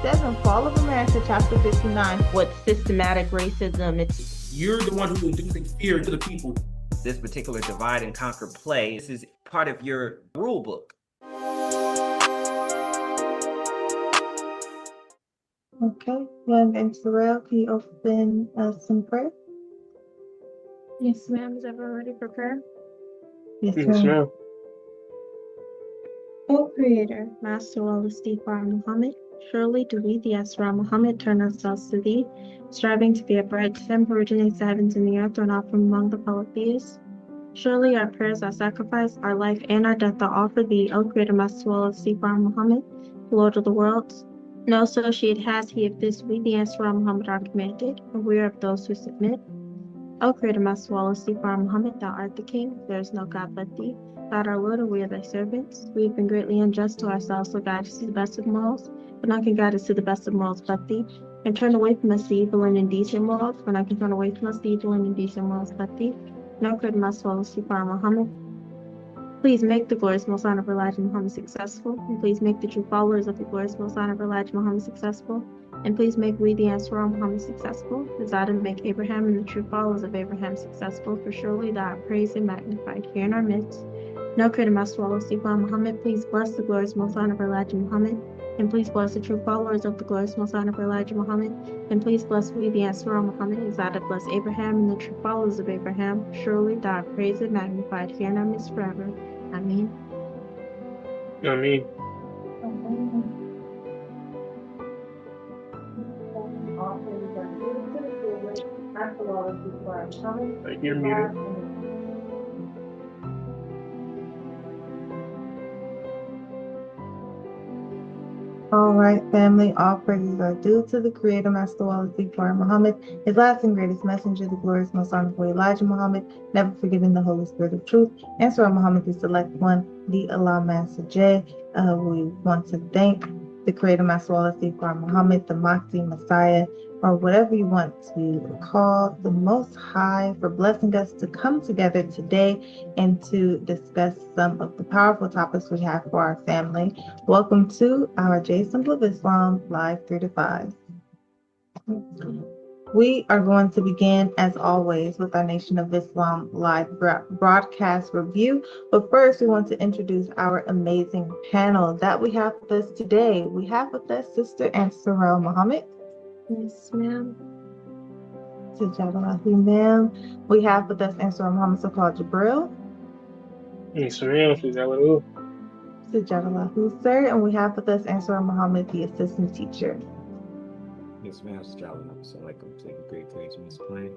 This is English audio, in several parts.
57, Fall of America, Chapter 59. What's systematic racism? You're the one who's inducing fear to the people. This particular divide and conquer play, this is part of your rule book. Okay, Young and Terrell, can you open us in prayer? Yes, ma'am. Is everyone ready for prayer? Yes, Yes, ma'am. ma'am. O Creator, Master of Istighfar Muhammad, surely do we, the Asra Muhammad, turn ourselves to Thee, striving to be a bright lamp originates the heavens and the earth, or not from among the polytheists. Surely our prayers, our sacrifice, our life, and our death are all for Thee, O Creator, Master of Istighfar Muhammad, Lord of the worlds. No associate has He of this we, the Asra Muhammad, are commanded, and we are of those who submit. O Creator, Master of Istighfar Muhammad, Thou art the King, there is no God but Thee. God our Lord, and we are Thy servants. We have been greatly unjust to ourselves, so guide us to the best of morals, but none can guide us to the best of morals but Thee. And turn away from us the evil and indecent morals, for none can turn away from us the evil and indecent morals but Thee. No Creator, Master of Istighfar Muhammad, please make the glorious most honorable Elijah Muhammad successful, and please make the true followers of the glorious most honorable Elijah Muhammad successful, and please make we the Ansar Muhammad successful, desire and make Abraham and the true followers of Abraham successful, for surely Thou art praised and magnified here in our midst. No Creator, Master of Istighfar Muhammad, please bless the glorious most honorable Elijah Muhammad, and please bless the true followers of the glorious most honorable Elijah Muhammad, and please bless we the Ansar Muhammad, desire bless Abraham and the true followers of Abraham, surely Thou art praised and magnified here in our midst forever. Ameen. Ameen. You're muted. All right, family, all praises are due to the Creator, Master of Istighfar Muhammad, His last and greatest messenger, the glorious most honorable Elijah Muhammad, never forgetting the Holy Spirit of truth, and Surah Muhammad, the select one, the Allah Master J. We want to thank the Creator, Master of Istighfar Muhammad, the Mahdi Messiah, or whatever you want to call the Most High, for blessing us to come together today and to discuss some of the powerful topics we have for our family. Welcome to our J Symbol of Islam Live 3 to 5. We are going to begin, as always, with our Nation of Islam live broadcast review. But first, we want to introduce our amazing panel that we have with us today. We have with us Sister Ansarel Muhammad. Yes, ma'am. Sajadalahu, ma'am. We have with us Ansarel Muhammad so-called Jabril. Yes, ma'am. Sajadalahu. Sajadalahu, sir. And we have with us Ansarel Muhammad, the assistant teacher. Yes, ma'am. So like I'm taking great praise from this plan.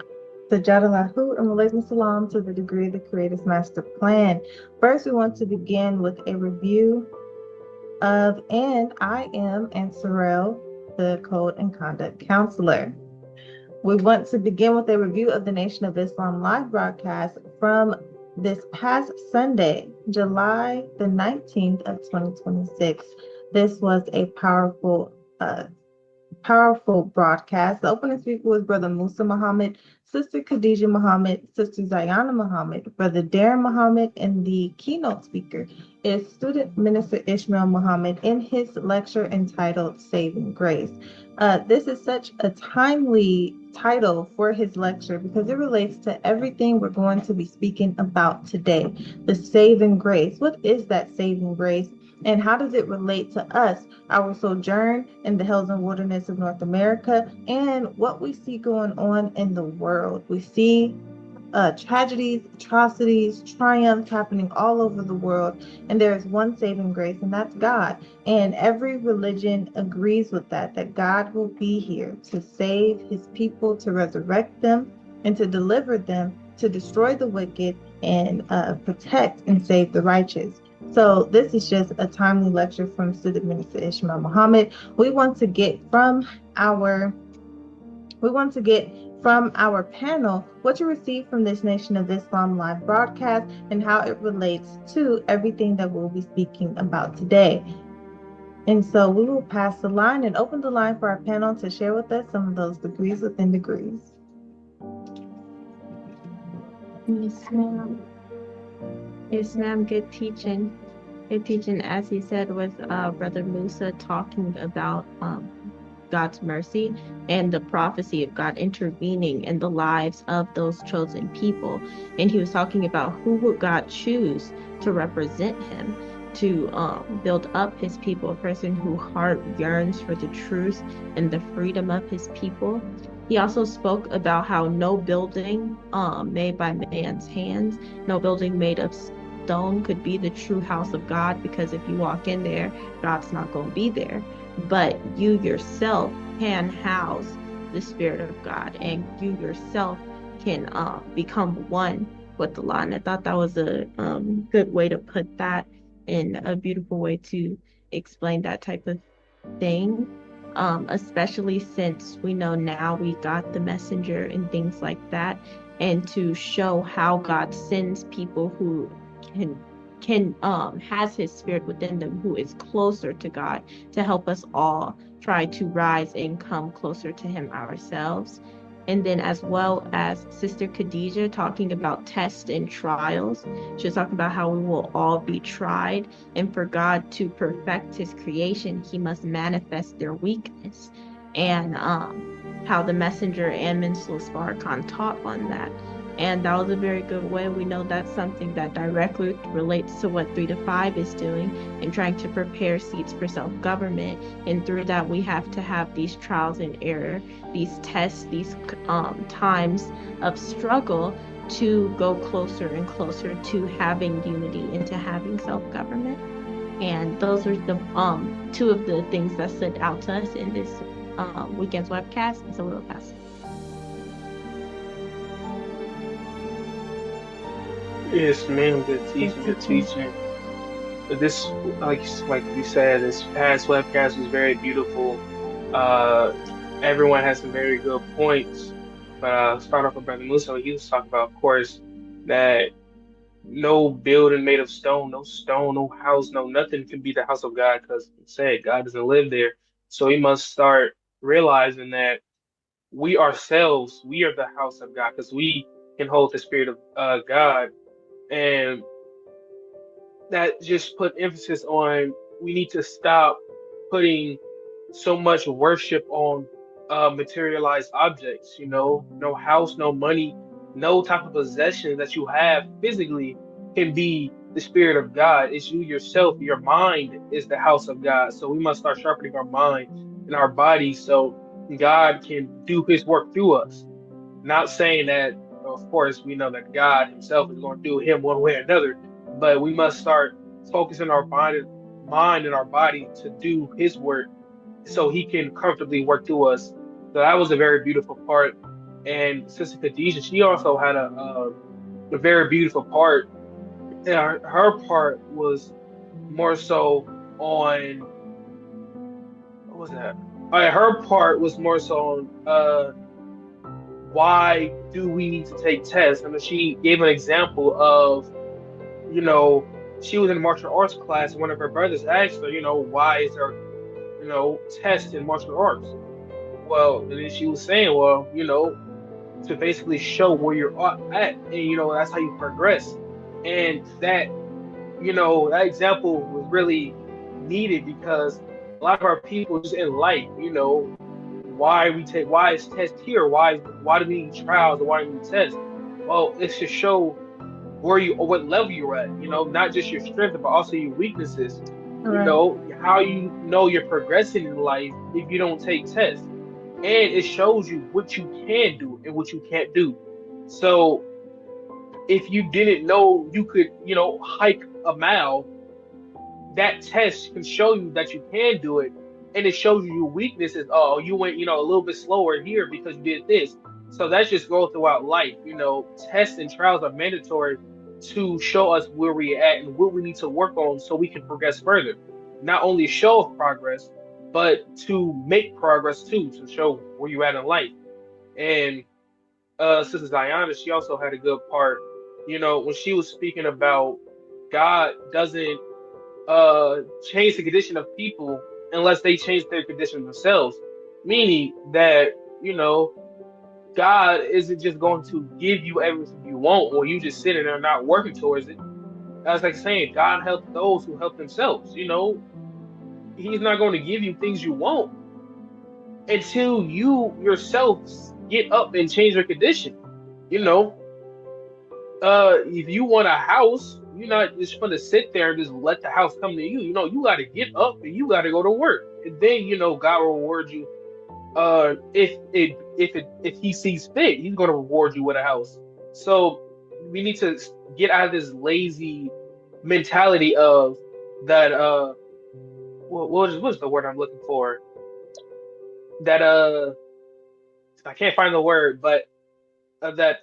Sajadalahu and Walaikum Salam to the degree of the Creator's master plan. First, we want to begin with a review of, and I am Ansarel, the Code and Conduct Counselor. We want to begin with a review of the Nation of Islam live broadcast from this past Sunday, July the 19th of 2026. This was a powerful broadcast. The opening speaker was Brother Musa Muhammad, Sister Khadijah Muhammad, Sister Zayana Muhammad, Brother Darren Muhammad, and the keynote speaker is Student Minister Ishmael Muhammad in his lecture entitled Saving Grace. This is such a timely title for his lecture because it relates to everything we're going to be speaking about today. The saving grace. What is that saving grace? And how does it relate to us, our sojourn in the hills and wilderness of North America, and what we see going on in the world? We see tragedies, atrocities, triumphs happening all over the world, and there is one saving grace, and that's God. And every religion agrees with that God will be here to save his people, to resurrect them, and to deliver them, to destroy the wicked, and protect and save the righteous. So this is just a timely lecture from Student Minister Ishmael Muhammad. We want to get from our panel what you received from this Nation of Islam live broadcast and how it relates to everything that we'll be speaking about today. And so we will pass the line and open the line for our panel to share with us some of those degrees within degrees. Yes, ma'am. Yes, ma'am. Good teaching. Good teaching, as he said, was Brother Musa talking about God's mercy and the prophecy of God intervening in the lives of those chosen people. And he was talking about who would God choose to represent him, to build up his people, a person whose heart yearns for the truth and the freedom of his people. He also spoke about how no building made by man's hands, no building made of stone could be the true house of God, because if you walk in there, God's not going to be there. But you yourself can house the Spirit of God, and you yourself can become one with the law. And I thought that was a good way to put that, in a beautiful way to explain that type of thing. Especially since we know now we got the messenger and things like that, and to show how God sends people who can has his spirit within them, who is closer to God, to help us all try to rise and come closer to him ourselves. And then, as well as Sister Khadijah talking about tests and trials, she was talking about how we will all be tried, and for God to perfect his creation, he must manifest their weakness. And how the messenger and Minister Farrakhan taught on that. And that was a very good way. We know that's something that directly relates to what 3 to 5 is doing, and trying to prepare seats for self-government. And through that, we have to have these trials and error, these tests, these times of struggle, to go closer and closer to having unity and to having self-government. And those are the two of the things that stood out to us in this weekend's webcast. And so we'll pass it. Yes, ma'am. Good teaching. Good teaching. This, like you said, this past webcast was very beautiful. Uh, Everyone has some very good points. But start off with Brother Musa. He was talking about, of course, that no building made of stone, no house, no nothing can be the house of God, because it said God doesn't live there. So we must start realizing that we ourselves, we are the house of God, because we can hold the Spirit of God. And that just put emphasis on, we need to stop putting so much worship on materialized objects, no house, no money, no type of possession that you have physically can be the Spirit of God. It's you yourself. Your mind is the house of God. So we must start sharpening our mind and our body so God can do his work through us. Not saying that, of course, we know that God himself is going to do him one way or another, but we must start focusing our mind and our body to do his work so he can comfortably work through us. So that was a very beautiful part. And Sister Khadijah, she also had a very beautiful part. And her part was more so on, what was that? Her part was more so on why do we need to take tests? And she gave an example of, she was in a martial arts class, and one of her brothers asked her, why is there, tests in martial arts? Well, and then she was saying, well, to basically show where you're at, and that's how you progress. And that, that example was really needed, because a lot of our people just in life, why is test here? Why do we need trials, or why do we need tests? Well, it's to show where you, or what level you're at, not just your strength, but also your weaknesses. Right. How you know you're progressing in life if you don't take tests. And it shows you what you can do and what you can't do. So if you didn't know you could, hike a mile, that test can show you that you can do it. And it shows you your weaknesses. Oh, you went, a little bit slower here because you did this. So that's just go throughout life. Tests and trials are mandatory to show us where we're at and what we need to work on so we can progress further. Not only show progress, but to make progress too, to show where you're at in life. And Sister Diana, she also had a good part, when she was speaking about God doesn't change the condition of people unless they change their condition themselves. Meaning that, God isn't just going to give you everything you want, or you just sitting there not working towards it. That's like saying God helps those who help themselves. He's not going to give you things you want. until you yourself get up and change your condition. You know, if you want a house, you're not just gonna sit there and just let the house come to you. You know, you got to get up and you got to go to work, and then God will reward you. If He sees fit, He's gonna reward you with a house. So we need to get out of this lazy mentality of that. What's the word I'm looking for? That I can't find the word, but that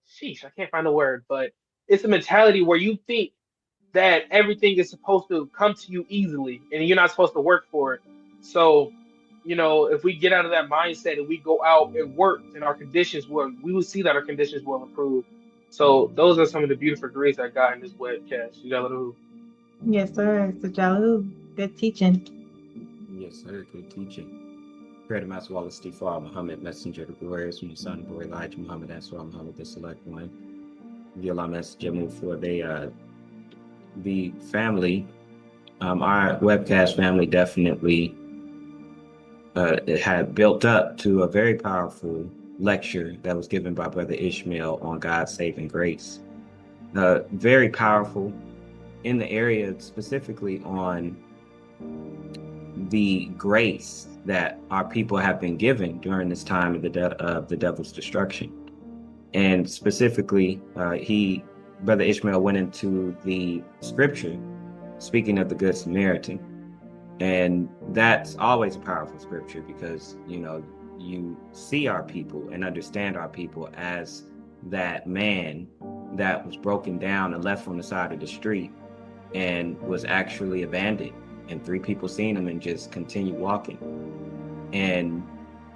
sheesh, I can't find the word, but it's a mentality where you think that everything is supposed to come to you easily and you're not supposed to work for it. So, if we get out of that mindset and we go out and work, then we will see that our conditions will improve. So those are some of the beautiful degrees I got in this webcast. You got a little. Yes, sir. It's a Jalu. Good teaching. Yes, sir. Good teaching. Creator Master Wallace Stefan Muhammad, Messenger of the Glorious, from the Son of Boy Elijah Muhammad, Asra Muhammad, the Select One. The Allah Messenger move for the family. Our webcast family definitely it had built up to a very powerful lecture that was given by Brother Ishmael on God's saving grace. Very powerful in the area specifically on the grace that our people have been given during this time of the devil's destruction. And specifically, Brother Ishmael went into the scripture, speaking of the Good Samaritan. And that's always a powerful scripture because, you see our people and understand our people as that man that was broken down and left on the side of the street and was actually abandoned. And 3 people seen him and just continued walking. And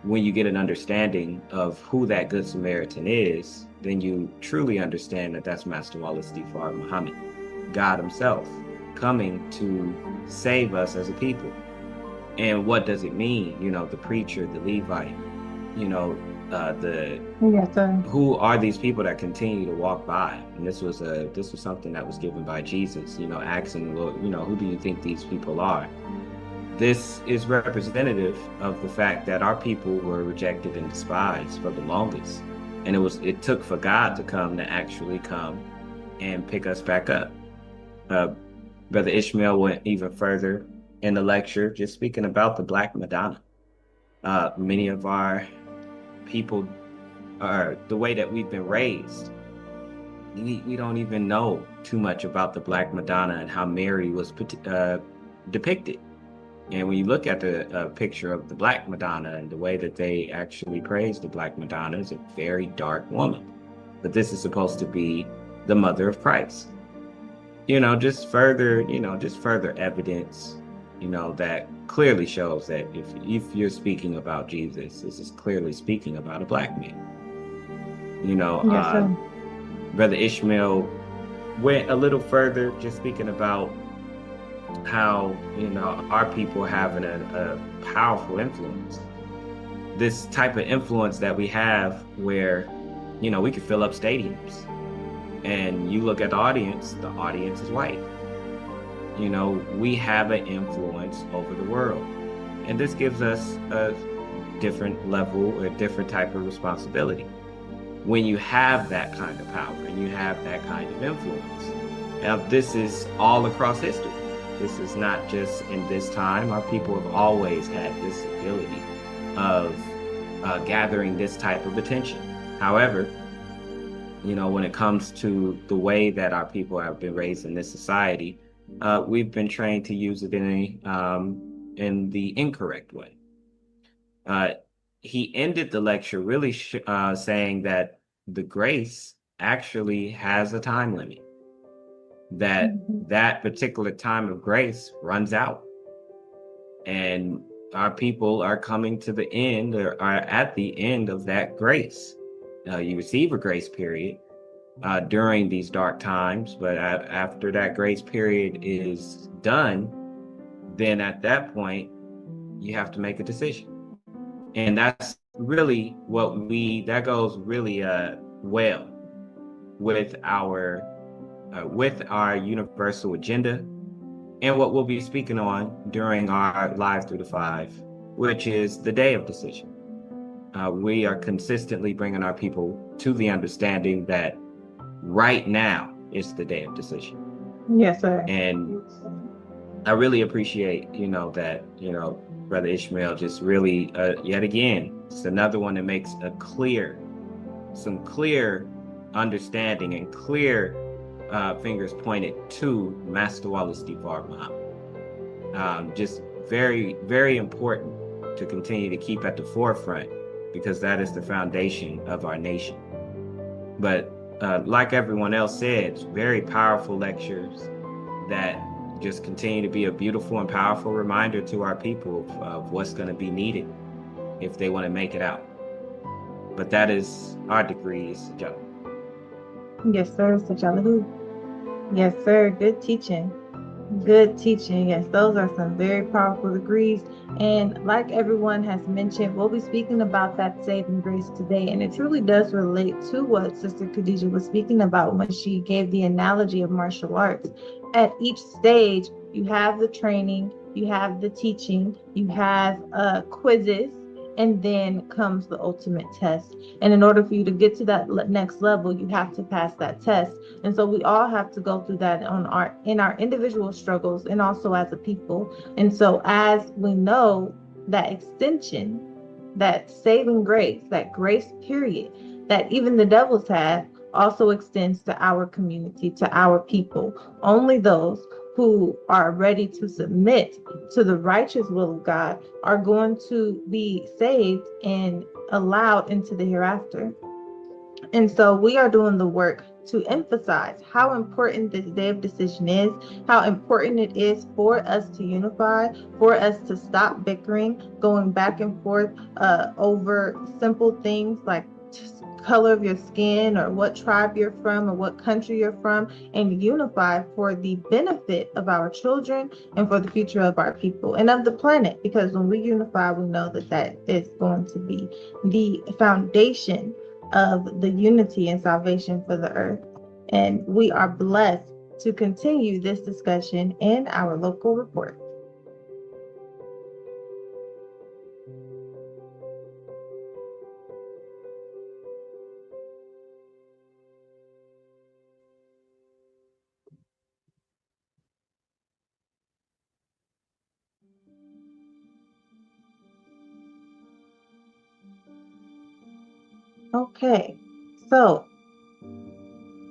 when you get an understanding of who that Good Samaritan is, then you truly understand that that's Master Wallace Stefan Muhammad, God himself, coming to save us as a people. And what does it mean? The preacher, the Levite, Yes, sir. who are these people that continue to walk by? And this was something that was given by Jesus, asking, well, who do you think these people are? This is representative of the fact that our people were rejected and despised for the longest. And it took for God to come to actually come and pick us back up. Brother Ishmael went even further in the lecture, just speaking about the Black Madonna. Many of our people are the way that we've been raised. We don't even know too much about the Black Madonna and how Mary was depicted. And when you look at the picture of the Black Madonna and the way that they actually praise the Black Madonna, is a very dark woman. But this is supposed to be the mother of Christ. Just further evidence, that clearly shows that if you're speaking about Jesus, this is clearly speaking about a Black man. Yes, sir. Brother Ishmael went a little further, just speaking about how, our people having a powerful influence. This type of influence that we have where, we could fill up stadiums. And you look at the audience is white. We have an influence over the world. And this gives us a different level or a different type of responsibility. When you have that kind of power and you have that kind of influence. Now, this is all across history. This is not just in this time. Our people have always had this ability of gathering this type of attention. However, when it comes to the way that our people have been raised in this society, we've been trained to use it in the incorrect way. He ended the lecture really saying that the grace actually has a time limit, that that particular time of grace runs out. And our people are coming to the end or are at the end of that grace. You receive a grace period during these dark times, but after that grace period is done, then at that point, you have to make a decision. And that's really that goes really well with our universal agenda and what we'll be speaking on during our Live Through the Five which is the day of decision. We are consistently bringing our people to the understanding that right now is the day of decision. Yes, sir. And I really appreciate, that, Brother Ishmael just really, yet again, it's another one that makes some clear understanding and clear fingers pointed to Master Wallace D. Muhammad. Just very, very important to continue to keep at the forefront, because that is the foundation of our nation. But like everyone else said, very powerful lectures that just continue to be a beautiful and powerful reminder to our people of what's going to be needed if they want to make it out. But that is our degrees, Joe. Yes, sir, Sajalahu. Yes, sir. Good teaching. Good teaching. Yes, those are some very powerful degrees. And like everyone has mentioned, we'll be speaking about that saving grace today. And it truly does relate to what Sister Khadijah was speaking about when she gave the analogy of martial arts. At each stage, you have the training, you have the teaching, you have quizzes, and then comes the ultimate test. And in order for you to get to that next level, you have to pass that test. And so we all have to go through that in our individual struggles and also as a people. And so as we know, that extension, that saving grace, that grace period that even the devils have, also extends to our community, to our people. Only those who are ready to submit to the righteous will of God are going to be saved and allowed into the hereafter. And so we are doing the work to emphasize how important this day of decision is, how important it is for us to unify, for us to stop bickering, going back and forth over simple things like color of your skin or what tribe you're from or what country you're from, and unify for the benefit of our children and for the future of our people and of the planet. Because when we unify, we know that that is going to be the foundation of the unity and salvation for the earth. And we are blessed to continue this discussion in our local report. Okay, so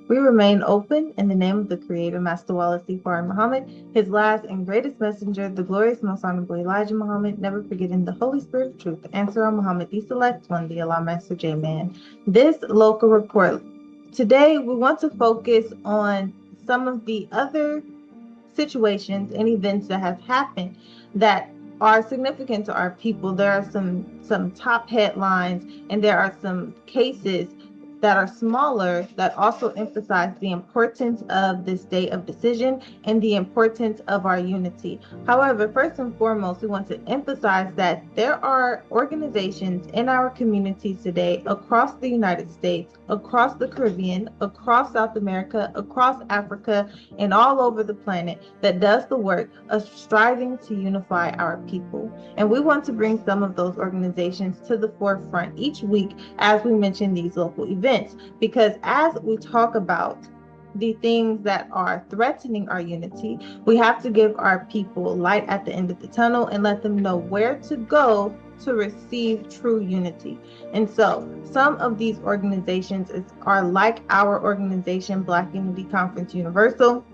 we remain open in the name of the Creator, Master Wallace D. Muhammad, his last and greatest messenger, the glorious Most Honorable Elijah Muhammad, never forgetting the Holy Spirit of Truth, the Answer on Muhammad, the Select One, the Allah Master J Man. This local report. Today, we want to focus on some of the other situations and events that have happened that are significant to our people. There are some top headlines, and there are some cases that are smaller that also emphasize the importance of this day of decision and the importance of our unity. However, first and foremost, we want to emphasize that there are organizations in our communities today across the United States, across the Caribbean, across South America, across Africa, and all over the planet that does the work of striving to unify our people. And we want to bring some of those organizations to the forefront each week as we mention these local events. Because as we talk about the things that are threatening our unity, we have to give our people light at the end of the tunnel and let them know where to go to receive true unity. And so some of these organizations are like our organization, Black Unity Conference Universal.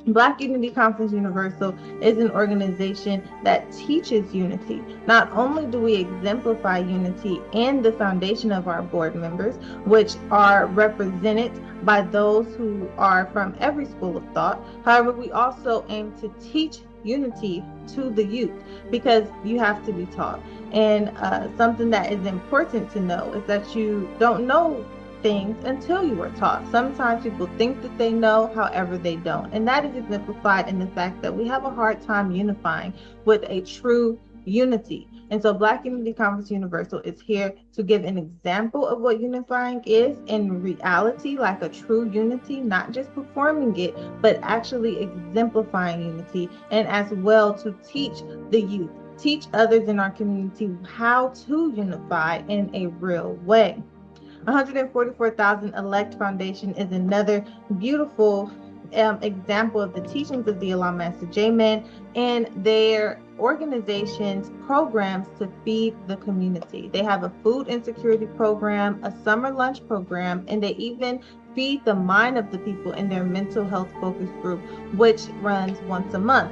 Black Unity Conference Universal is an organization that teaches unity. Not only do we exemplify unity in the foundation of our board members, which are represented by those who are from every school of thought, however, we also aim to teach unity to the youth, because you have to be taught. And something that is important to know is that you don't know things until you are taught. Sometimes people think that they know, however they don't. And that is exemplified in the fact that we have a hard time unifying with a true unity. And so Black Unity Conference Universal is here to give an example of what unifying is in reality, like a true unity, not just performing it, but actually exemplifying unity, and as well to teach the youth teach others in our community how to unify in a real way. 144,000 Elect Foundation is another beautiful example of the teachings of the Allah Master J-Man and their organization's programs to feed the community. They have a food insecurity program, a summer lunch program, and they even feed the mind of the people in their mental health focus group, which runs once a month.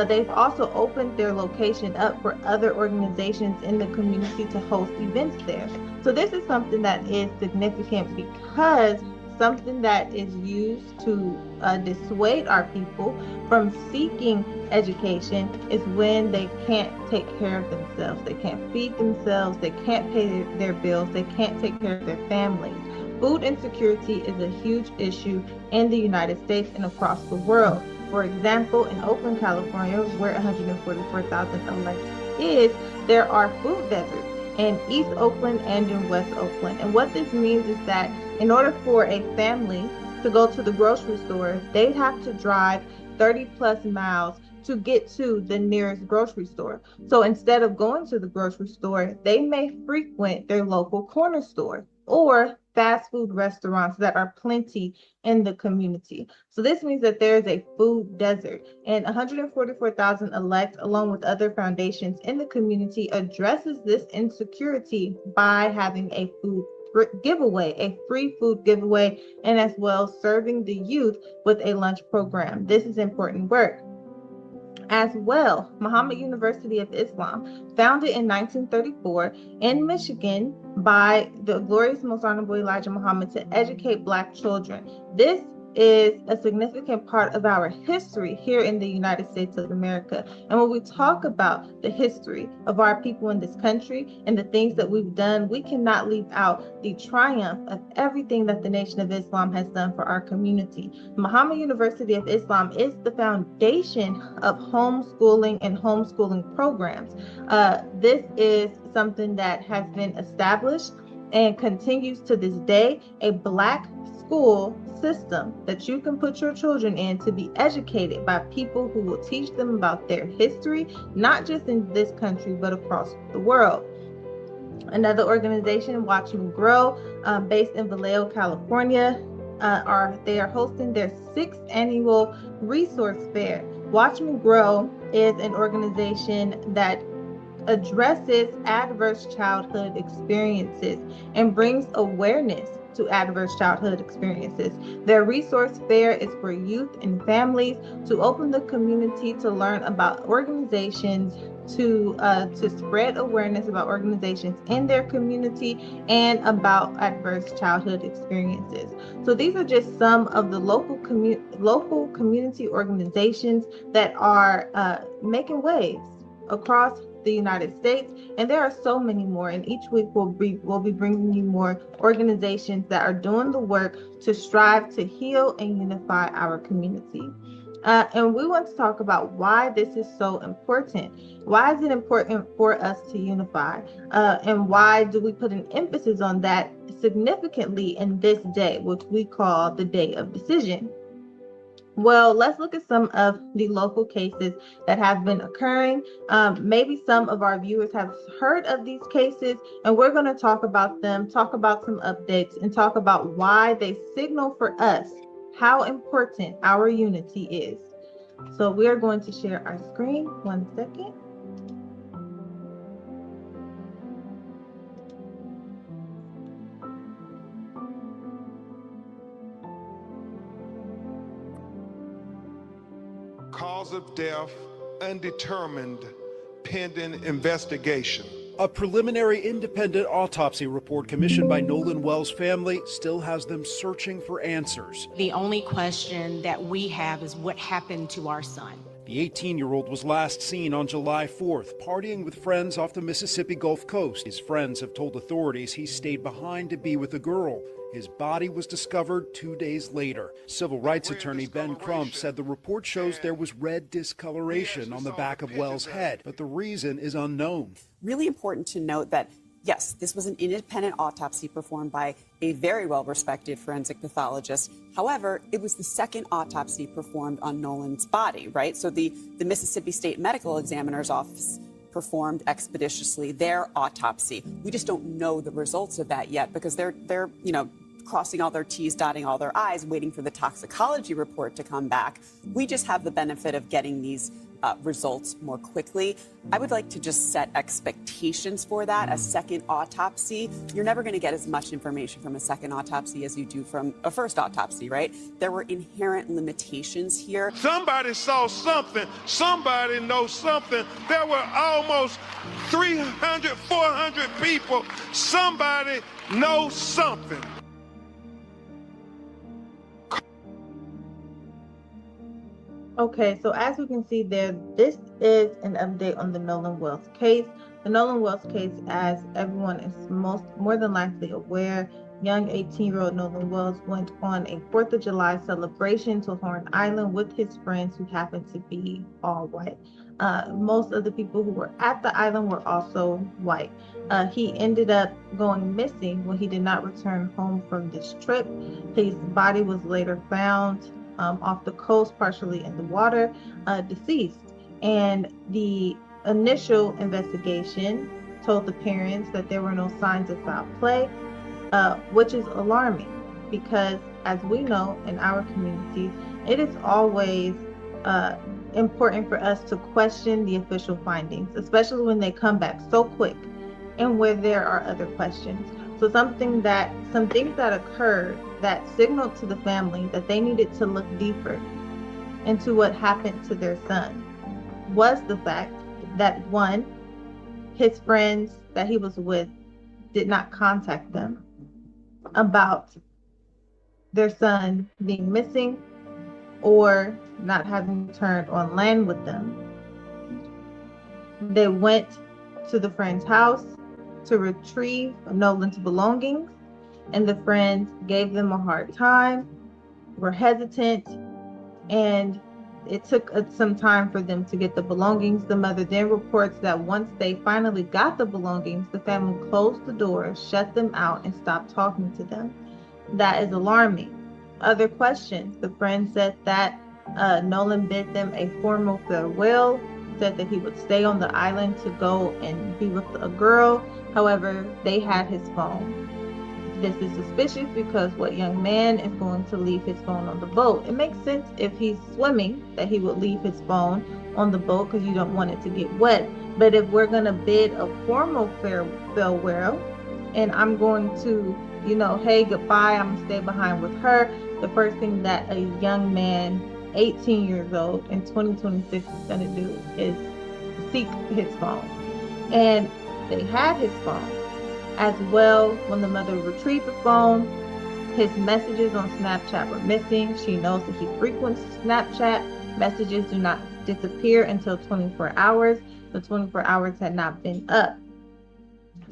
They've also opened their location up for other organizations in the community to host events there. So this is something that is significant because something that is used to dissuade our people from seeking education is when they can't take care of themselves. They can't feed themselves, they can't pay their bills, they can't take care of their families. Food insecurity is a huge issue in the United States and across the world. For example, in Oakland, California, where 144,000 elect is, there are food deserts in East Oakland and in West Oakland. And what this means is that in order for a family to go to the grocery store, they have to drive 30 plus miles to get to the nearest grocery store. So instead of going to the grocery store, they may frequent their local corner store or fast food restaurants that are plenty in the community. So this means that there is a food desert, and 144,000 Elect, along with other foundations in the community, addresses this insecurity by having a food giveaway, a free food giveaway, and as well serving the youth with a lunch program. This is important work. As well, Muhammad University of Islam, founded in 1934 in Michigan by the glorious Most Honorable Elijah Muhammad to educate Black children. This is a significant part of our history here in the United States of America. And when we talk about the history of our people in this country and the things that we've done, we cannot leave out the triumph of everything that the Nation of Islam has done for our community. Muhammad University of Islam is the foundation of homeschooling and homeschooling programs. This is something that has been established and continues to this day, a Black school system that you can put your children in to be educated by people who will teach them about their history, not just in this country, but across the world. Another organization, Watch Me Grow, based in Vallejo, California, they are hosting their 6th annual resource fair. Watch Me Grow is an organization that addresses adverse childhood experiences and brings awareness to adverse childhood experiences. Their resource fair is for youth and families to open the community to learn about organizations, to spread awareness about organizations in their community and about adverse childhood experiences. So these are just some of the local community organizations that are making waves across the United States, and there are so many more, and each week we'll be bringing you more organizations that are doing the work to strive to heal and unify our community. And we want to talk about why this is so important. Why is it important for us to unify? And why do we put an emphasis on that significantly in this day, which we call the Day of Decision? Well, let's look at some of the local cases that have been occurring. Maybe some of our viewers have heard of these cases, and we're going to talk about them, talk about some updates, and talk about why they signal for us how important our unity is. So we are going to share our screen. 1 second. Cause of death undetermined, pending investigation. A preliminary independent autopsy report commissioned by Nolan Wells' family still has them searching for answers. The only question that we have is what happened to our son. The 18-year-old was last seen on July 4th, partying with friends off the Mississippi Gulf Coast. His friends have told authorities he stayed behind to be with a girl. His body was discovered 2 days later. Civil rights attorney Ben Crump said the report shows there was red discoloration on the back of Wells' head, but the reason is unknown. Really important to note that, yes, this was an independent autopsy performed by a very well-respected forensic pathologist. However, it was the second autopsy performed on Nolan's body, right? So the Mississippi State Medical Examiner's Office performed expeditiously their autopsy. We just don't know the results of that yet because they're crossing all their T's, dotting all their I's, waiting for the toxicology report to come back. We just have the benefit of getting these results more quickly. I would like to just set expectations for that. A second autopsy, you're never going to get as much information from a second autopsy as you do from a first autopsy, right? There were inherent limitations here. Somebody saw something. Somebody knows something. There were almost 300, 400 people. Somebody knows something. Okay, so as we can see there, this is an update on the Nolan Wells case. The Nolan Wells case, as everyone is more than likely aware, young 18-year-old Nolan Wells went on a 4th of July celebration to Horn Island with his friends who happened to be all white. Most of the people who were at the island were also white. He ended up going missing when he did not return home from this trip. His body was later found off the coast, partially in the water, deceased. And the initial investigation told the parents that there were no signs of foul play, which is alarming because, as we know in our communities, it is always important for us to question the official findings, especially when they come back so quick and where there are other questions. So some things that occurred that signaled to the family that they needed to look deeper into what happened to their son was the fact that, one, his friends that he was with did not contact them about their son being missing or not having returned on land with them. They went to the friend's house to retrieve Nolan's belongings, and the friends gave them a hard time, were hesitant, and it took some time for them to get the belongings. The mother then reports that once they finally got the belongings, the family closed the doors, shut them out, and stopped talking to them. That is alarming. Other questions. The friend said that Nolan bid them a formal farewell, said that he would stay on the island to go and be with a girl. However, they had his phone. This is suspicious because what young man is going to leave his phone on the boat? It makes sense if he's swimming that he would leave his phone on the boat because you don't want it to get wet. But if we're going to bid a formal farewell and I'm going to, hey, goodbye, I'm going to stay behind with her, the first thing that a young man, 18 years old in 2026 is going to do is seek his phone. And they had his phone. As well, when the mother retrieved the phone, his messages on Snapchat were missing. She knows that he frequents Snapchat. Messages do not disappear until 24 hours. The 24 hours had not been up.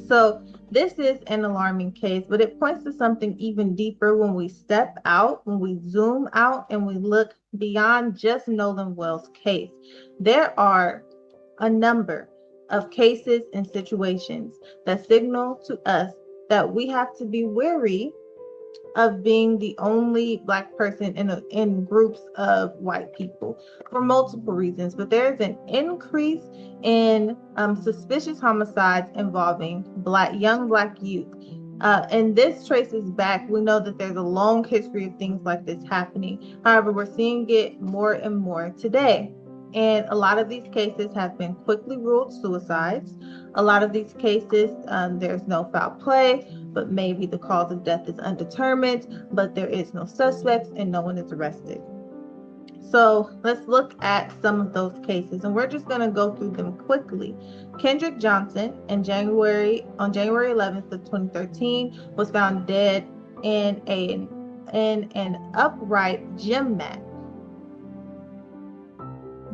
So this is an alarming case, but it points to something even deeper when we step out, when we zoom out and we look beyond just Nolan Wells' case. There are a number of cases and situations that signal to us that we have to be wary of being the only Black person in groups of white people for multiple reasons. But there's an increase in suspicious homicides involving young Black youth. And this traces back, we know that there's a long history of things like this happening. However, we're seeing it more and more today. And a lot of these cases have been quickly ruled suicides. A lot of these cases, there's no foul play, but maybe the cause of death is undetermined, but there is no suspects and no one is arrested. So let's look at some of those cases, and we're just going to go through them quickly. Kendrick Johnson, on January 11th of 2013, was found dead in an upright gym mat.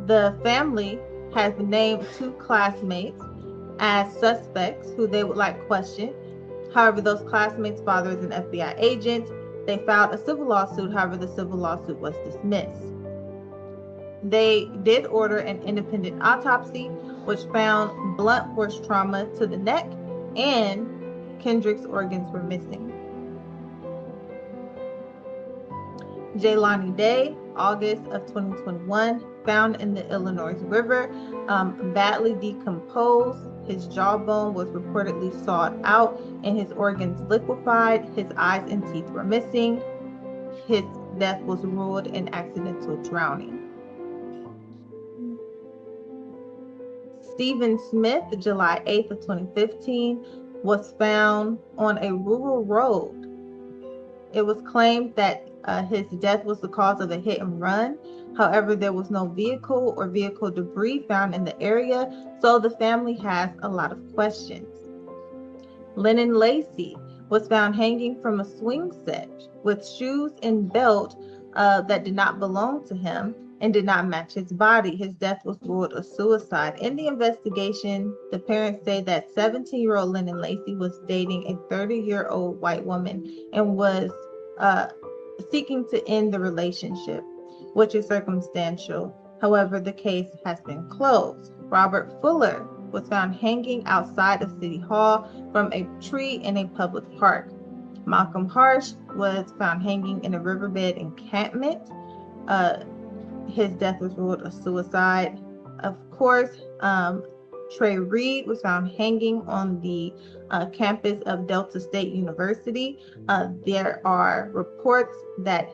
The family has named 2 classmates as suspects who they would like questioned. However, those classmates' father is an FBI agent. They filed a civil lawsuit. However, the civil lawsuit was dismissed. They did order an independent autopsy, which found blunt force trauma to the neck, and Kendrick's organs were missing. Jaylani Day, August of 2021, found in the Illinois River, badly decomposed. His jawbone was reportedly sawed out and his organs liquefied. His eyes and teeth were missing. His death was ruled an accidental drowning. Stephen Smith, July 8th of 2015, was found on a rural road. It was claimed that his death was the cause of a hit and run. However, there was no vehicle or vehicle debris found in the area, so the family has a lot of questions. Lennon Lacey was found hanging from a swing set with shoes and belt that did not belong to him and did not match his body. His death was ruled a suicide. In the investigation, the parents say that 17-year-old Lennon Lacey was dating a 30-year-old white woman and was seeking to end the relationship, which is circumstantial. However, the case has been closed. Robert Fuller was found hanging outside of City Hall from a tree in a public park. Malcolm Harsh was found hanging in a riverbed encampment. His death was ruled a suicide. Of course, Trey Reed was found hanging on the campus of Delta State University. There are reports that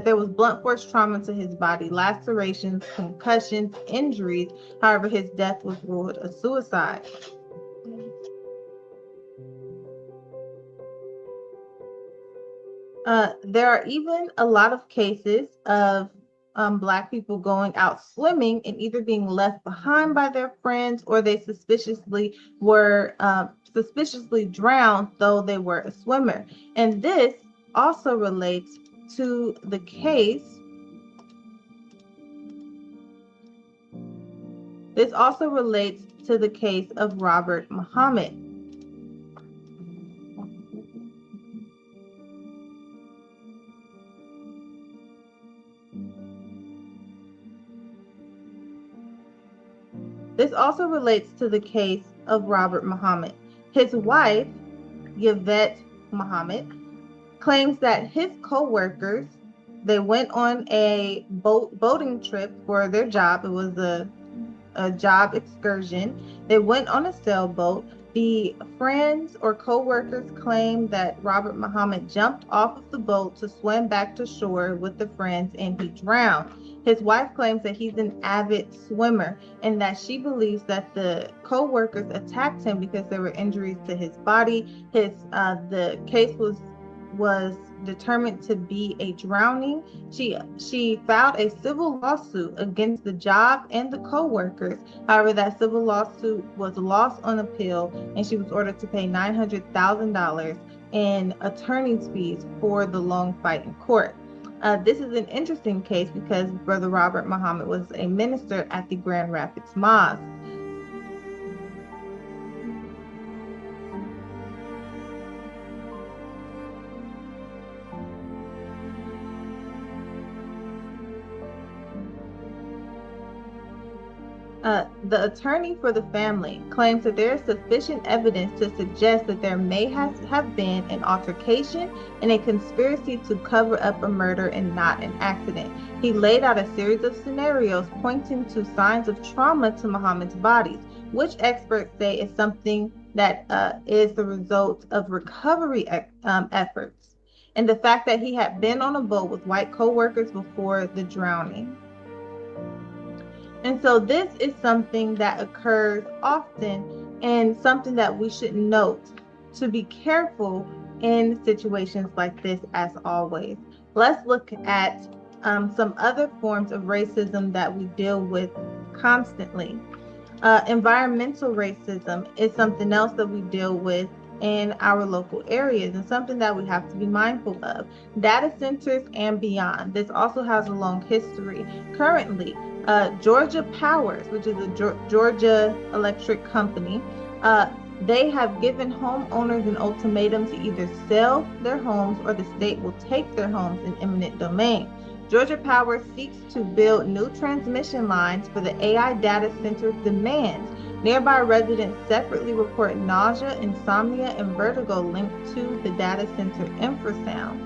there was blunt force trauma to his body, lacerations, concussions, injuries. However, his death was ruled a suicide. There are even a lot of cases of Black people going out swimming and either being left behind by their friends or they suspiciously drowned, though they were a swimmer. And this also relates to the case. This also relates to the case of Robert Muhammad. This also relates to the case of Robert Muhammad. His wife, Yvette Muhammad, claims that his co-workers, they went on a boating trip for their job. It was a job excursion. They went on a sailboat. The friends or co-workers claim that Robert Muhammad jumped off of the boat to swim back to shore with the friends and he drowned. His wife claims that he's an avid swimmer and that she believes that the co-workers attacked him because there were injuries to his body. The case was determined to be a drowning. She filed a civil lawsuit against the job and the co-workers. However, that civil lawsuit was lost on appeal and she was ordered to pay $900,000 in attorney's fees for the long fight in court. This is an interesting case because Brother Robert Muhammad was a minister at the Grand Rapids Mosque. The attorney for the family claims that there is sufficient evidence to suggest that there may have been an altercation and a conspiracy to cover up a murder and not an accident. He laid out a series of scenarios pointing to signs of trauma to Muhammad's bodies, which experts say is something that is the result of recovery efforts, and the fact that he had been on a boat with white co-workers before the drowning. And so this is something that occurs often and something that we should note to be careful in situations like this as always. Let's look at some other forms of racism that we deal with constantly. Environmental racism is something else that we deal with in our local areas and something that we have to be mindful of. Data centers and beyond. This also has a long history. Currently, Georgia Powers, which is a Georgia electric company, they have given homeowners an ultimatum to either sell their homes or the state will take their homes in eminent domain. Georgia Power seeks to build new transmission lines for the AI data center demands. Nearby residents separately report nausea, insomnia, and vertigo linked to the data center infrasound.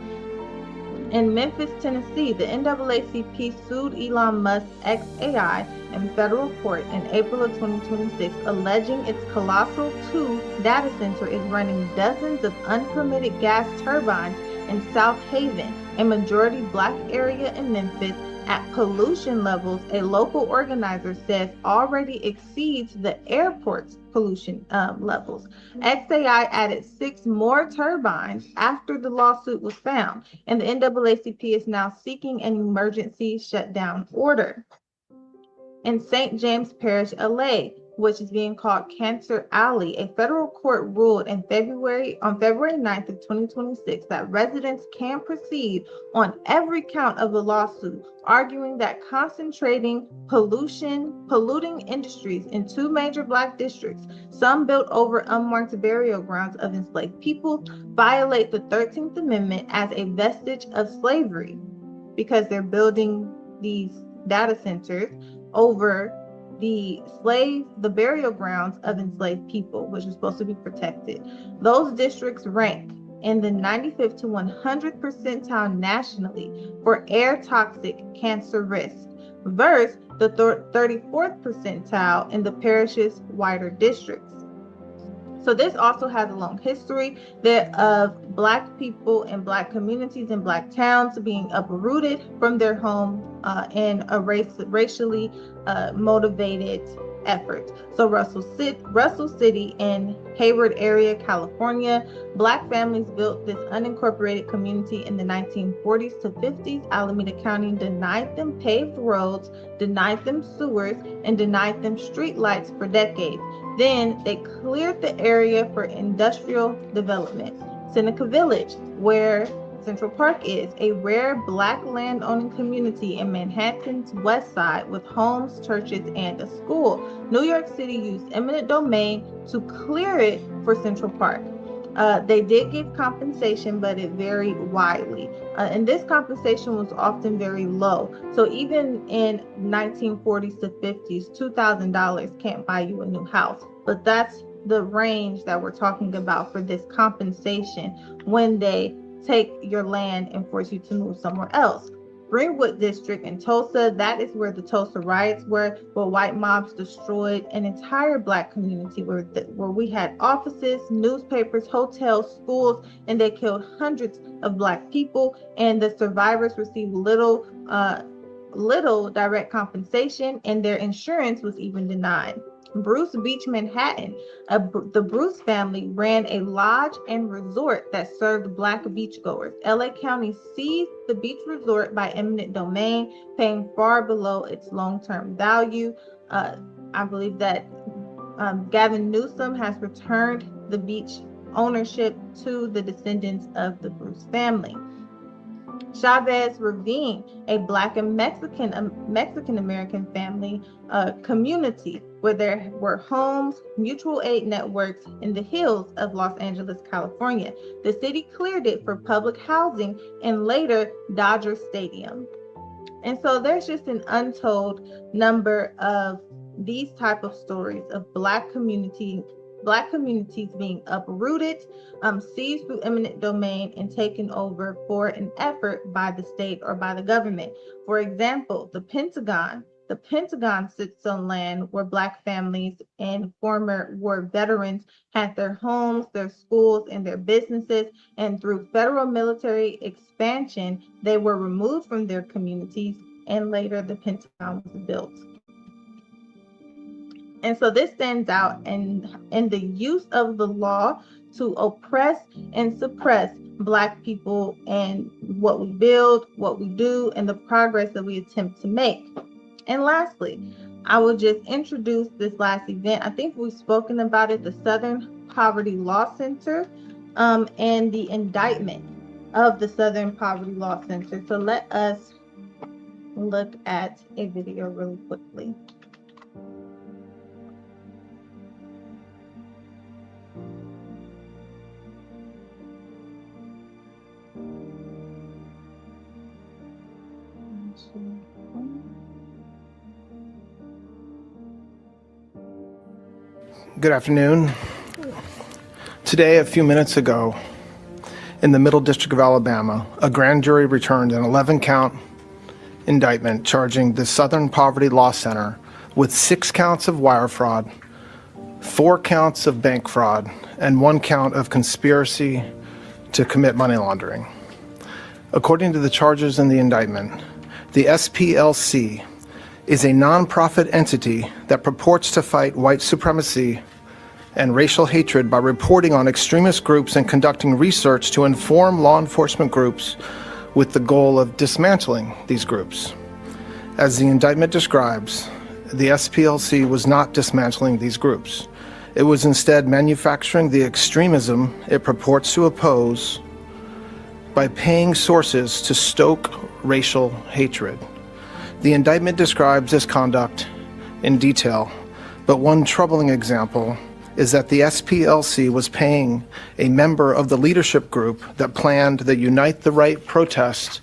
In Memphis, Tennessee, the NAACP sued Elon Musk's XAI in federal court in April of 2026, alleging its Colossal 2 data center is running dozens of unpermitted gas turbines in South Haven, a majority black area in Memphis, at pollution levels a local organizer says already exceeds the airport's pollution levels. XAI added 6 more turbines after the lawsuit was found, and the NAACP is now seeking an emergency shutdown order. In St. James Parish, LA, which is being called Cancer Alley, a federal court ruled on February 9th of 2026 that residents can proceed on every count of the lawsuit, arguing that concentrating polluting industries in 2 major black districts, some built over unmarked burial grounds of enslaved people, violate the 13th Amendment as a vestige of slavery because they're building these data centers over the burial grounds of enslaved people, which is supposed to be protected. Those districts rank in the 95th to 100th percentile nationally for air toxic cancer risk, versus the 34th percentile in the parish's wider districts. So this also has a long history of black people and black communities and black towns being uprooted from their home in a racially motivated effort. So Russell City in Hayward area, California, black families built this unincorporated community in the 1940s to 50s. Alameda County denied them paved roads, denied them sewers, and denied them street lights for decades. Then they cleared the area for industrial development. Seneca Village, where Central Park is, a rare black land-owning community in Manhattan's west side with homes, churches, and a school. New York City used eminent domain to clear it for Central Park. They did give compensation, but it varied widely. And this compensation was often very low. So even in 1940s to 50s, $2,000 can't buy you a new house. But that's the range that we're talking about for this compensation when they take your land and force you to move somewhere else. Greenwood District in Tulsa, that is where the Tulsa riots were, where white mobs destroyed an entire black community where we had offices, newspapers, hotels, schools, and they killed hundreds of black people, and the survivors received little direct compensation, and their insurance was even denied. Bruce Beach, Manhattan, the Bruce family ran a lodge and resort that served black beachgoers. LA County seized the beach resort by eminent domain, paying far below its long-term value. I believe that Gavin Newsom has returned the beach ownership to the descendants of the Bruce family. Chavez Ravine, a black and Mexican American family community where there were homes, mutual aid networks in the hills of Los Angeles, California. The city cleared it for public housing and later Dodger Stadium. And so there's just an untold number of these type of stories of black communities being uprooted, seized through eminent domain, and taken over for an effort by the state or by the government. For example, the Pentagon sits on land where black families and former war veterans had their homes, their schools, and their businesses, and through federal military expansion, they were removed from their communities, and later the Pentagon was built. And so this stands out in the use of the law to oppress and suppress black people and what we build, what we do, and the progress that we attempt to make. And lastly, I will just introduce this last event. I think we've spoken about it, the Southern Poverty Law Center, and the indictment of the Southern Poverty Law Center. So let us look at a video really quickly. Good afternoon. Today, a few minutes ago, in the Middle District of Alabama, a grand jury returned an 11-count indictment charging the Southern Poverty Law Center with 6 counts of wire fraud, 4 counts of bank fraud, and 1 count of conspiracy to commit money laundering. According to the charges in the indictment, the SPLC is a nonprofit entity that purports to fight white supremacy and racial hatred by reporting on extremist groups and conducting research to inform law enforcement groups with the goal of dismantling these groups. As the indictment describes, the SPLC was not dismantling these groups. It was instead manufacturing the extremism it purports to oppose by paying sources to stoke racial hatred. The indictment describes this conduct in detail, but one troubling example is that the SPLC was paying a member of the leadership group that planned the Unite the Right protest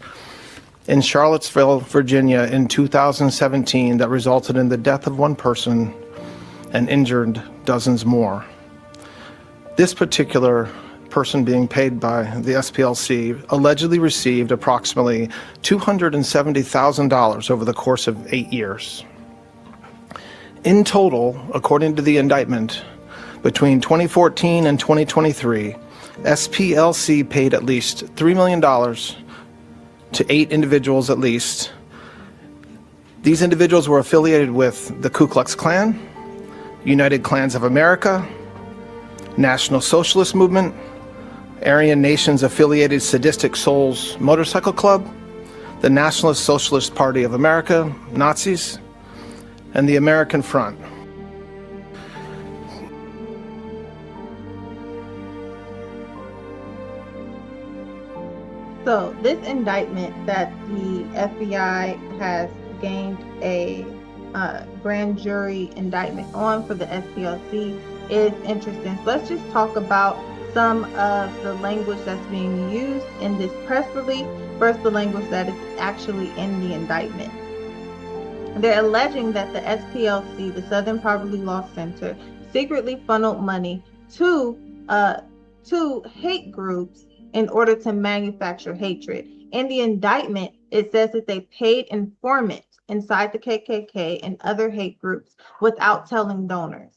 in Charlottesville, Virginia in 2017 that resulted in the death of 1 person and injured dozens more. This particular person being paid by the SPLC allegedly received approximately $270,000 over the course of 8 years. In total, according to the indictment, between 2014 and 2023, SPLC paid at least $3 million to 8 individuals at least. These individuals were affiliated with the Ku Klux Klan, United Klans of America, National Socialist Movement, Aryan Nations Affiliated Sadistic Souls Motorcycle Club, the Nationalist Socialist Party of America, Nazis, and the American Front. So this indictment that the FBI has gained a grand jury indictment on for the SPLC is interesting. So let's just talk about some of the language that's being used in this press release versus the language that is actually in the indictment. They're alleging that the SPLC, the Southern Poverty Law Center, secretly funneled money to hate groups in order to manufacture hatred. In the indictment, it says that they paid informants inside the KKK and other hate groups without telling donors.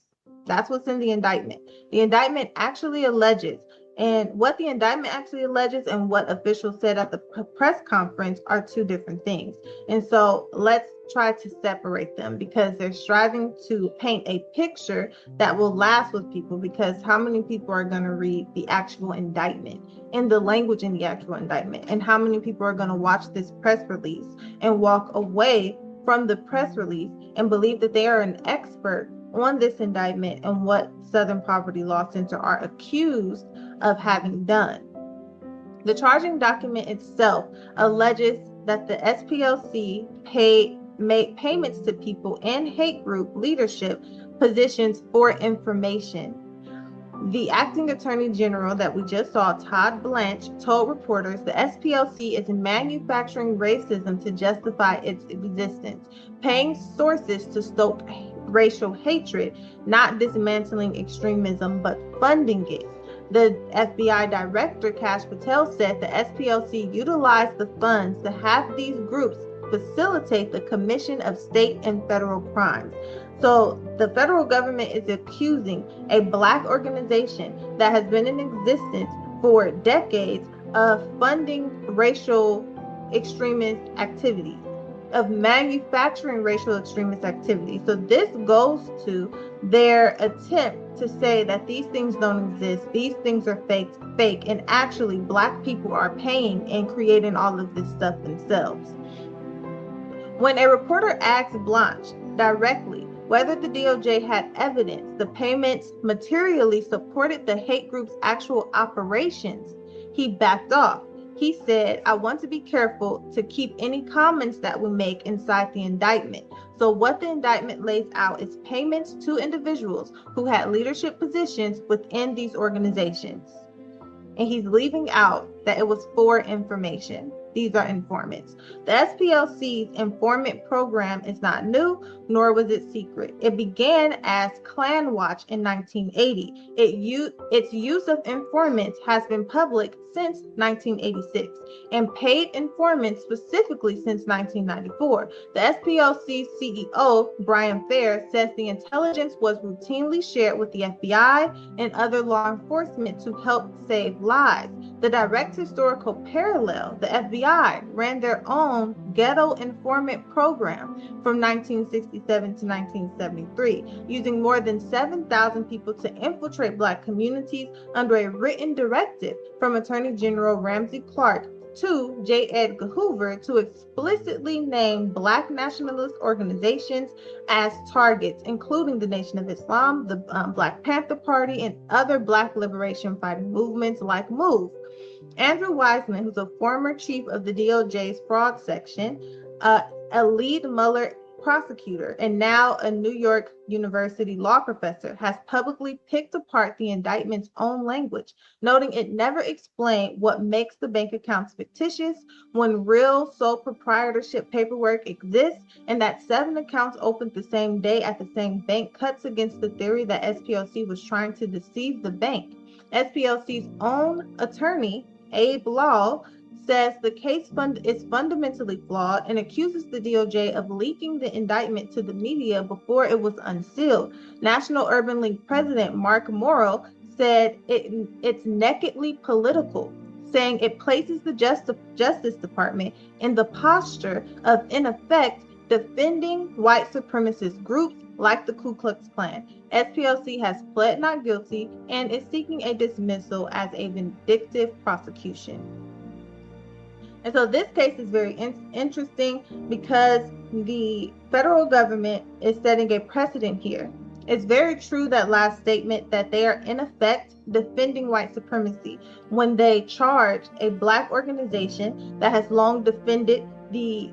That's what's in the indictment. The indictment actually alleges, and what the indictment actually alleges and what officials said at the press conference are 2 different things. And so let's try to separate them, because they're striving to paint a picture that will last with people, because how many people are going to read the actual indictment in the language in the actual indictment, and how many people are going to watch this press release and walk away from the press release and believe that they are an expert on this indictment and what Southern Poverty Law Center are accused of having done. The charging document itself alleges that the SPLC made payments to people in hate group leadership positions for information. The acting attorney general that we just saw, Todd Blanche, told reporters the SPLC is manufacturing racism to justify its existence, paying sources to stoke racial hatred, not dismantling extremism, but funding it. The FBI director, Kash Patel, said the SPLC utilized the funds to have these groups facilitate the commission of state and federal crimes. So the federal government is accusing a Black organization that has been in existence for decades of funding racial extremist activities, of manufacturing racial extremist activities. So this goes to their attempt to say that these things don't exist, these things are fake, and actually Black people are paying and creating all of this stuff themselves. When a reporter asked Blanche directly whether the DOJ had evidence the payments materially supported the hate group's actual operations, he backed off. He said, "I want to be careful to keep any comments that we make inside the indictment." So what the indictment lays out is payments to individuals who had leadership positions within these organizations. And he's leaving out that it was for information. these are informants. The SPLC's informant program is not new, nor was it secret. It began as Klan Watch in 1980. Its use of informants has been public since 1986, and paid informants specifically since 1994. The SPLC's CEO, Brian Fair, says the intelligence was routinely shared with the FBI and other law enforcement to help save lives. The direct historical parallel, the FBI ran their own ghetto informant program from 1967 to 1973, using more than 7,000 people to infiltrate Black communities under a written directive from Attorney General Ramsey Clark to J. Edgar Hoover to explicitly name Black nationalist organizations as targets, including the Nation of Islam, the Black Panther Party, and other Black liberation fighting movements like MOVE. Andrew Wiseman, who's a former chief of the DOJ's fraud section, a lead Mueller prosecutor, and now a New York University law professor, has publicly picked apart the indictment's own language, noting it never explained what makes the bank accounts fictitious when real sole proprietorship paperwork exists, and that 7 accounts opened the same day at the same bank cuts against the theory that SPLC was trying to deceive the bank. SPLC's own attorney, Abe Law, says the case is fundamentally flawed and accuses the DOJ of leaking the indictment to the media before it was unsealed. National Urban League President Mark Morrow said it's nakedly political, saying it places the Justice Department in the posture of, in effect, defending white supremacist groups like the Ku Klux Klan. SPLC has pled not guilty and is seeking a dismissal as a vindictive prosecution. And so this case is very interesting because the federal government is setting a precedent here. It's very true, that last statement, that they are in effect defending white supremacy when they charge a Black organization that has long defended the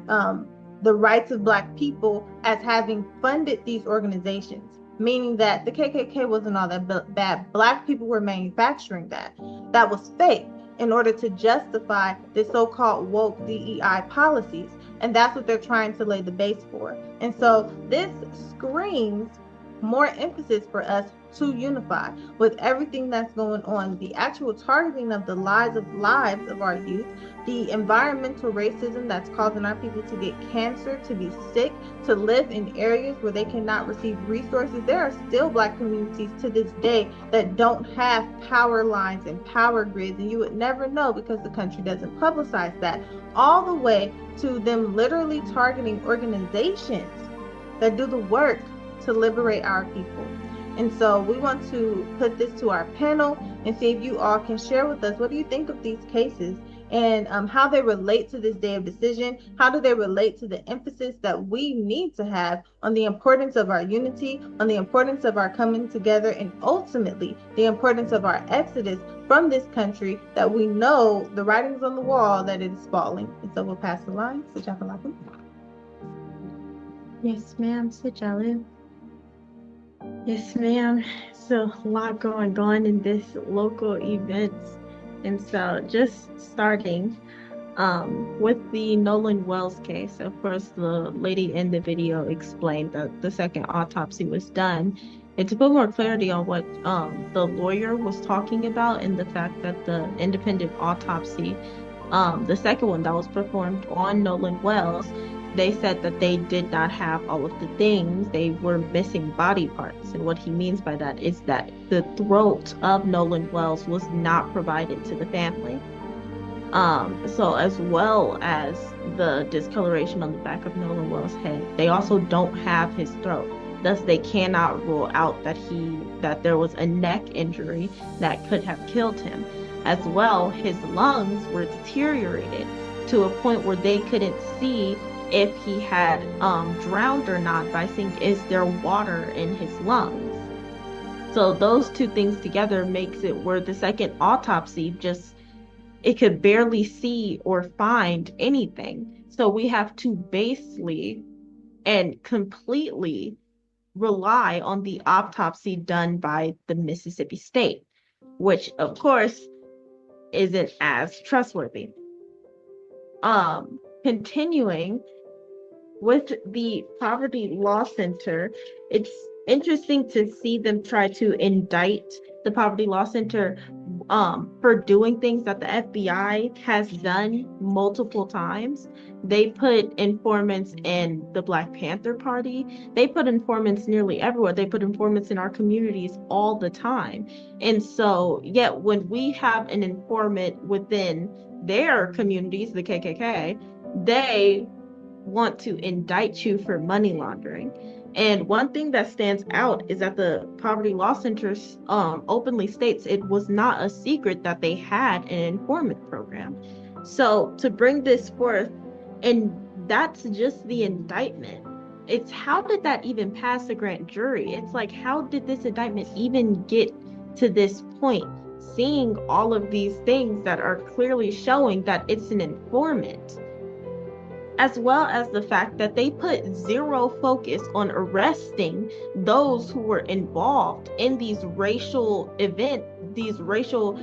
rights of Black people as having funded these organizations, meaning that the KKK wasn't all that bad. Black people were manufacturing that. That was fake in order to justify the so-called woke DEI policies. And that's what they're trying to lay the base for. And so this screams more emphasis for us to unify with everything that's going on, the actual targeting of the lives of our youth, the environmental racism that's causing our people to get cancer, to be sick, to live in areas where they cannot receive resources. There are still Black communities to this day that don't have power lines and power grids, and you would never know because the country doesn't publicize that, all the way to them literally targeting organizations that do the work to liberate our people. And so we want to put this to our panel and see if you all can share with us, what do you think of these cases and how they relate to this day of decision? How do they relate to the emphasis that we need to have on the importance of our unity, on the importance of our coming together, and ultimately the importance of our exodus from this country that we know the writing's on the wall that it is falling. And so we'll pass the line to Jafalapu. Yes, ma'am, Sajali. Yes, ma'am. So a lot going on in this local events. And so just starting with the Nolan Wells case, of course, the lady in the video explained that the second autopsy was done. And to put more clarity on what the lawyer was talking about and the fact that the independent autopsy, the second one that was performed on Nolan Wells, they said that they did not have all of the things. They were missing body parts. And what he means by that is that the throat of Nolan Wells was not provided to the family. So as well as the discoloration on the back of Nolan Wells' head, they also don't have his throat. Thus, they cannot rule out that there was a neck injury that could have killed him. As well, his lungs were deteriorated to a point where they couldn't see if he had drowned or not by saying, is there water in his lungs? So those two things together makes it where the second autopsy it could barely see or find anything. So we have to basely and completely rely on the autopsy done by the Mississippi State, which of course isn't as trustworthy. continuing with the Poverty Law Center, it's interesting to see them try to indict the Poverty Law Center for doing things that the FBI has done multiple times. They put informants in the Black Panther Party. They put informants nearly everywhere. They put informants in our communities all the time. And so, yet when we have an informant within their communities, the KKK, they want to indict you for money laundering. And one thing that stands out is that the Poverty Law Center openly states it was not a secret that they had an informant program. So to bring this forth, and that's just the indictment. It's how did that even pass the grand jury? It's like, how did this indictment even get to this point? Seeing all of these things that are clearly showing that it's an informant, as well as the fact that they put zero focus on arresting those who were involved in these racial events, these racial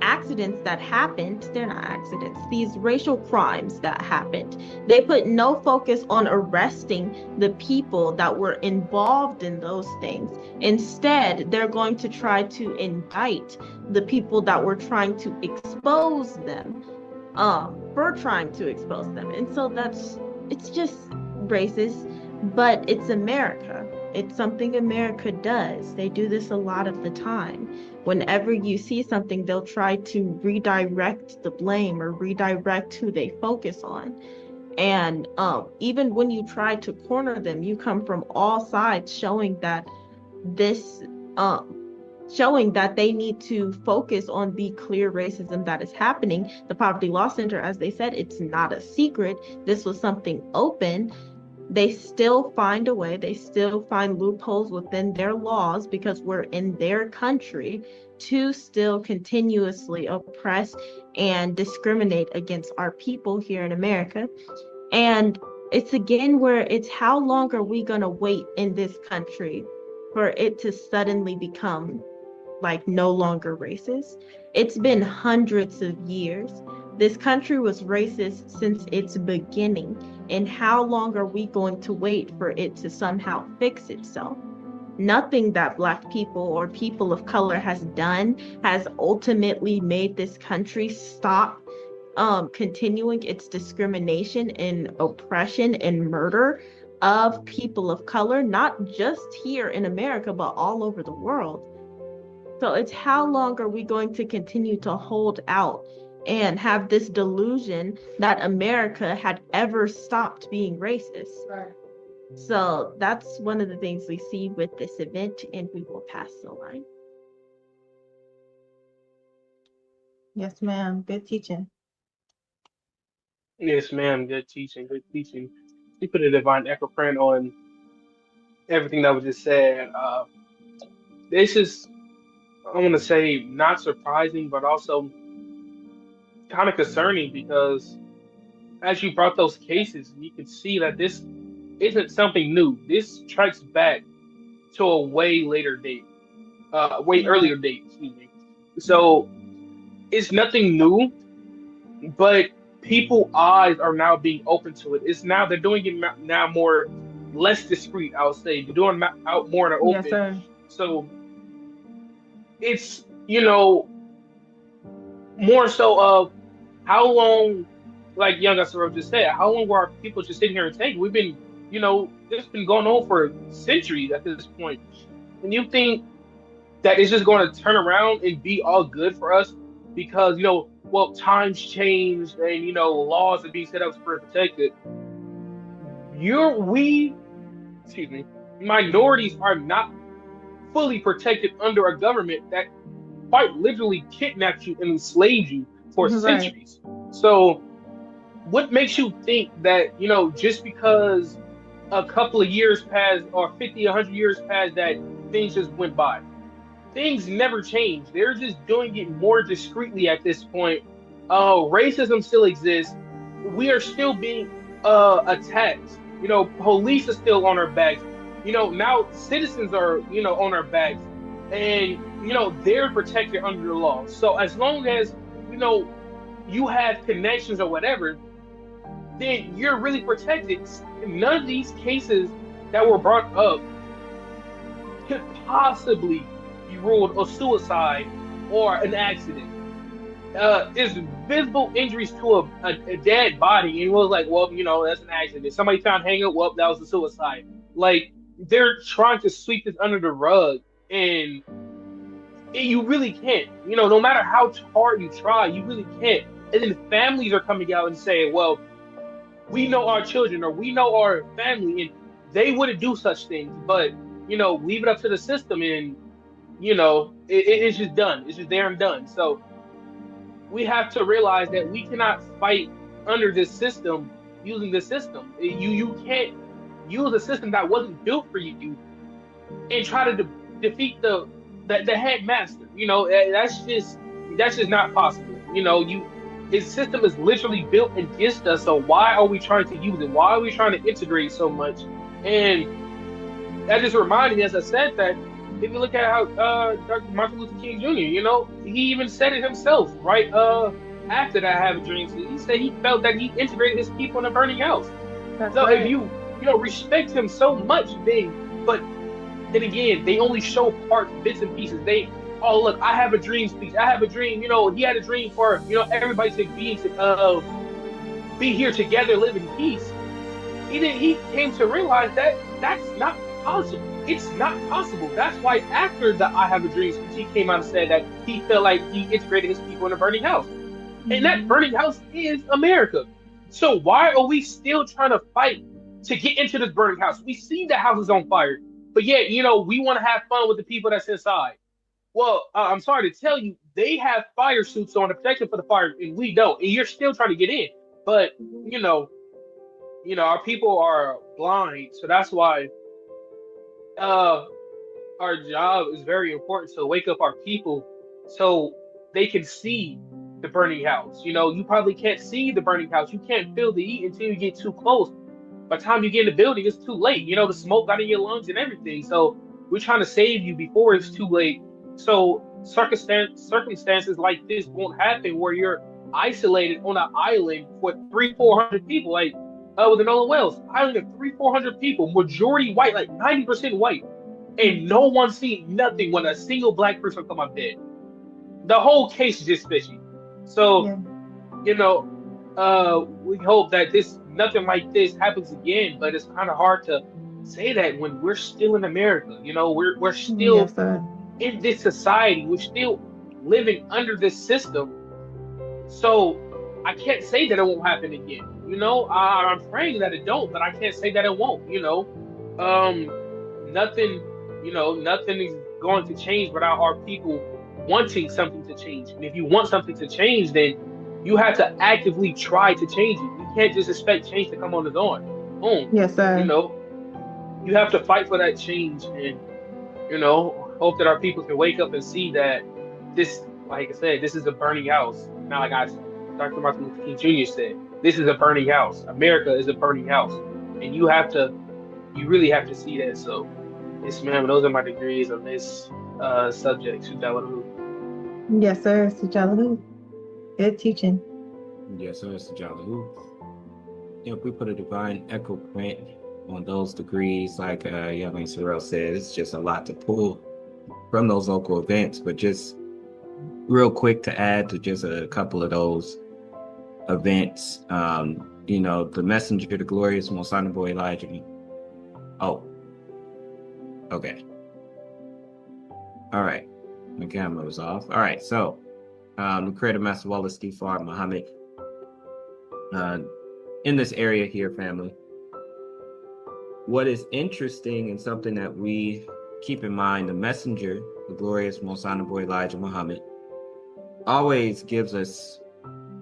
accidents that happened. They're not accidents, these racial crimes that happened. They put no focus on arresting the people that were involved in those things. Instead, they're going to try to indict the people that were trying to expose them. For trying to expose them. And so it's just racist, but it's America. It's something America does. They do this a lot of the time. Whenever you see something, they'll try to redirect the blame or redirect who they focus on. And even when you try to corner them, you come from all sides showing that they need to focus on the clear racism that is happening. The Poverty Law Center, as they said, it's not a secret. This was something open. They still find a way. They still find loopholes within their laws because we're in their country to still continuously oppress and discriminate against our people here in America. And it's again where it's how long are we going to wait in this country for it to suddenly become like no longer racist? It's been hundreds of years. This country was racist since its beginning. And how long are we going to wait for it to somehow fix itself? Nothing that Black people or people of color has done has ultimately made this country stop continuing its discrimination and oppression and murder of people of color, not just here in America, but all over the world. So it's how long are we going to continue to hold out and have this delusion that America had ever stopped being racist? Right. So that's one of the things we see with this event, and we will pass the line. Yes, ma'am. Good teaching. Yes, ma'am. Good teaching. Good teaching. You put a divine echo print on everything that was just said. This is, I want to say, not surprising, but also kind of concerning because as you brought those cases, you can see that this isn't something new. This tracks back to a way later date, way earlier date, excuse me. So it's nothing new, but people eyes are now being open to it. It's now they're doing it now more less discreet. I would say they're doing it out more in the open. Yes, sir. So it's more so of how long, like Young Asaro just said, how long were our people just sitting here and saying we've been, this has been going on for centuries at this point, and you think that it's just going to turn around and be all good for us because times changed and laws are being set up for protected. Minorities are not fully protected under a government that quite literally kidnapped you and enslaved you for centuries. So what makes you think that, just because a couple of years passed or 50, 100 years passed that things just went by? Things never change. They're just doing it more discreetly at this point. Racism still exists. We are still being attacked. Police are still on our backs. Now citizens are, on our backs. And, they're protected under the law. So as long as, you have connections or whatever, then you're really protected. None of these cases that were brought up could possibly be ruled a suicide or an accident. There's visible injuries to a dead body, and it was like, well, that's an accident. Somebody found hanging up, well, that was a suicide. Like, they're trying to sweep this under the rug, and you really can't. No matter how hard you try, you really can't. And then families are coming out and saying, well, we know our children or we know our family, and they wouldn't do such things, but leave it up to the system, and it's just done. It's just there and done. So we have to realize that we cannot fight under this system using the system. You can't use a system that wasn't built for you and try to defeat the headmaster. That's just not possible. His system is literally built against us. So why are we trying to use it? Why are we trying to integrate so much? And that just reminded me, as I said, that if you look at how Dr. Martin Luther King Jr., he even said it himself, right? After that, I have a dream. So he said he felt that he integrated his people in a burning house. That's So right. if you respect him so much, but then again, they only show parts, bits and pieces. Oh look, I have a dream speech. I have a dream. He had a dream for everybody to be here together, live in peace. He came to realize that that's not possible. It's not possible. That's why after the I Have a Dream speech, he came out and said that he felt like he integrated his people in a burning house. And that burning house is America. So why are we still trying to fight to get into this burning house? We see the house is on fire, but yet, we want to have fun with the people that's inside. Well, I'm sorry to tell you, they have fire suits on to protect them for the fire, and we don't. And you're still trying to get in. But, our people are blind. So that's why our job is very important, to wake up our people so they can see the burning house. You probably can't see the burning house. You can't feel the heat until you get too close. By the time you get in the building, it's too late. The smoke got in your lungs and everything. So we're trying to save you before it's too late. So circumstances like this won't happen, where you're isolated on an island with 300-400 people, like with the Nolan Wells island of 300-400 people, majority white, like 90% white, and no one seen nothing when a single black person come up dead. The whole case is just fishy. So, we hope that nothing like this happens again. But it's kind of hard to say that when we're still in America. We're still Yes, sir. in this society. We're still living under this system. So I can't say that it won't happen again. I'm praying that it don't, but I can't say that it won't. Nothing. Nothing is going to change without our people wanting something to change. And if you want something to change, then you have to actively try to change it. You can't just expect change to come on its own. Boom. Yes, sir. You have to fight for that change, and hope that our people can wake up and see that this, like I said, this is a burning house. Not like Dr. Martin Luther King Jr. said, this is a burning house. America is a burning house, and you really have to see that. So, yes, ma'am. Those are my degrees on this subject. Yes, sir. Sujalahu. Good teaching. Yes, sir, Mr. Jalahu. If we put a divine echo print on those degrees, like Young Sorrell said, it's just a lot to pull from those local events. But just real quick to add to just a couple of those events, the messenger, the glorious Mosana Boy Elijah. Oh, okay. All right. My camera was off. All right. So, the creator, Master Wallace D. Farr Muhammad, in this area here, family, what is interesting and something that we keep in mind, the messenger, the glorious Most Honorable Elijah Muhammad, always gives us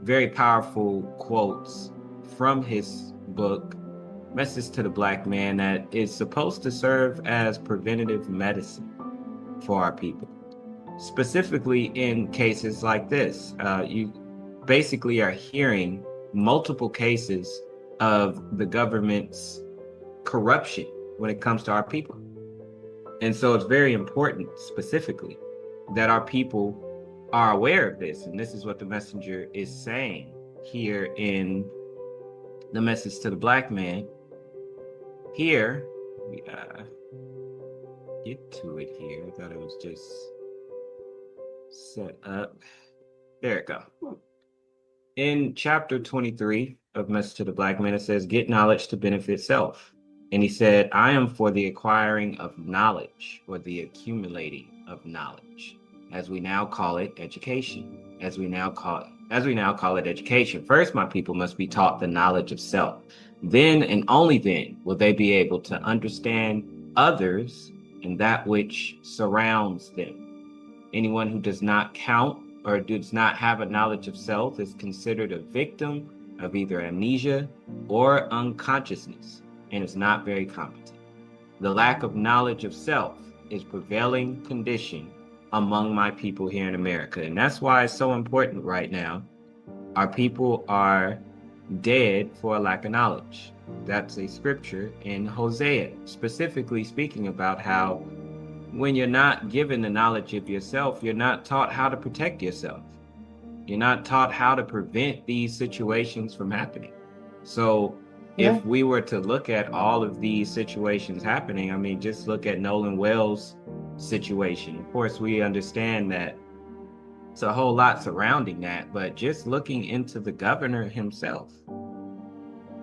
very powerful quotes from his book, Message to the Black Man, that is supposed to serve as preventative medicine for our people. Specifically in cases like this, you basically are hearing multiple cases of the government's corruption when it comes to our people. And so it's very important specifically that our people are aware of this. And this is what the messenger is saying here in the message to the black man. Here, we get to it here. I thought it was just set up. There it go. In chapter 23 of Message to the Black Man, it says, get knowledge to benefit self. And he said, I am for the acquiring of knowledge, or the accumulating of knowledge, as we now call it education. As we now call it education. First, my people must be taught the knowledge of self. Then and only then will they be able to understand others and that which surrounds them. Anyone who does not count or does not have a knowledge of self is considered a victim of either amnesia or unconsciousness and is not very competent. The lack of knowledge of self is prevailing condition among my people here in America. And that's why it's so important right now. Our people are dead for a lack of knowledge. That's a scripture in Hosea, specifically speaking about how when you're not given the knowledge of yourself, you're not taught how to protect yourself. You're not taught how to prevent these situations from happening. So if we were to look at all of these situations happening, I mean, just look at Nolan Wells' situation. Of course, we understand that it's a whole lot surrounding that, but just looking into the governor himself,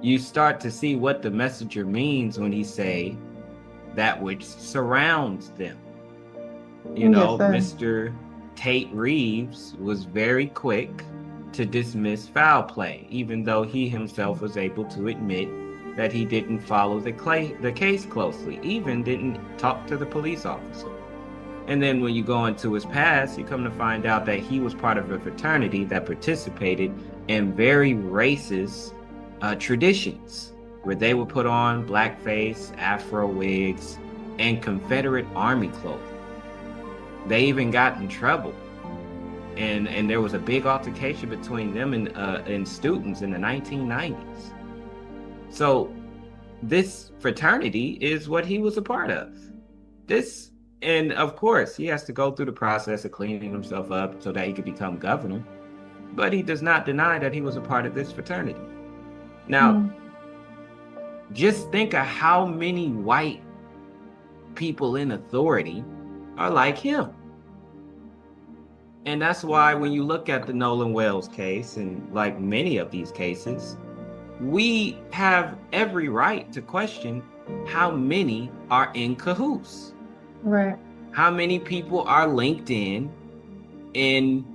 you start to see what the messenger means when he say that which surrounds them. You know, Mr. Tate Reeves was very quick to dismiss foul play, even though he himself was able to admit that he didn't follow the case closely, even didn't talk to the police officer. And then when you go into his past, you come to find out that he was part of a fraternity that participated in very racist traditions, where they would put on blackface, afro wigs, and Confederate Army clothing. They even got in trouble. And there was a big altercation between them and students in the 1990s. So this fraternity is what he was a part of. And of course, he has to go through the process of cleaning himself up so that he could become governor. But he does not deny that he was a part of this fraternity. Now, just think of how many white people in authority are like him. And that's why when you look at the Nolan Wells case, and like many of these cases, we have every right to question how many are in cahoots. Right. How many people are linked in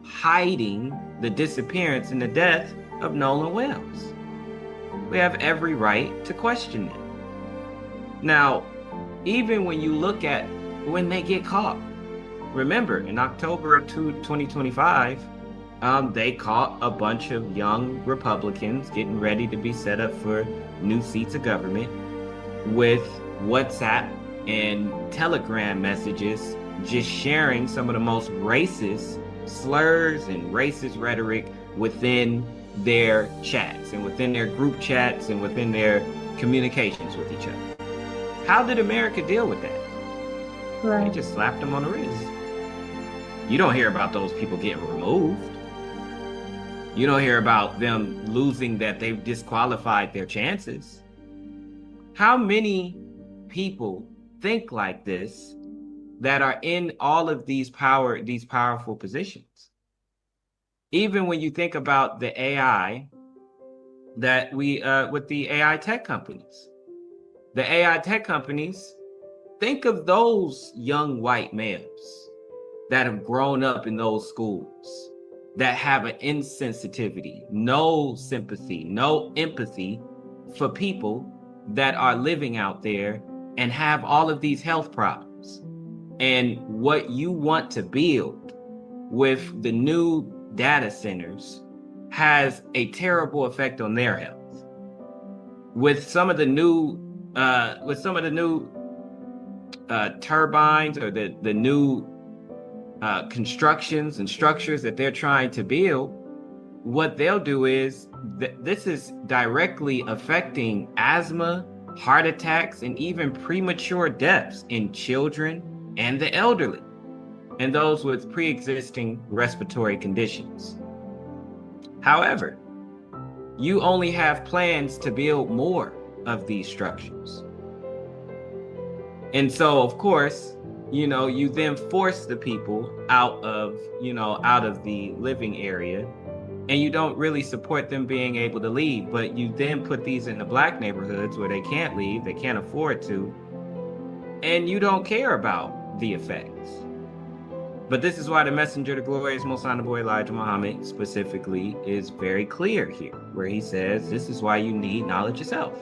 hiding the disappearance and the death of Nolan Wells? We have every right to question it. Now, even when you look at when they get caught, remember in October of 2025, they caught a bunch of young Republicans getting ready to be set up for new seats of government with WhatsApp and Telegram messages, just sharing some of the most racist slurs and racist rhetoric within their chats and within their group chats and within their communications with each other. How did America deal with that? Right. They just slapped them on the wrist. You don't hear about those people getting removed. You don't hear about them losing that they've disqualified their chances. How many people think like this that are in all of these powerful positions? Even when you think about the AI that with the AI tech companies. The AI tech companies, think of those young white males that have grown up in those schools, that have an insensitivity, no sympathy, no empathy for people that are living out there and have all of these health problems. And what you want to build with the new data centers has a terrible effect on their health. With some of the new turbines or the new constructions and structures that they're trying to build, what they'll do is this is directly affecting asthma, heart attacks, and even premature deaths in children and the elderly, and those with pre-existing respiratory conditions. However, you only have plans to build more of these structures. And so, of course, you then force the people out of the living area, and you don't really support them being able to leave, but you then put these in the Black neighborhoods where they can't leave, they can't afford to, and you don't care about the effects. But this is why the messenger, the glorious Most Honorable Elijah Muhammad specifically, is very clear here, where he says, this is why you need knowledge yourself.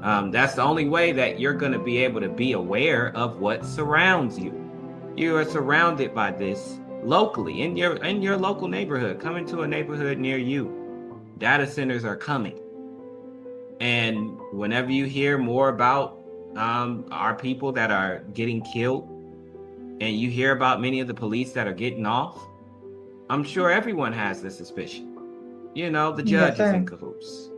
That's the only way that you're going to be able to be aware of what surrounds you. You are surrounded by this locally, in your local neighborhood. Come into a neighborhood near you. Data centers are coming. And whenever you hear more about our people that are getting killed, and you hear about many of the police that are getting off, I'm sure everyone has the suspicion. The judge is in cahoots.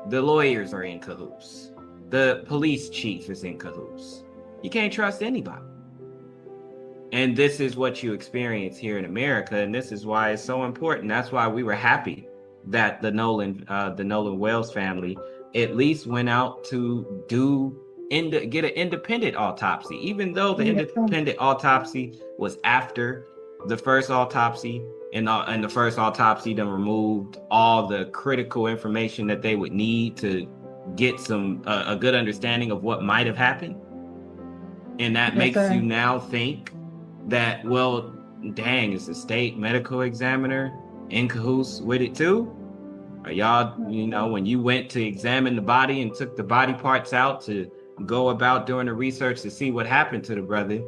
The lawyers are in cahoots. The police chief is in cahoots. You can't trust anybody. And this is what you experience here in America, and this is why it's so important. That's why we were happy that the Nolan Wells family at least went out to get an independent autopsy, even though the independent autopsy was after the first autopsy, and the first autopsy then removed all the critical information that they would need to get a good understanding of what might have happened. And that makes you now think that, well, dang, is the state medical examiner in cahoots with it too? Are y'all, when you went to examine the body and took the body parts out to go about doing the research to see what happened to the brother,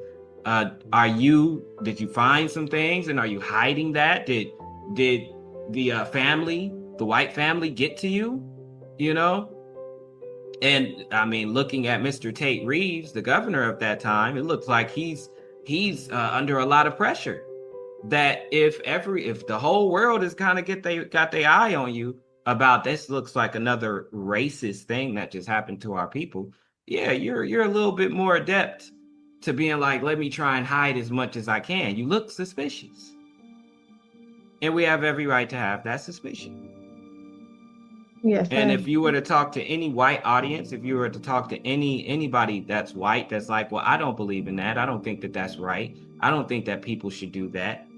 did you find some things, and are you hiding that? Did the family, the white family, get to you? And I mean, looking at Mr. Tate Reeves, the governor of that time, it looks like he's under a lot of pressure. That if the whole world is kind of got their eye on you about this, looks like another racist thing that just happened to our people. Yeah, you're a little bit more adept to being like, let me try and hide as much as I can. You look suspicious. And we have every right to have that suspicion. Yes. And if you were to talk to any white audience, if you were to talk to anybody that's white, that's like, well, I don't believe in that. I don't think that that's right. I don't think that people should do that.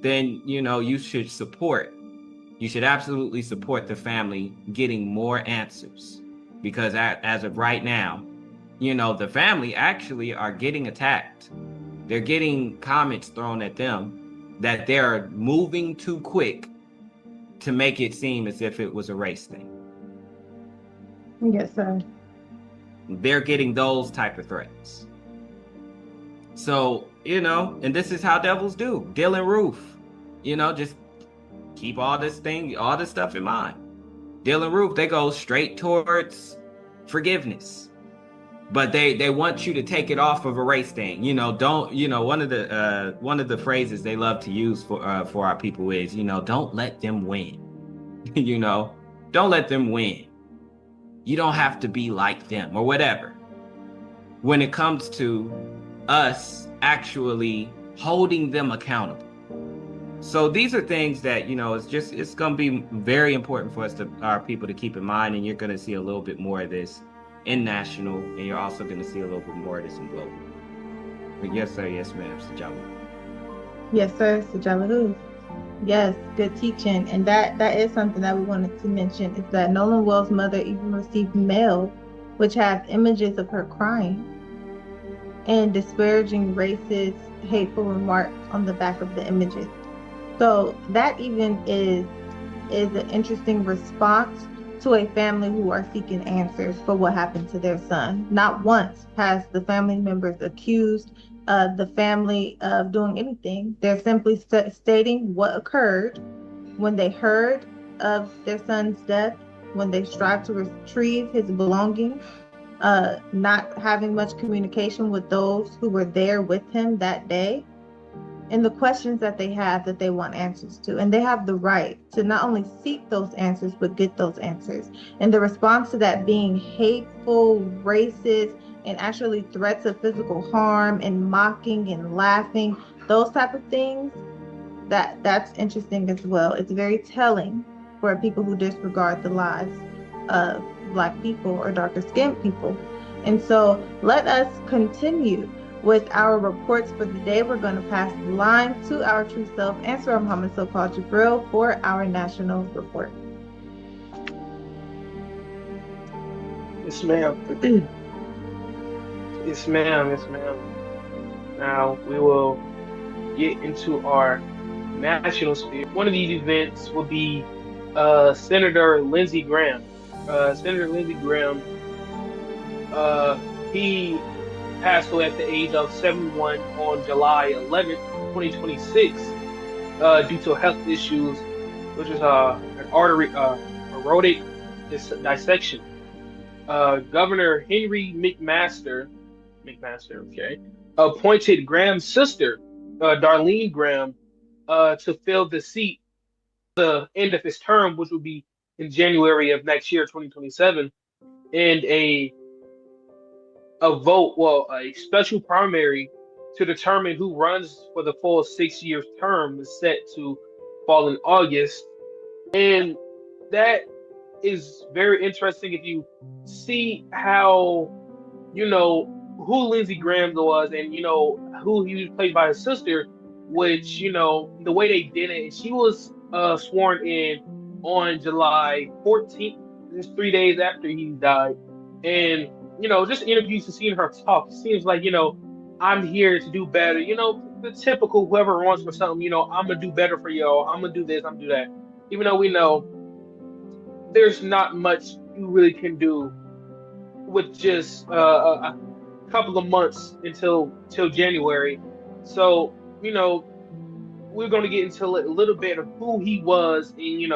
Then, you should absolutely support the family getting more answers. Because as of right now, the family actually are getting attacked. They're getting comments thrown at them that they're moving too quick to make it seem as if it was a race thing. Yes, sir. They're getting those type of threats. So, and this is how devils do. Dylan Roof, just keep all this stuff in mind. Dylan Roof, they go straight towards forgiveness. But they want you to take it off of a race thing. Don't, one of the phrases they love to use for our people is, don't let them win. Don't let them win. You don't have to be like them or whatever. When it comes to us actually holding them accountable. So these are things that, it's going to be very important for our people to keep in mind. And you're going to see a little bit more of this in national, and you're also going to see a little bit more of this in global. But yes, sir. Yes, ma'am. Sajala. Yes, sir. Sajala. Yes, good teaching. And that is something that we wanted to mention, is that Nolan Wells' mother even received mail which has images of her crying and disparaging racist, hateful remarks on the back of the images. So that even is an interesting response to a family who are seeking answers for what happened to their son. Not once has the family members accused the family of doing anything. They're simply stating what occurred when they heard of their son's death, when they strived to retrieve his belongings, not having much communication with those who were there with him that day, and the questions that they have that they want answers to. And they have the right to not only seek those answers, but get those answers. And the response to that being hateful, racist, and actually threats of physical harm and mocking and laughing, those type of things, that's interesting as well. It's very telling for people who disregard the lives of Black people or darker skinned people. And so let us continue with our reports for the day. We're going to pass the line to our true self, Answer Muhammad so-called Jabril, for our national report. Yes, ma'am. Yes, ma'am. Yes, ma'am. Now we will get into our national sphere. One of these events will be Senator Lindsey Graham. Senator Lindsey Graham, he passed away at the age of 71 on July 11th, 2026, due to health issues, which is an artery aortic dissection. Governor Henry McMaster, okay, appointed Graham's sister, Darlene Graham, to fill the seat the end of his term, which will be in January of next year, 2027, and a special primary to determine who runs for the full 6 year term is set to fall in August. And that is very interesting if you see how, who Lindsey Graham was and, who he was played by his sister, which, the way they did it, she was sworn in on July 14th, just 3 days after he died. And, just interviews and seeing her talk, it seems like, I'm here to do better. The typical whoever runs for something, I'm going to do better for y'all. I'm going to do this, I'm going to do that. Even though we know there's not much you really can do with just a couple of months till January. So, we're going to get into a little bit of who he was and,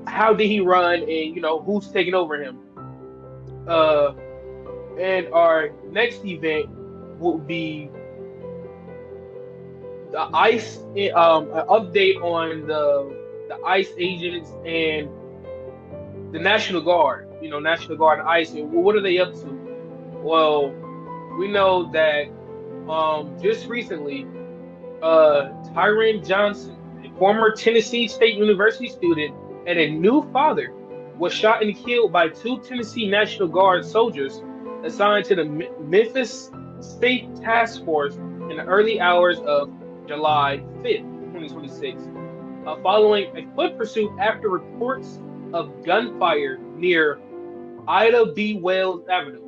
how did he run and, who's taking over him. And our next event will be the ICE, an update on the ICE agents and the National Guard, National Guard and ICE, and what are they up to? Well, we know that just recently, Tyron Johnson, a former Tennessee State University student and a new father, was shot and killed by two Tennessee National Guard soldiers assigned to the Memphis State Task Force in the early hours of July 5th, 2026, following a foot pursuit after reports of gunfire near Ida B. Wells Avenue.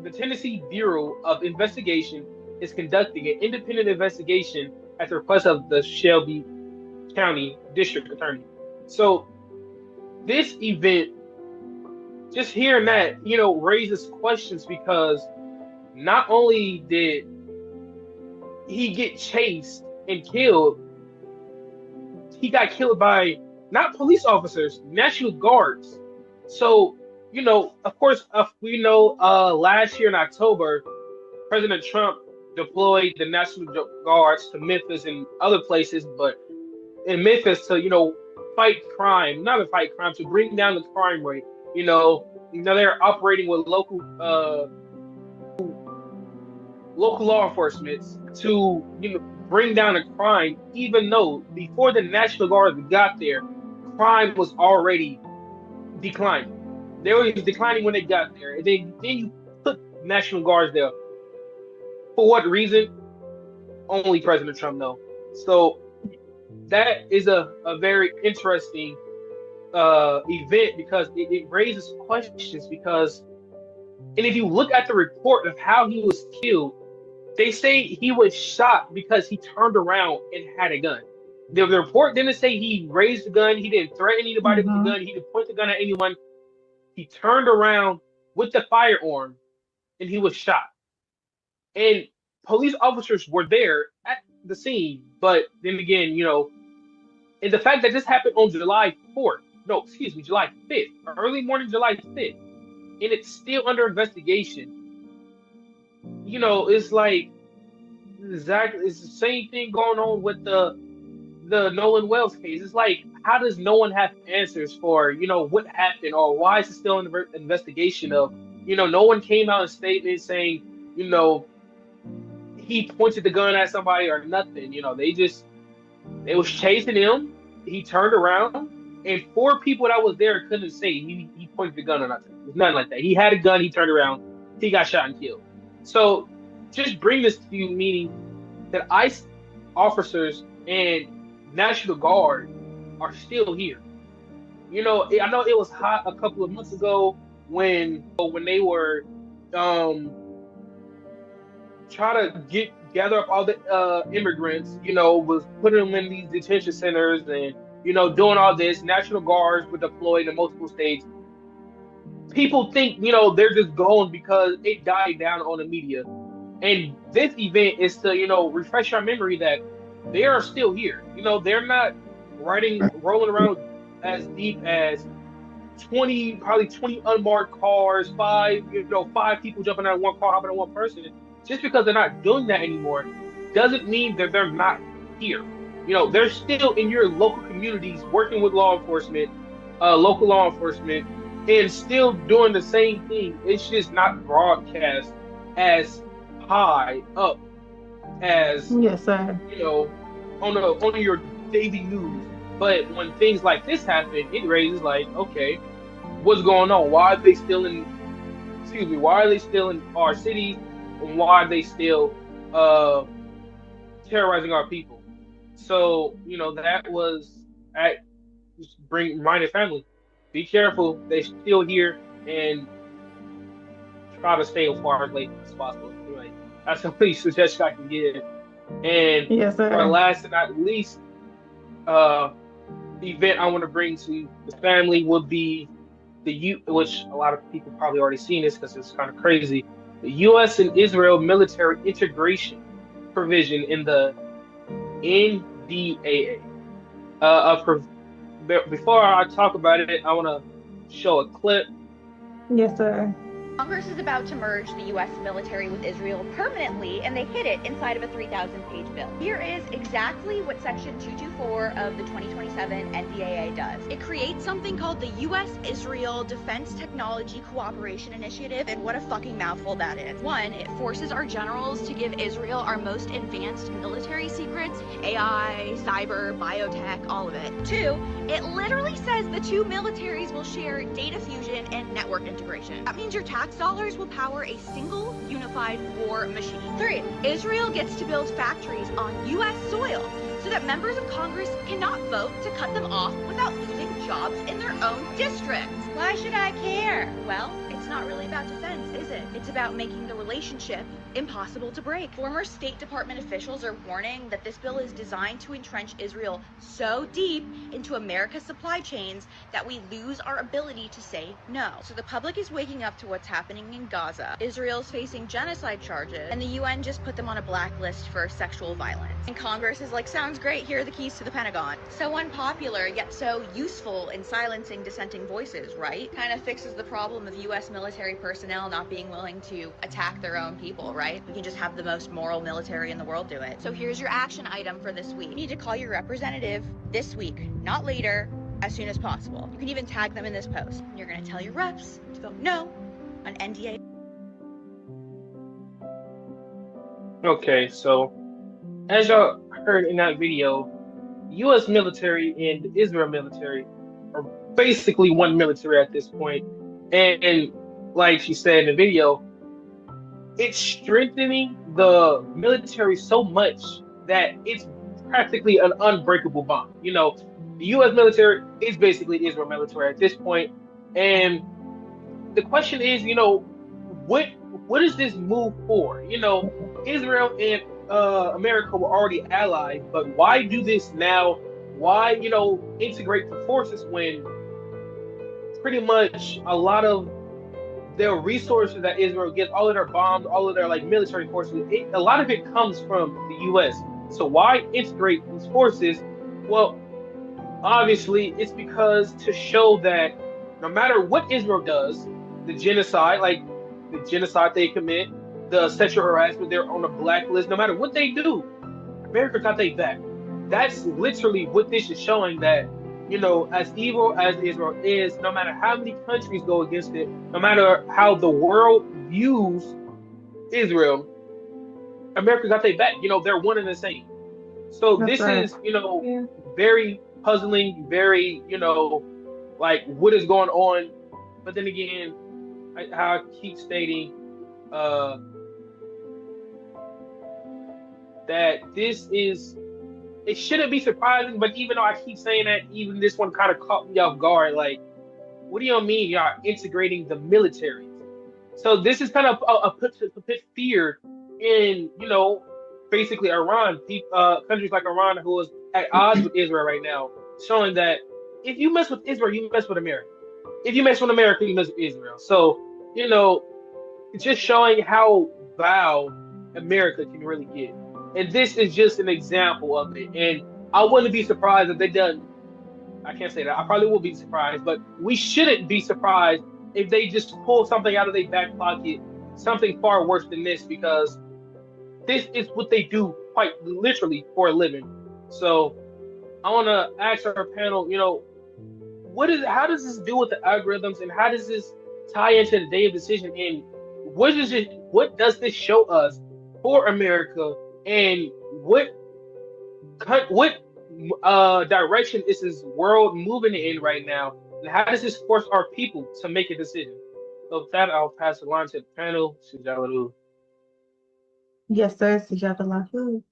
The Tennessee Bureau of Investigation is conducting an independent investigation at the request of the Shelby County District Attorney. So this event, just hearing that, raises questions because not only did he get chased and killed, he got killed by not police officers, National Guards. So, of course, we know last year in October, President Trump deployed the National Guards to Memphis and other places, but in Memphis to, fight crime, not to fight crime, to bring down the crime rate. They're operating with local law enforcement to, bring down the crime, even though before the National Guard got there, crime was already declining. They were declining when they got there. And then you put National Guards there. For what reason? Only President Trump knows. So that is a very interesting event because it raises questions because, and if you look at the report of how he was killed, they say he was shot because he turned around and had a gun. The report didn't say he raised the gun, he didn't threaten anybody with the gun, he didn't point the gun at anyone. He turned around with the firearm and he was shot. And police officers were there at the scene, but then again, and the fact that this happened on July 5th, early morning July 5th, and it's still under investigation. It's like exactly it's the same thing going on with the Nolan Wells case. It's like, how does no one have answers for what happened or why is it still in the investigation of no one came out in statement saying he pointed the gun at somebody or nothing. They was chasing him. He turned around and 4 people that was there couldn't say he pointed the gun or nothing. It was nothing like that. He had a gun. He turned around. He got shot and killed. So just bring this to you, meaning that ICE officers and National Guard are still here. You know, I know it was hot a couple of months ago when they were trying to gather up all the immigrants. You know, was putting them in these detention centers and doing all this. National Guards were deployed in multiple states. People think they're just going because it died down on the media. And this event is to, refresh our memory that they are still here. They're not rolling around as deep as 20 unmarked cars, five people jumping out of one car, hopping on one person. Just because they're not doing that anymore doesn't mean that they're not here. They're still in your local communities working with law enforcement, local law enforcement, and still doing the same thing. It's just not broadcast as high up as Yes, sir. on your daily news. But when things like this happen, it raises like, okay, what's going on? Why are they still in our cities, and why are they still terrorizing our people? So that was remind your family, be careful. They're still here, and try to stay as far as late as possible. Anyway, that's the only suggestion I can give. And Yes, sir. for last and not least, event I want to bring to the family would be which a lot of people probably already seen this because it's kind of crazy. The U.S. and Israel military integration provision in the NDAA. Before I talk about it, I want to show a clip. Yes, sir. Congress is about to merge the U.S. military with Israel permanently, and they hid it inside of a 3,000-page bill. Here is exactly what Section 224 of the 2027 NDAA does. It creates something called the U.S.-Israel Defense Technology Cooperation Initiative, and what a fucking mouthful that is. 1, it forces our generals to give Israel our most advanced military secrets, AI, cyber, biotech, all of it. 2, it literally says the two militaries will share data fusion and network integration. That means your tax dollars will power a single unified war machine. 3, Israel gets to build factories on U.S. soil so that members of Congress cannot vote to cut them off without losing jobs in their own districts. Why should I care? Well, it's not really about defense, is it? It's about making the relationship impossible to break. Former State Department officials are warning that this bill is designed to entrench Israel so deep into America's supply chains that we lose our ability to say no. So the public is waking up to what's happening in Gaza. Israel's facing genocide charges, and the UN just put them on a blacklist for sexual violence. And Congress is like, sounds great, here are the keys to the Pentagon. So unpopular, yet so useful in silencing dissenting voices, right? Kind of fixes the problem of US military personnel not being willing to attack their own people, right? We can just have the most moral military in the world do it. So here's your action item for this week. You need to call your representative this week, not later, as soon as possible. You can even tag them in this post. You're gonna tell your reps to vote no on NDA. Okay, so as y'all heard in that video, U.S. military and the Israel military are basically one military at this point. And like she said in the video, it's strengthening the military so much that it's practically an unbreakable bond. The U.S. military is basically Israel military at this point. And the question is, what is this move for? Israel and America were already allies, but why do this now? Why, integrate the forces when pretty much a lot of their resources that Israel gets, all of their bombs, all of their military forces, a lot of it comes from the U.S. So why integrate these forces? Well, obviously, it's because to show that no matter what Israel does, the genocide they commit, the sexual harassment, they're on a blacklist, no matter what they do, America got their back. That's literally what this is showing, that as evil as Israel is, no matter how many countries go against it, no matter how the world views Israel, America got their back. They're one and the same. So this is, very puzzling, very, like what is going on. But then again, how I keep stating uh, that it shouldn't be surprising. But even though I keep saying that, even this one kind of caught me off guard. Like, what do you mean y'all integrating the military? So this is kind of put fear in, basically Iran, countries like Iran who is at odds with Israel right now, showing that if you mess with Israel, you mess with America. If you mess with America, you mess with Israel. So, it's just showing how vile America can really get. And this is just an example of it. And I wouldn't be surprised if they done. I can't say that. I probably will be surprised, but we shouldn't be surprised if they just pull something out of their back pocket, something far worse than this, because this is what they do quite literally for a living. So I want to ask our panel, how does this do with the algorithms, and how does this tie into the day of decision? And what does this show us for America, and what direction is this world moving in right now, and how does this force our people to make a decision? So with that, I'll pass the line to the panel. Sujawalu. Yes, sir. Sajabalahu.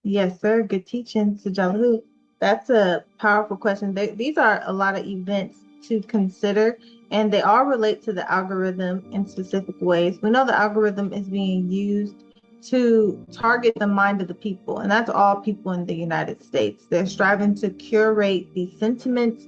Yes, sir. Good teaching, Sajalahu. That's a powerful question. These are a lot of events to consider, and they all relate to the algorithm in specific ways. We know the algorithm is being used to target the mind of the people, and that's all people in the United States. They're striving to curate these sentiments.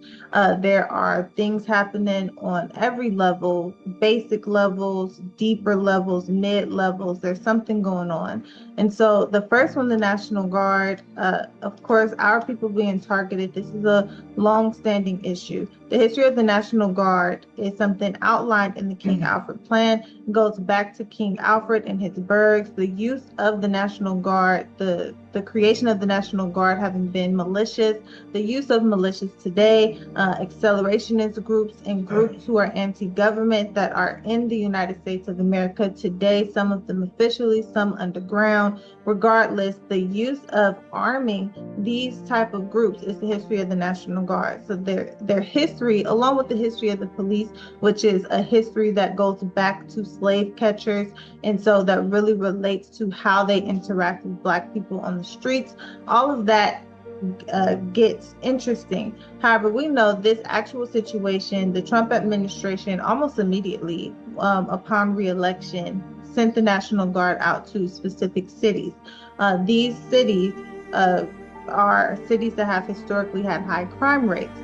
There are things happening on every level, basic levels, deeper levels, mid levels. There's something going on. And so the first one, the National Guard, of course, our people being targeted, this is a long-standing issue. The history of the National Guard is something outlined in the King Alfred Plan. It goes back to King Alfred and his burghs. The use of the National Guard, the creation of the National Guard having been militias, the use of militias today, accelerationist groups and groups who are anti-government that are in the United States of America today, some of them officially, some underground. Regardless, the use of arming these type of groups is the history of the National Guard. So their history, along with the history of the police, which is a history that goes back to slave catchers, and so that really relates to how they interact with Black people on the streets, all of that gets interesting. However, we know this actual situation, the Trump administration almost immediately upon re-election sent the National Guard out to specific cities. These cities are cities that have historically had high crime rates,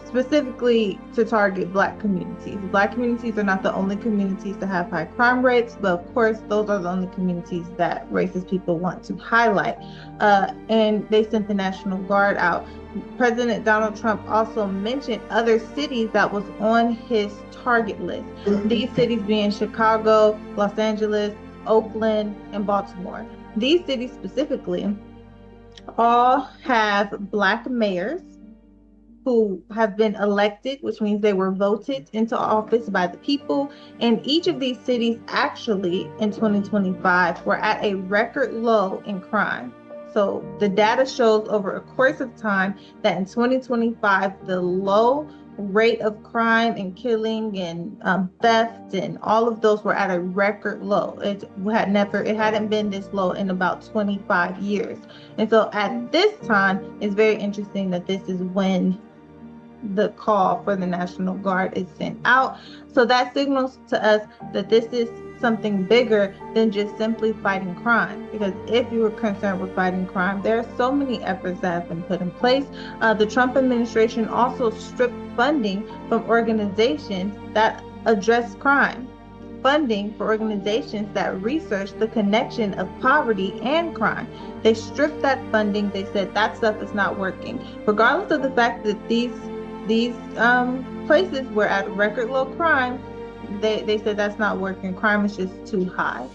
specifically to target Black communities. Black communities are not the only communities to have high crime rates, but of course, those are the only communities that racist people want to highlight. And they sent the National Guard out. President Donald Trump also mentioned other cities that was on his target list. These cities being Chicago, Los Angeles, Oakland, and Baltimore. These cities specifically all have Black mayors who have been elected, which means they were voted into office by the people. And each of these cities actually in 2025 were at a record low in crime. So the data shows over a course of time that in 2025, the low rate of crime and killing and theft and all of those were at a record low. It hadn't been this low in about 25 years. And so at this time, it's very interesting that this is when the call for the National Guard is sent out. So that signals to us that this is something bigger than just simply fighting crime. Because if you were concerned with fighting crime, there are so many efforts that have been put in place. The Trump administration also stripped funding from organizations that address crime. Funding for organizations that research the connection of poverty and crime. They stripped that funding. They said that stuff is not working. Regardless of the fact that these places were at record low crime, they said that's not working. Crime is just too high.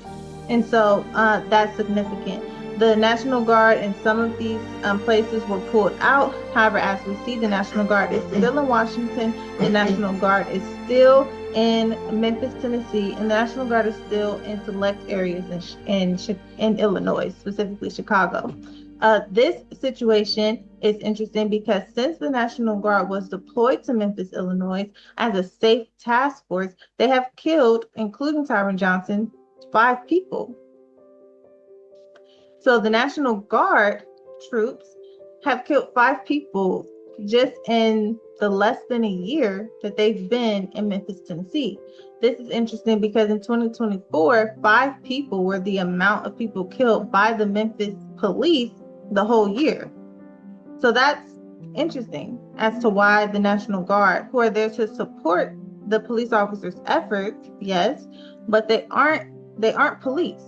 And so that's significant. The National Guard in some of these places were pulled out. However, as we see, the National Guard is still in Washington. The National Guard is still in Memphis, Tennessee, and the National Guard is still in select areas in Illinois, specifically Chicago. This situation is interesting because since the National Guard was deployed to Memphis, Illinois as a safe task force, they have killed, including Tyron Johnson, 5 people. So the National Guard troops have killed 5 people just in the less than a year that they've been in Memphis, Tennessee. This is interesting because in 2024, 5 people were the amount of people killed by the Memphis police the whole year. So that's interesting as to why the National Guard, who are there to support the police officers' efforts, yes, but they aren't police.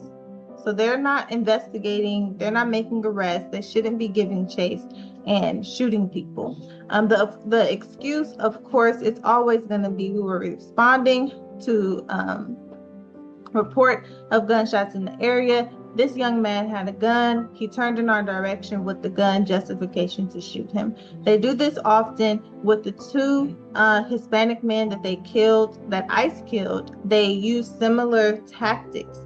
So they're not investigating, they're not making arrests, they shouldn't be giving chase and shooting people. The excuse, of course, it's always going to be we were responding to report of gunshots in the area. This young man had a gun. He turned in our direction with the gun, justification to shoot him. They do this often with the 2 Hispanic men that they killed, that ICE killed. They use similar tactics.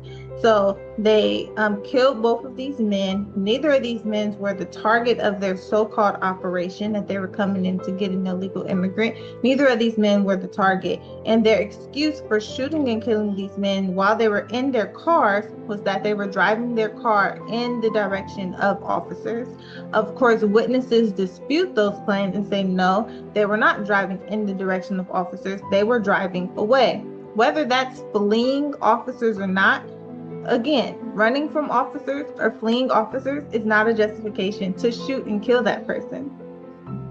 So they killed both of these men. Neither of these men were the target of their so-called operation that they were coming in to get an illegal immigrant. Neither of these men were the target. And their excuse for shooting and killing these men while they were in their cars was that they were driving their car in the direction of officers. Of course, witnesses dispute those claims and say no, they were not driving in the direction of officers. They were driving away. Whether that's fleeing officers or not, again, running from officers or fleeing officers is not a justification to shoot and kill that person.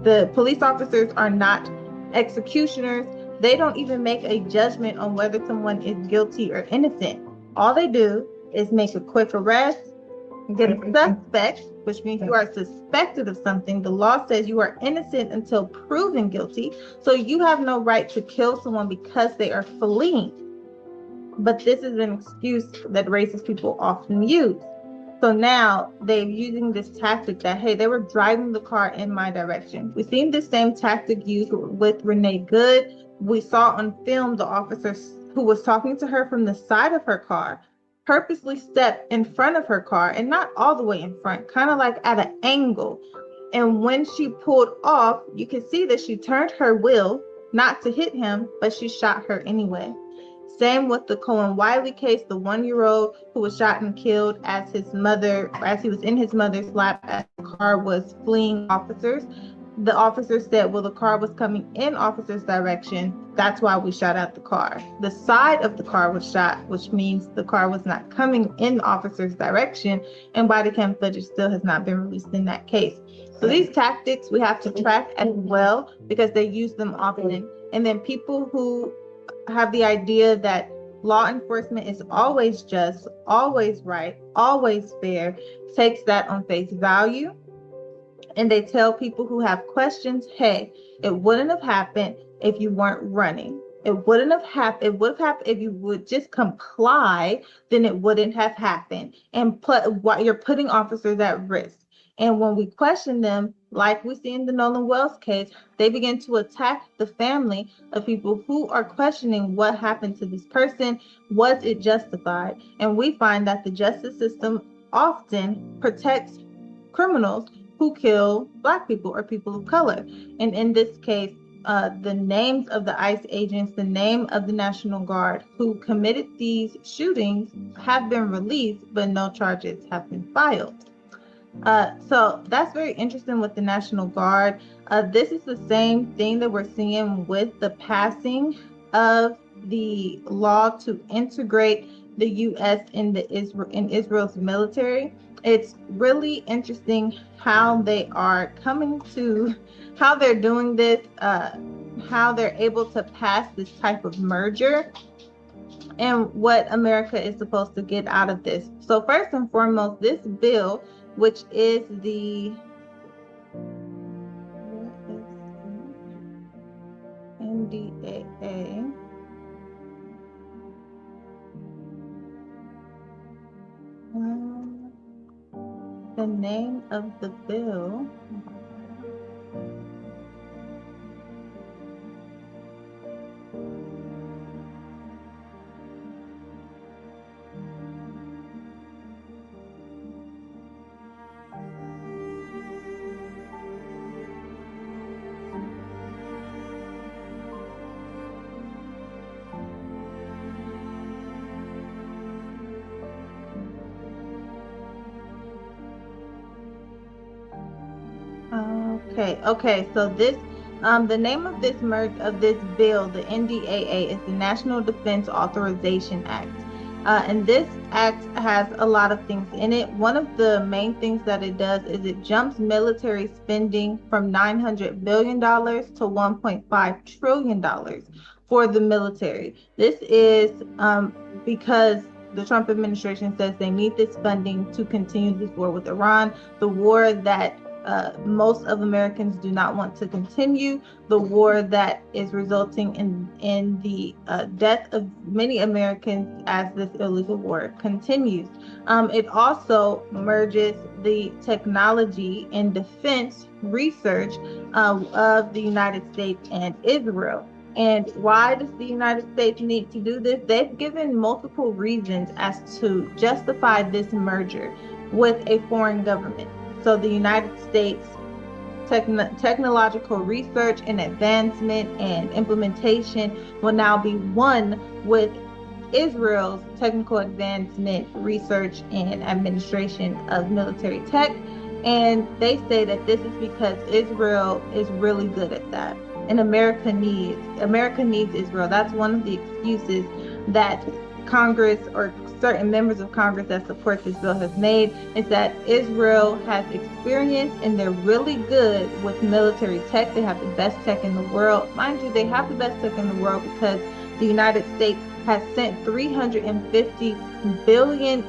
The police officers are not executioners. They don't even make a judgment on whether someone is guilty or innocent. All they do is make a quick arrest, get a suspect, which means you are suspected of something. The law says you are innocent until proven guilty. So you have no right to kill someone because they are fleeing. But this is an excuse that racist people often use. So now they're using this tactic that, hey, they were driving the car in my direction. We've seen this same tactic used with Renee Good. We saw on film the officer who was talking to her from the side of her car purposely stepped in front of her car, and not all the way in front, kind of like at an angle. And when she pulled off, you can see that she turned her wheel not to hit him, but she shot her anyway. Same with the Cohen Wiley case, the 1-year-old who was shot and killed as he was in his mother's lap as the car was fleeing officers. The officer said, well, the car was coming in officer's direction. That's why we shot at the car. The side of the car was shot, which means the car was not coming in officer's direction, and body cam footage still has not been released in that case. So these tactics we have to track as well because they use them often. And then people who have the idea that law enforcement is always just, always right, always fair, takes that on face value. And they tell people who have questions, hey, it wouldn't have happened if you weren't running. It wouldn't have happened. It would have happened if you would just comply, then it wouldn't have happened. And you're putting officers at risk. And when we question them, like we see in the Nolan Wells case, they begin to attack the family of people who are questioning what happened to this person. Was it justified? And we find that the justice system often protects criminals who kill Black people or people of color. And in this case, the names of the ICE agents, the name of the National Guard who committed these shootings have been released, but no charges have been filed. So that's very interesting with the National Guard. This is the same thing that we're seeing with the passing of the law to integrate the U.S. in Israel's military. It's really interesting how they are how they're doing this, how they're able to pass this type of merger, and what America is supposed to get out of this. So first and foremost, this bill, which is the NDAA. The name of the bill. Okay. So this, the name of this bill, the NDAA, is the National Defense Authorization Act. And this act has a lot of things in it. One of the main things that it does is it jumps military spending from $900 billion to $1.5 trillion for the military. This is because the Trump administration says they need this funding to continue this war with Iran, the war that most of Americans do not want to continue, the war that is resulting in the death of many Americans as this illegal war continues. It also merges the technology and defense research of the United States and Israel. And why does the United States need to do this? They've given multiple reasons as to justify this merger with a foreign government. So the United States technological research and advancement and implementation will now be one with Israel's technical advancement, research, and administration of military tech. And they say that this is because Israel is really good at that. And America needs Israel. That's one of the excuses that Congress or certain members of Congress that support this bill has made, is that Israel has experience and they're really good with military tech. They have the best tech in the world. Mind you, they have the best tech in the world because the United States has sent $350 billion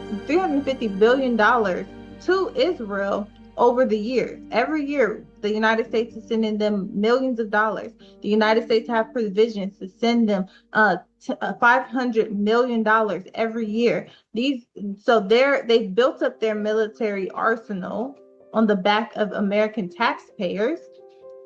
to Israel over the years. Every year, the United States is sending them millions of dollars. The United States have provisions to send them $500 million every year. They've built up their military arsenal on the back of American taxpayers.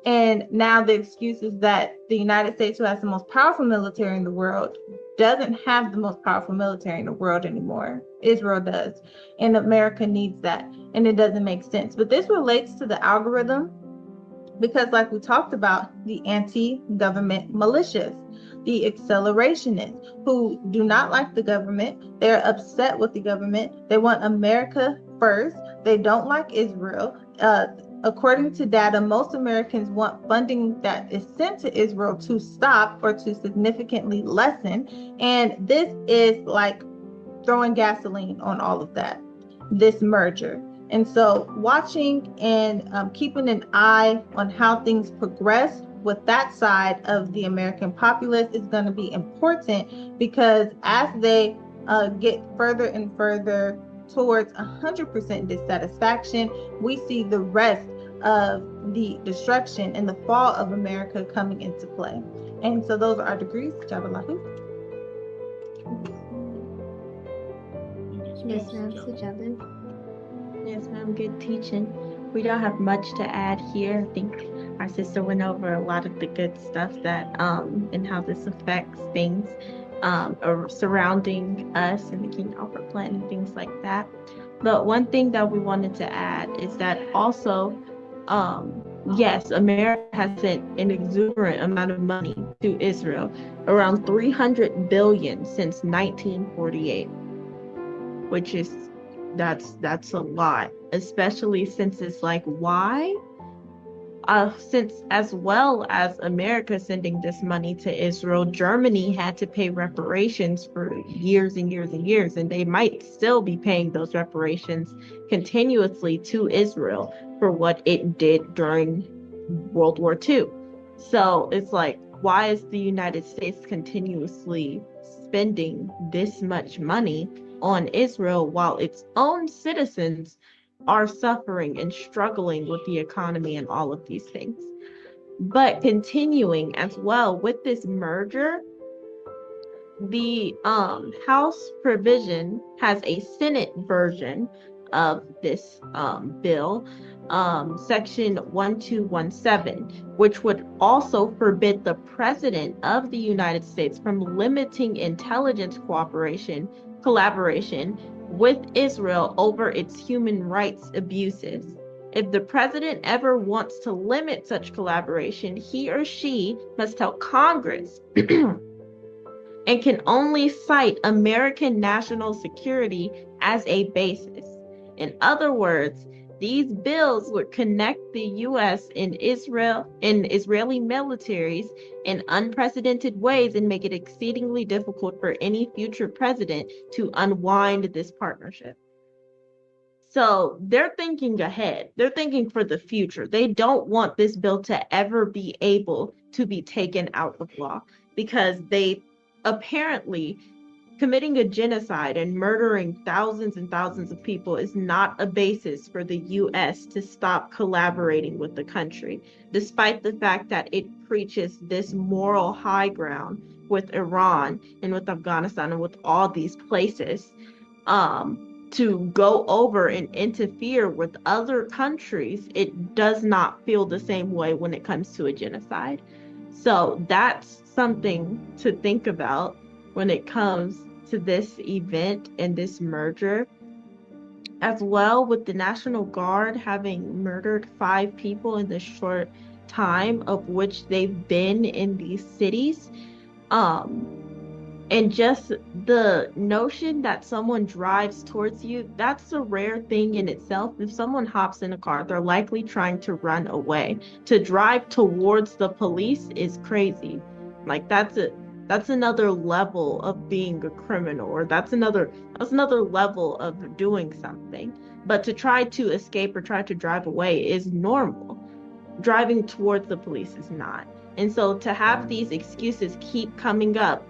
And now the excuse is that the United States, who has the most powerful military in the world, doesn't have the most powerful military in the world anymore. Israel does. And America needs that. And it doesn't make sense. But this relates to the algorithm because, like we talked about, the anti-government militias, the accelerationists who do not like the government. They're upset with the government. They want America first. They don't like Israel. According to data, most Americans want funding that is sent to Israel to stop or to significantly lessen. And this is like throwing gasoline on all of that, this merger. And so watching and keeping an eye on how things progress with that side of the American populace is going to be important, because as they get further and further towards 100% dissatisfaction, we see the rest of the destruction and the fall of America coming into play. And so those are our degrees. Jabalahu. Yes, ma'am, Sajada. Yes, ma'am, good teaching. We don't have much to add here. I think our sister went over a lot of the good stuff that and how this affects things surrounding us and the King Albert Plan and things like that. But one thing that we wanted to add is that also, yes, America has sent an exuberant amount of money to Israel, around $300 billion since 1948, which is that's a lot, especially since it's like, why? Since as well as America sending this money to Israel, Germany had to pay reparations for years and years and years, and they might still be paying those reparations continuously to Israel for what it did during World War II. So it's like, why is the United States continuously spending this much money on Israel while its own citizens are suffering and struggling with the economy and all of these things? But continuing as well with this merger, the House provision has a Senate version of this bill, section 1217, which would also forbid the president of the United States from limiting intelligence collaboration with Israel over its human rights abuses. If the president ever wants to limit such collaboration, he or she must tell Congress and can only cite American national security as a basis. In other words, these bills would connect the U.S. and Israeli militaries in unprecedented ways and make it exceedingly difficult for any future president to unwind this partnership. So they're thinking ahead. They're thinking for the future. They don't want this bill to ever be able to be taken out of law, because they apparently committing a genocide and murdering thousands and thousands of people is not a basis for the U.S. to stop collaborating with the country, despite the fact that it preaches this moral high ground with Iran and with Afghanistan and with all these places. To go over and interfere with other countries, it does not feel the same way when it comes to a genocide. So that's something to think about when it comes to this event and this merger. As well, with the National Guard having murdered 5 people in the short time of which they've been in these cities. And just the notion that someone drives towards you, that's a rare thing in itself. If someone hops in a car, they're likely trying to run away. To drive towards the police is crazy. Like that's another level of being a criminal, or that's another level of doing something. But to try to escape or try to drive away is normal. Driving towards the police is not. And so to have these excuses keep coming up,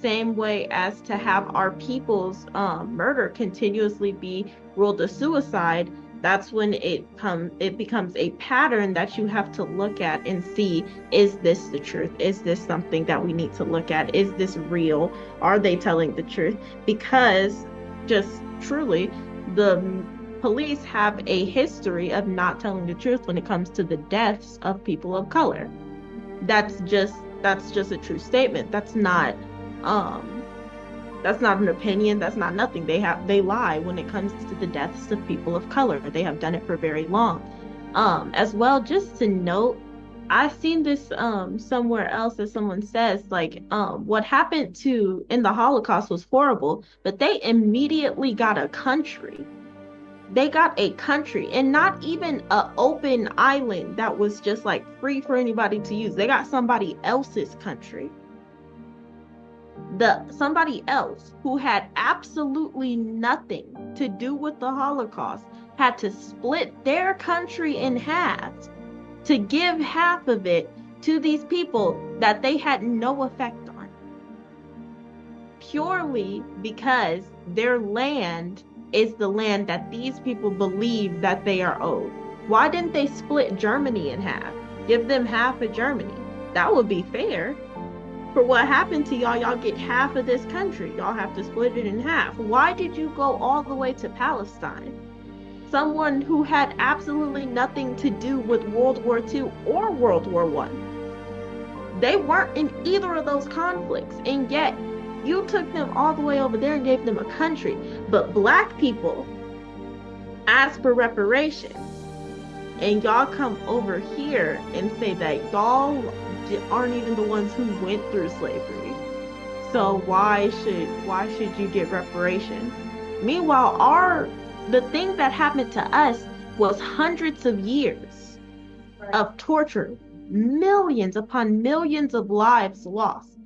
same way as to have our people's murder continuously be ruled a suicide, that's when it becomes a pattern that you have to look at and see, is this the truth? Is this something that we need to look at? Is this real? Are they telling the truth? Because just truly, the police have a history of not telling the truth when it comes to the deaths of people of color. That's just a true statement. That's not an opinion. That's not nothing. They lie when it comes to the deaths of people of color. They have done it for very long. As well, just to note, I've seen this somewhere else that someone says, like, what happened in the Holocaust was horrible, but they immediately got a country. They got a country, and not even an open island that was just like free for anybody to use. They got somebody else's country. Somebody else who had absolutely nothing to do with the Holocaust had to split their country in half to give half of it to these people that they had no effect on, purely because their land is the land that these people believe that they are owed. Why didn't they split Germany in half? Give them half of Germany. That would be fair. For what happened to y'all get half of this country. Y'all have to split it in half. Why did you go all the way to Palestine? Someone who had absolutely nothing to do with World War II or World War I. They weren't in either of those conflicts, and yet you took them all the way over there and gave them a country. But Black people ask for reparations, and y'all come over here and say that y'all aren't even the ones who went through slavery. So why should you get reparations? Meanwhile, the thing that happened to us was hundreds of years of torture, millions upon millions of lives lost.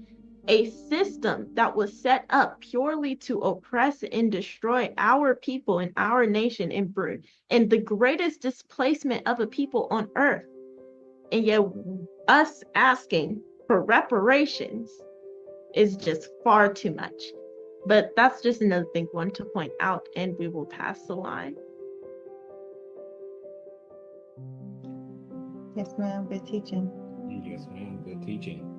A system that was set up purely to oppress and destroy our people and our nation and the greatest displacement of a people on earth. And yet us asking for reparations is just far too much. But that's just another thing I want to point out, and we will pass the line. Yes, ma'am. Good teaching. Yes, ma'am. Good teaching.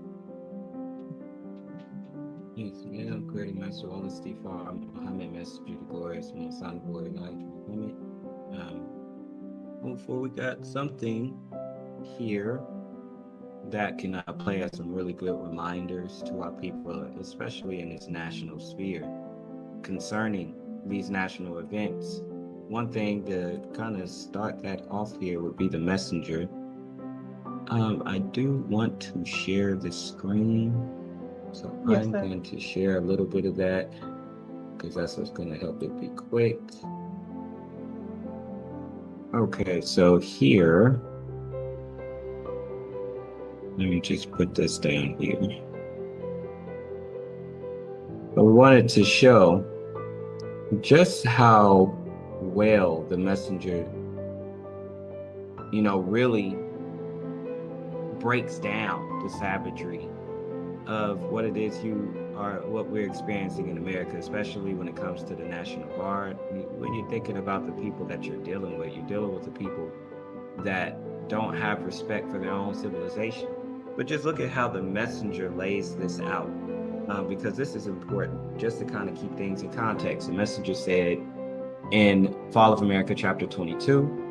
Yes, ma'am. Creating Master Wallace Stefan Muhammad, Master Judy Glorious, my son, boy, Elijah Muhammad. Before we got something here that can play as some really good reminders to our people, especially in this national sphere, concerning these national events. One thing to kind of start that off here would be the messenger. I do want to share the screen, so Yes, I'm sir. going to share a little bit of that because that's what's going to help it be quick. Okay, so here, let me just put this down here. I wanted to show just how well the messenger, really breaks down the savagery of what it is what we're experiencing in America, especially when it comes to the National Guard. When you're thinking about the people that you're dealing with the people that don't have respect for their own civilization. But just look at how the messenger lays this out, because this is important just to kind of keep things in context. The messenger said in Fall of America, chapter 22,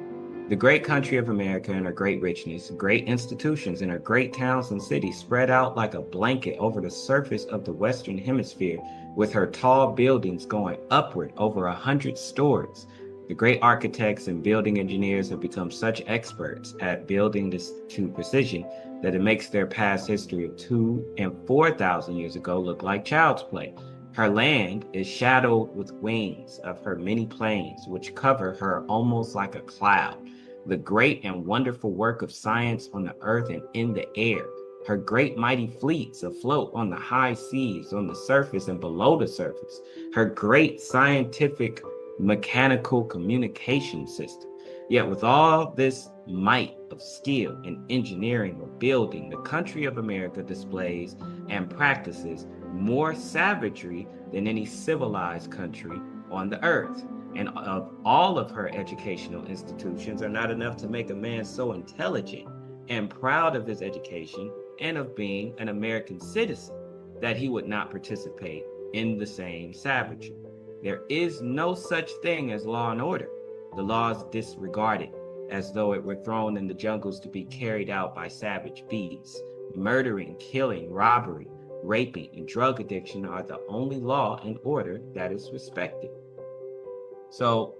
the great country of America and her great richness, great institutions and her great towns and cities spread out like a blanket over the surface of the Western Hemisphere, with her tall buildings going upward over 100 stories. The great architects and building engineers have become such experts at building this to precision that it makes their past history of 2,000 and 4,000 years ago look like child's play. Her land is shadowed with wings of her many planes, which cover her almost like a cloud. The great and wonderful work of science on the earth and in the air. Her great mighty fleets afloat on the high seas, on the surface and below the surface. Her great scientific mechanical communication system. Yet with all this might of skill in engineering or building, the country of America displays and practices more savagery than any civilized country on the earth. And of all of her educational institutions are not enough to make a man so intelligent and proud of his education and of being an American citizen that he would not participate in the same savagery. There is no such thing as law and order. The law is disregarded as though it were thrown in the jungles to be carried out by savage beasts. Murdering, killing, robbery, raping, and drug addiction are the only law and order that is respected. So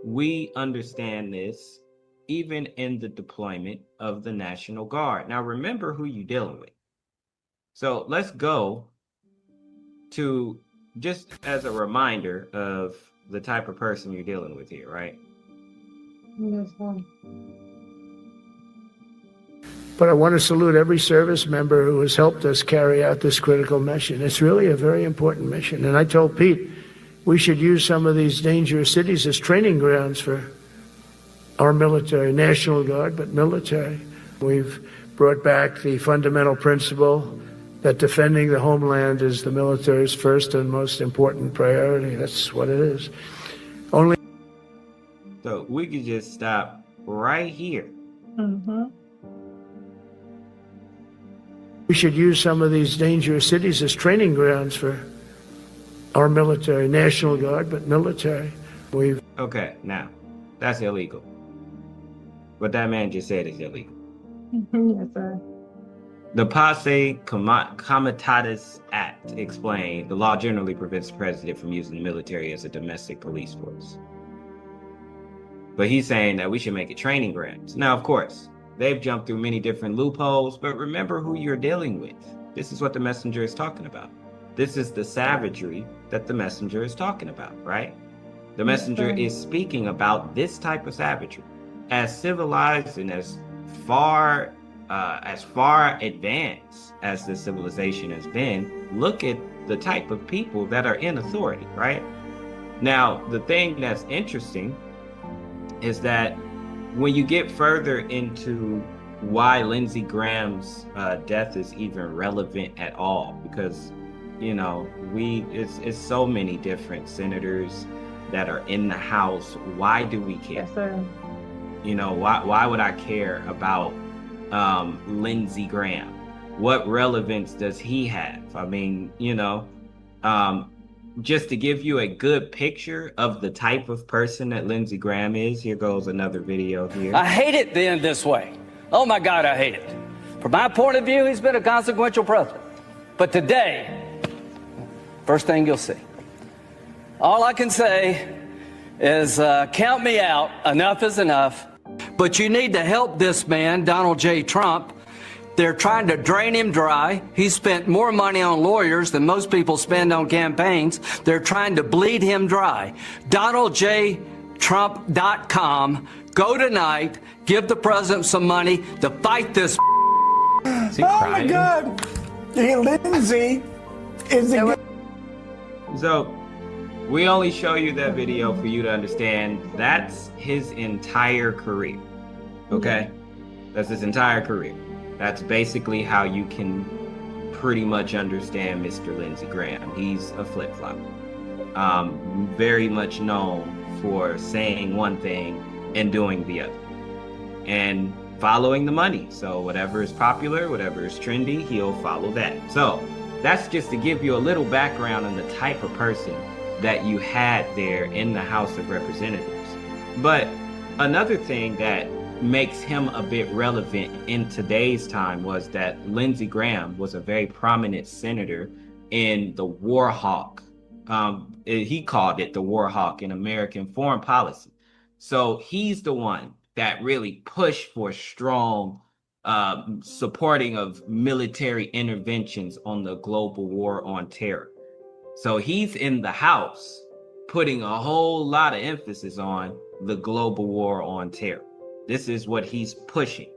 we understand this even in the deployment of the National Guard. Now remember who you're dealing with. So let's go to, just as a reminder of the type of person you're dealing with here, right? Yes, sir. But I want to salute every service member who has helped us carry out this critical mission. It's really a very important mission. And I told Pete, we should use some of these dangerous cities as training grounds for our military, National Guard, but military. We've brought back the fundamental principle that defending the homeland is the military's first and most important priority. That's what it is. Only. So we could just stop right here. Mm-hmm. We should use some of these dangerous cities as training grounds for our military, National Guard, but military. Okay, now, that's illegal. What that man just said is illegal. Yes, sir. The Posse Comitatus Act explained the law generally prevents the president from using the military as a domestic police force. But he's saying that we should make it training grounds. Now, of course, they've jumped through many different loopholes, but remember who you're dealing with. This is what the messenger is talking about. This is the savagery that the messenger is talking about, right? The messenger is speaking about this type of savagery. As civilized and as far advanced as this civilization has been, look at the type of people that are in authority, right? Now, the thing that's interesting is that when you get further into why Lindsey Graham's death is even relevant at all, because it's so many different senators that are in the House. Why do we care? Yes, sir. Why would I care about Lindsey Graham? What relevance does he have? I mean, just to give you a good picture of the type of person that Lindsey Graham is, here goes another video here. I hate it then this way. Oh my God, I hate it. From my point of view, he's been a consequential president. But today, first thing you'll see. All I can say is count me out. Enough is enough. But you need to help this man, Donald J. Trump. They're trying to drain him dry. He spent more money on lawyers than most people spend on campaigns. They're trying to bleed him dry. Donald J. Trump.com. Go tonight, give the president some money to fight this. Is he crying? My God. Hey, Lindsay is a So we only show you that video for you to understand that's his entire career. Okay? That's his entire career. That's basically how you can pretty much understand Mr. Lindsey Graham. He's a flip-flopper. Very much known for saying one thing and doing the other. And following the money. So whatever is popular, whatever is trendy, he'll follow that. So that's just to give you a little background on the type of person that you had there in the House of Representatives. But another thing that makes him a bit relevant in today's time was that Lindsey Graham was a very prominent senator in the war hawk. He called it the war hawk in American foreign policy. So he's the one that really pushed for strong supporting of military interventions on the global war on terror. So he's in the House putting a whole lot of emphasis on the global war on terror. This is what he's pushing.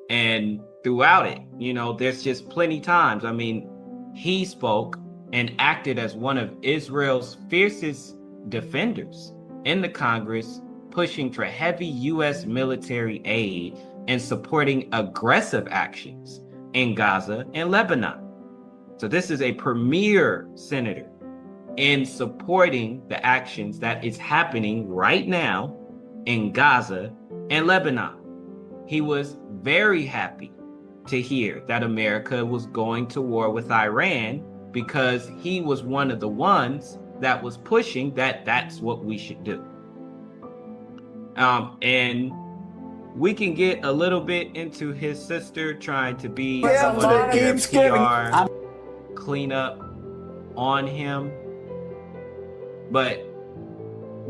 And throughout it, you know, there's just plenty times. I mean, he spoke and acted as one of Israel's fiercest defenders in the Congress, pushing for heavy U.S. military aid and supporting aggressive actions in Gaza and Lebanon. So this is a premier senator in supporting the actions that is happening right now in Gaza and Lebanon. He was very happy to hear that America was going to war with Iran because he was one of the ones that was pushing that that's what we should do. And we can get a little bit into his sister trying to be PR cleanup on him. But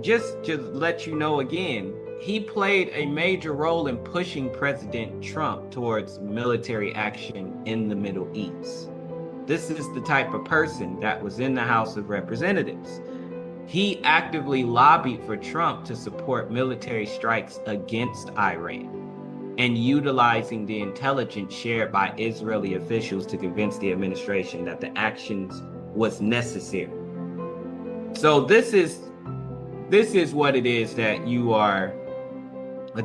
just to let you know again, he played a major role in pushing President Trump towards military action in the Middle East. This is the type of person that was in the House of Representatives. He actively lobbied for Trump to support military strikes against Iran and utilizing the intelligence shared by Israeli officials to convince the administration that the actions was necessary. So this is what it is that you are,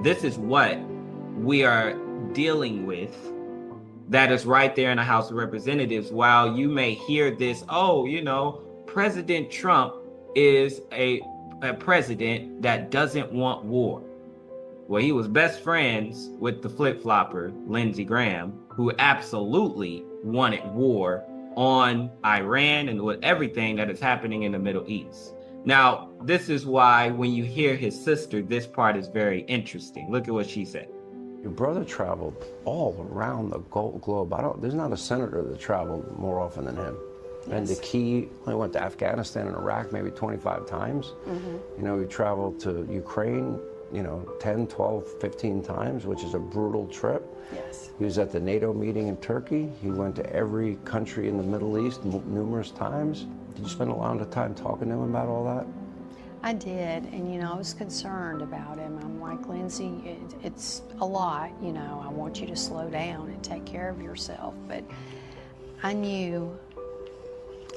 this is what we are dealing with that is right there in the House of Representatives. While you may hear this, oh, you know, President Trump is a president that doesn't want war. Well, he was best friends with the flip-flopper, Lindsey Graham, who absolutely wanted war on Iran and with everything that is happening in the Middle East. Now, this is why when you hear his sister, this part is very interesting. Look at what she said. Your brother traveled all around the globe. There's not a senator that traveled more often than him. Yes. And the key, he went to Afghanistan and Iraq maybe 25 times. Mm-hmm. You know, he traveled to Ukraine, 10, 12, 15 times, which is a brutal trip. Yes. He was at the NATO meeting in Turkey. He went to every country in the Middle East numerous times. Did you spend a lot of time talking to him about all that? I did, and I was concerned about him. I'm like, Lindsey, it's a lot, I want you to slow down and take care of yourself. But I knew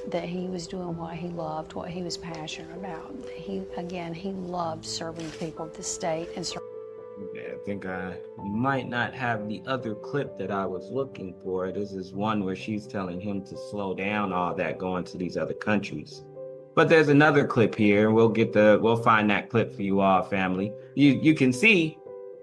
that he was doing what he loved, what he was passionate about. He loved serving the people of the state and I think I might not have the other clip that I was looking for. This is one where she's telling him to slow down all that going to these other countries. But there's another clip here, and we'll find that clip for you all, family. You can see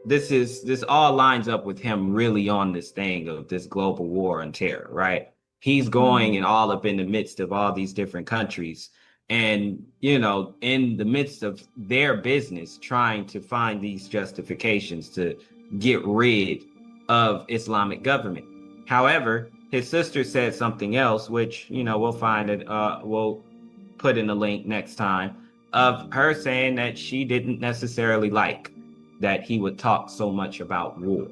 this all lines up with him really on this thing of this global war on terror, right? He's going and all up in the midst of all these different countries. And, in the midst of their business, trying to find these justifications to get rid of Islamic government. However, his sister said something else, which, we'll find it, we'll put in the link next time, of her saying that she didn't necessarily like that he would talk so much about war.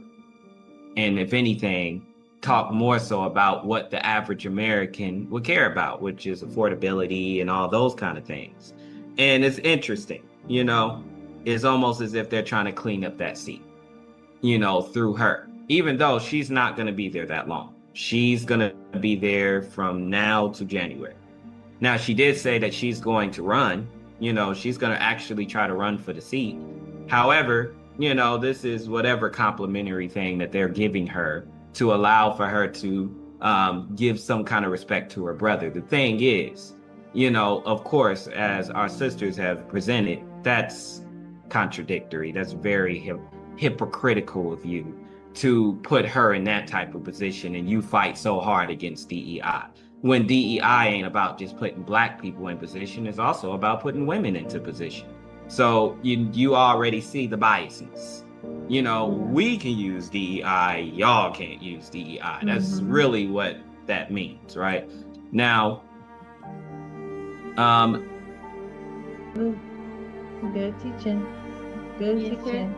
And if anything, talk more so about what the average American would care about, which is affordability and all those kind of things. And it's interesting, it's almost as if they're trying to clean up that seat, you know, through her, even though she's not going to be there that long. She's going to be there from now to January. Now, she did say that she's going to run, you know, she's going to actually try to run for the seat. However, you know, this is whatever complimentary thing that they're giving her to allow for her to give some kind of respect to her brother. The thing is, you know, of course, as our sisters have presented, that's contradictory. That's very hypocritical of you to put her in that type of position, and you fight so hard against DEI. When DEI ain't about just putting Black people in position, it's also about putting women into position. So you already see the biases. You know, we can use DEI, y'all can't use DEI. That's really what that means, right? Now, good teaching. Good teaching.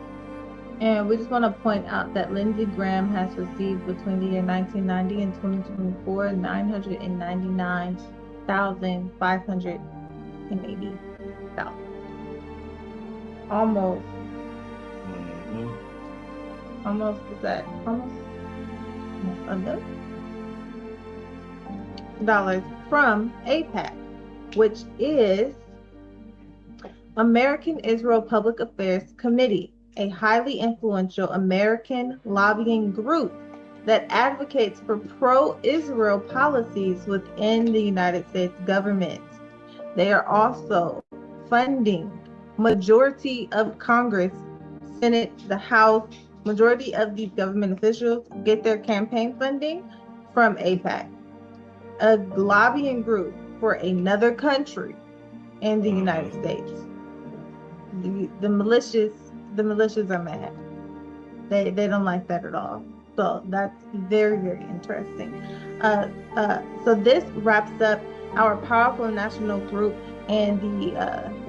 And we just want to point out that Lindsey Graham has received between the year 1990 and 2024 $999,580. Almost. Almost is that almost $1 from APAC, which is American Israel Public Affairs Committee, a highly influential American lobbying group that advocates for pro-Israel policies within the United States government. They are also funding majority of Congress, Senate, the House, majority of these government officials get their campaign funding from APAC, a lobbying group for another country in the United States. The militias are mad. They don't like that at all. So that's very, very interesting. So this wraps up our powerful national group, and the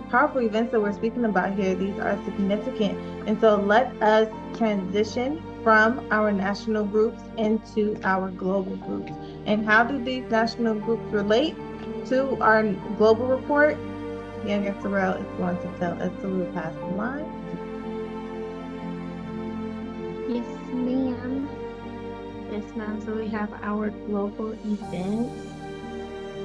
powerful events that we're speaking about here. These are significant. And so let us transition from our national groups into our global groups. And how do these national groups relate to our global report? Young Sorrell is going to tell us, so we'll pass the line. Yes, ma'am. Yes, ma'am. So we have our global events.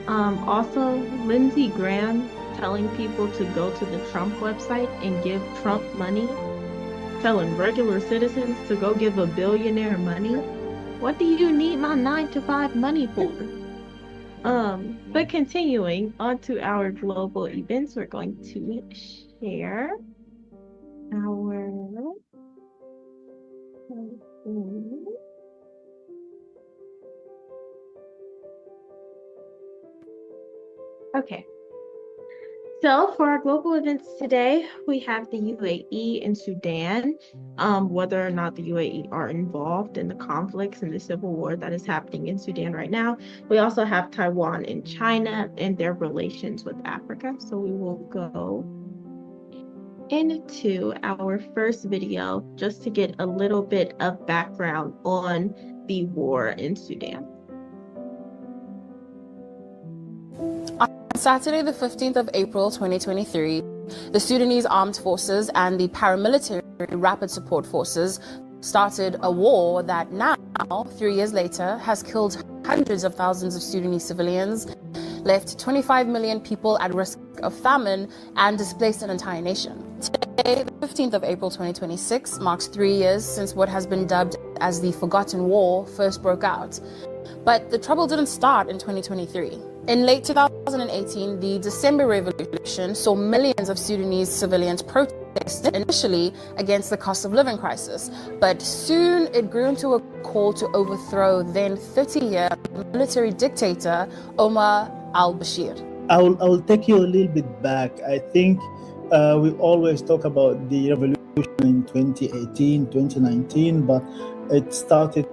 Also, Lindsey Graham telling people to go to the Trump website and give Trump money, telling regular citizens to go give a billionaire money. What do you need my 9-to-5 money for? But continuing on to our global events, we're going to share our okay. So for our global events today, we have the UAE and Sudan, whether or not the UAE are involved in the conflicts and the civil war that is happening in Sudan right now. We also have Taiwan and China and their relations with Africa. So we will go into our first video just to get a little bit of background on the war in Sudan. Saturday, the 15th of April, 2023, the Sudanese Armed Forces and the paramilitary Rapid Support Forces started a war that now, 3 years later, has killed hundreds of thousands of Sudanese civilians, left 25 million people at risk of famine, and displaced an entire nation. Today, the 15th of April, 2026, marks 3 years since what has been dubbed as the Forgotten War first broke out. But the trouble didn't start in 2023. In late 2018, the December Revolution saw millions of Sudanese civilians protest initially against the cost of living crisis, but soon it grew into a call to overthrow then 30-year military dictator Omar al-Bashir. I will take you a little bit back. I think we always talk about the revolution in 2018, 2019, but it started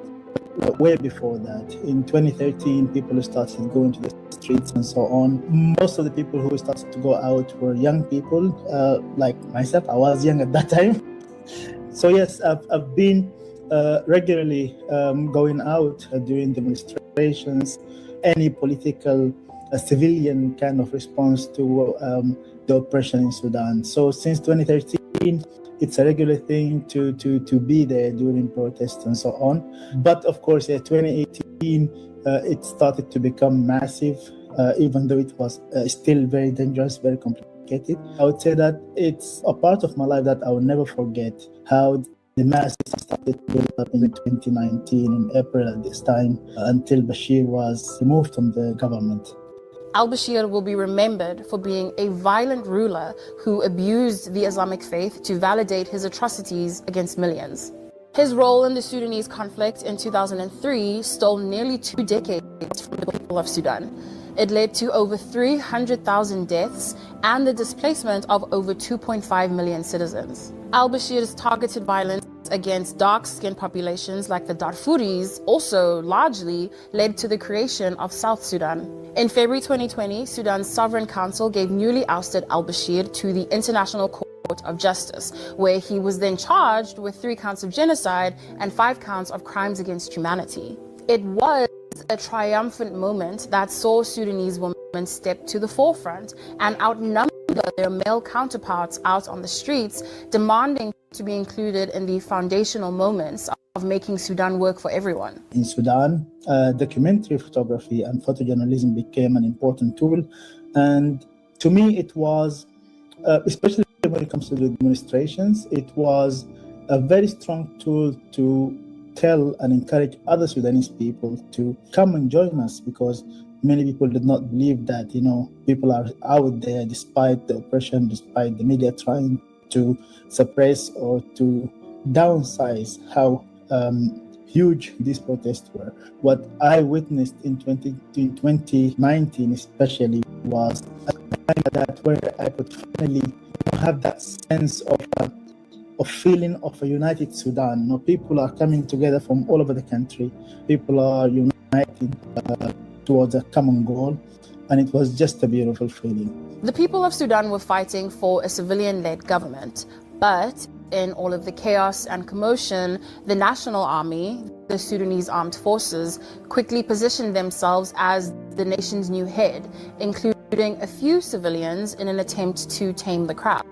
way before that. In 2013, people started going to the streets and so on. Most of the people who started to go out were young people, like myself. I was young at that time. So yes, I've been regularly going out during demonstrations, any political, civilian kind of response to the oppression in Sudan. So since 2013, 2014, it's a regular thing to be there during protests and so on. But of course, 2018, it started to become massive, even though it was still very dangerous, very complicated. I would say that it's a part of my life that I will never forget, how the masses started to build up in 2019, in April at this time, until Bashir was removed from the government. Al-Bashir will be remembered for being a violent ruler who abused the Islamic faith to validate his atrocities against millions. His role in the Sudanese conflict in 2003 stole nearly 2 decades from the people of Sudan. It led to over 300,000 deaths and the displacement of over 2.5 million citizens. Al-Bashir's targeted violence against dark-skinned populations like the Darfuris also largely led to the creation of South Sudan. In February 2020, Sudan's Sovereign Council gave newly ousted al-Bashir to the International Court of Justice, where he was then charged with 3 counts of genocide and 5 counts of crimes against humanity. It was a triumphant moment that saw Sudanese women step to the forefront and outnumber their male counterparts out on the streets, demanding to be included in the foundational moments of making Sudan work for everyone. In Sudan, documentary photography and photojournalism became an important tool. And to me, it was, especially when it comes to the demonstrations, it was a very strong tool to tell and encourage other Sudanese people to come and join us, because many people did not believe that, people are out there despite the oppression, despite the media trying to suppress or to downsize how huge these protests were. What I witnessed in 2019 especially was a time that where I could finally have that sense of feeling of a united Sudan. People are coming together from all over the country. People are uniting towards a common goal, and it was just a beautiful feeling. The people of Sudan were fighting for a civilian-led government, but in all of the chaos and commotion, the National Army, the Sudanese Armed Forces, quickly positioned themselves as the nation's new head, including a few civilians in an attempt to tame the crowd.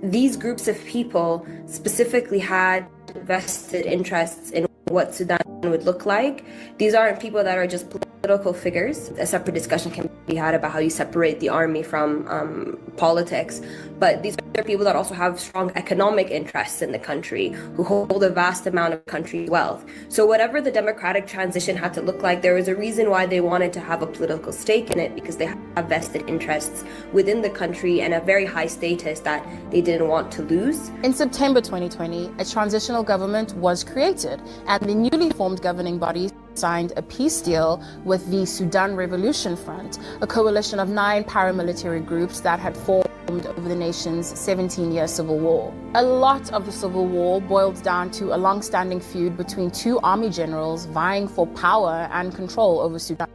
These groups of people specifically had vested interests in what Sudan would look like. These aren't people that are just political figures. A separate discussion can be had about how you separate the army from politics. But these are people that also have strong economic interests in the country, who hold a vast amount of country wealth. So whatever the democratic transition had to look like, there was a reason why they wanted to have a political stake in it, because they have vested interests within the country and a very high status that they didn't want to lose. In September 2020, a transitional government was created, and the newly formed governing body signed a peace deal with the Sudan Revolution Front, a coalition of 9 paramilitary groups that had formed over the nation's 17-year civil war. A lot of the civil war boiled down to a long-standing feud between 2 army generals vying for power and control over Sudan.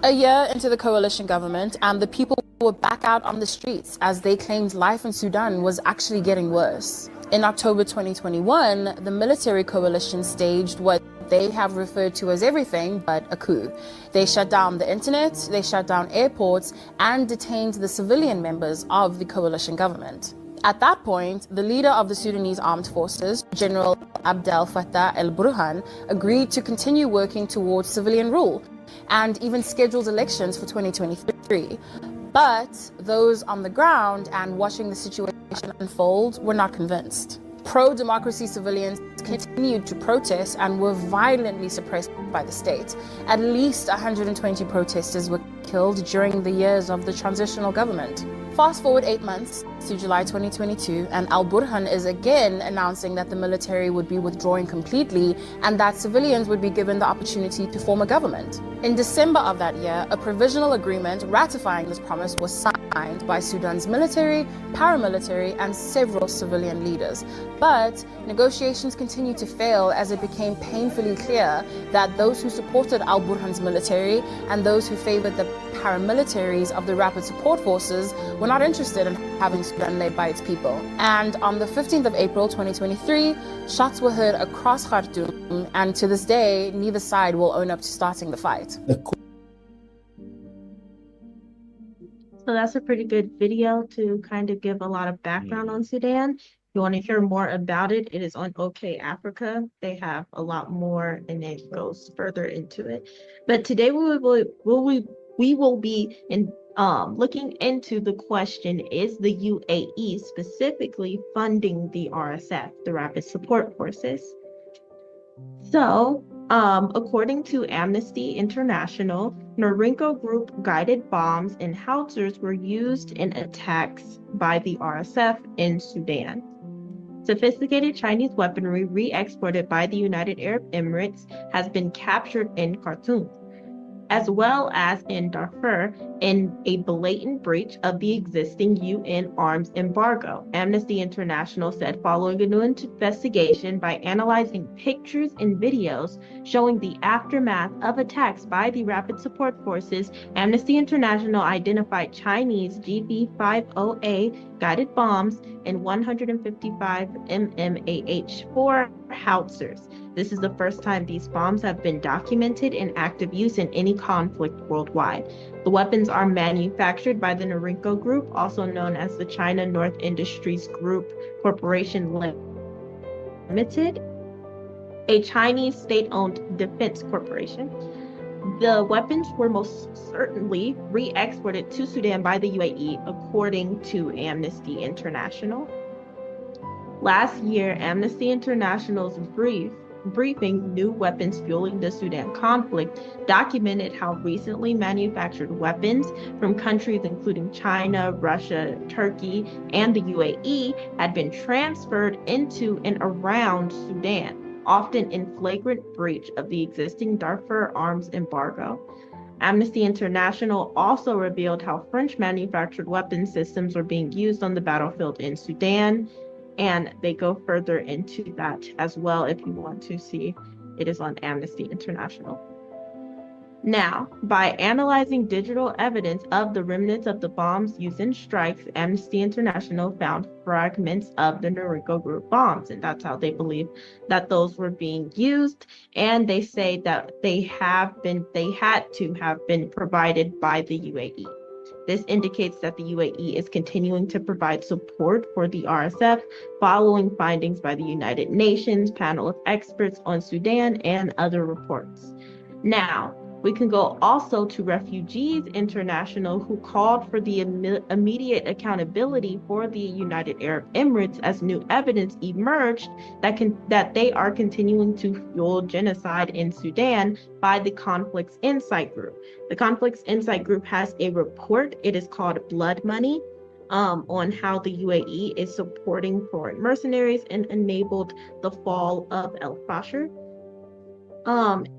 A year into the coalition government, and the people were back out on the streets as they claimed life in Sudan was actually getting worse. In October 2021, the military coalition staged what they have referred to as everything but a coup. They shut down the internet, they shut down airports, and detained the civilian members of the coalition government. At that point, the leader of the Sudanese Armed Forces, General Abdel Fattah el-Burhan, agreed to continue working towards civilian rule and even scheduled elections for 2023. But those on the ground and watching the situation unfold were not convinced. Pro-democracy civilians continued to protest and were violently suppressed by the state. At least 120 protesters were killed during the years of the transitional government. Fast forward 8 months to July 2022, and al-Burhan is again announcing that the military would be withdrawing completely and that civilians would be given the opportunity to form a government. In December of that year, a provisional agreement ratifying this promise was signed by Sudan's military, paramilitary, and several civilian leaders. But negotiations continued to fail as it became painfully clear that those who supported al-Burhan's military and those who favored the paramilitaries of the Rapid Support Forces were not interested in having Sudan led by its people. And on the 15th of April 2023, shots were heard across Khartoum, and to this day, neither side will own up to starting the fight. So that's a pretty good video to kind of give a lot of background on Sudan. If you want to hear more about it, it is on OK Africa. They have a lot more and it goes further into it. But today we will be looking into the question, is the UAE specifically funding the RSF, the Rapid Support Forces? So, according to Amnesty International, Norinco Group guided bombs and howitzers were used in attacks by the RSF in Sudan. Sophisticated Chinese weaponry re-exported by the United Arab Emirates has been captured in Khartoum, as well as in Darfur, in a blatant breach of the existing UN arms embargo, Amnesty International said following a new investigation by analyzing pictures and videos showing the aftermath of attacks by the Rapid Support Forces. Amnesty International identified Chinese GV-50A guided bombs and 155 MMAH-4 howitzers. This is the first time these bombs have been documented in active use in any conflict worldwide. The weapons are manufactured by the Norinco Group, also known as the China North Industries Group Corporation Limited, a Chinese state-owned defense corporation. The weapons were most certainly re-exported to Sudan by the UAE, according to Amnesty International. Last year, Amnesty International's briefing New Weapons Fueling the Sudan Conflict documented how recently manufactured weapons from countries including China, Russia, Turkey, and the UAE had been transferred into and around Sudan, often in flagrant breach of the existing Darfur arms embargo. Amnesty International also revealed how French manufactured weapon systems were being used on the battlefield in Sudan, and they go further into that as well if you want to see. It is on Amnesty International. Now, by analyzing digital evidence of the remnants of the bombs used in strikes, Amnesty International found fragments of the Norinco Group bombs, and that's how they believe that those were being used. And they say that they had to have been provided by the UAE. This indicates that the UAE is continuing to provide support for the RSF following findings by the United Nations panel of experts on Sudan and other reports. Now, we can go also to Refugees International, who called for the immediate accountability for the United Arab Emirates as new evidence emerged that they are continuing to fuel genocide in Sudan by the Conflicts Insight Group. The Conflicts Insight Group has a report. It is called Blood Money, on how the UAE is supporting foreign mercenaries and enabled the fall of al-Fashir.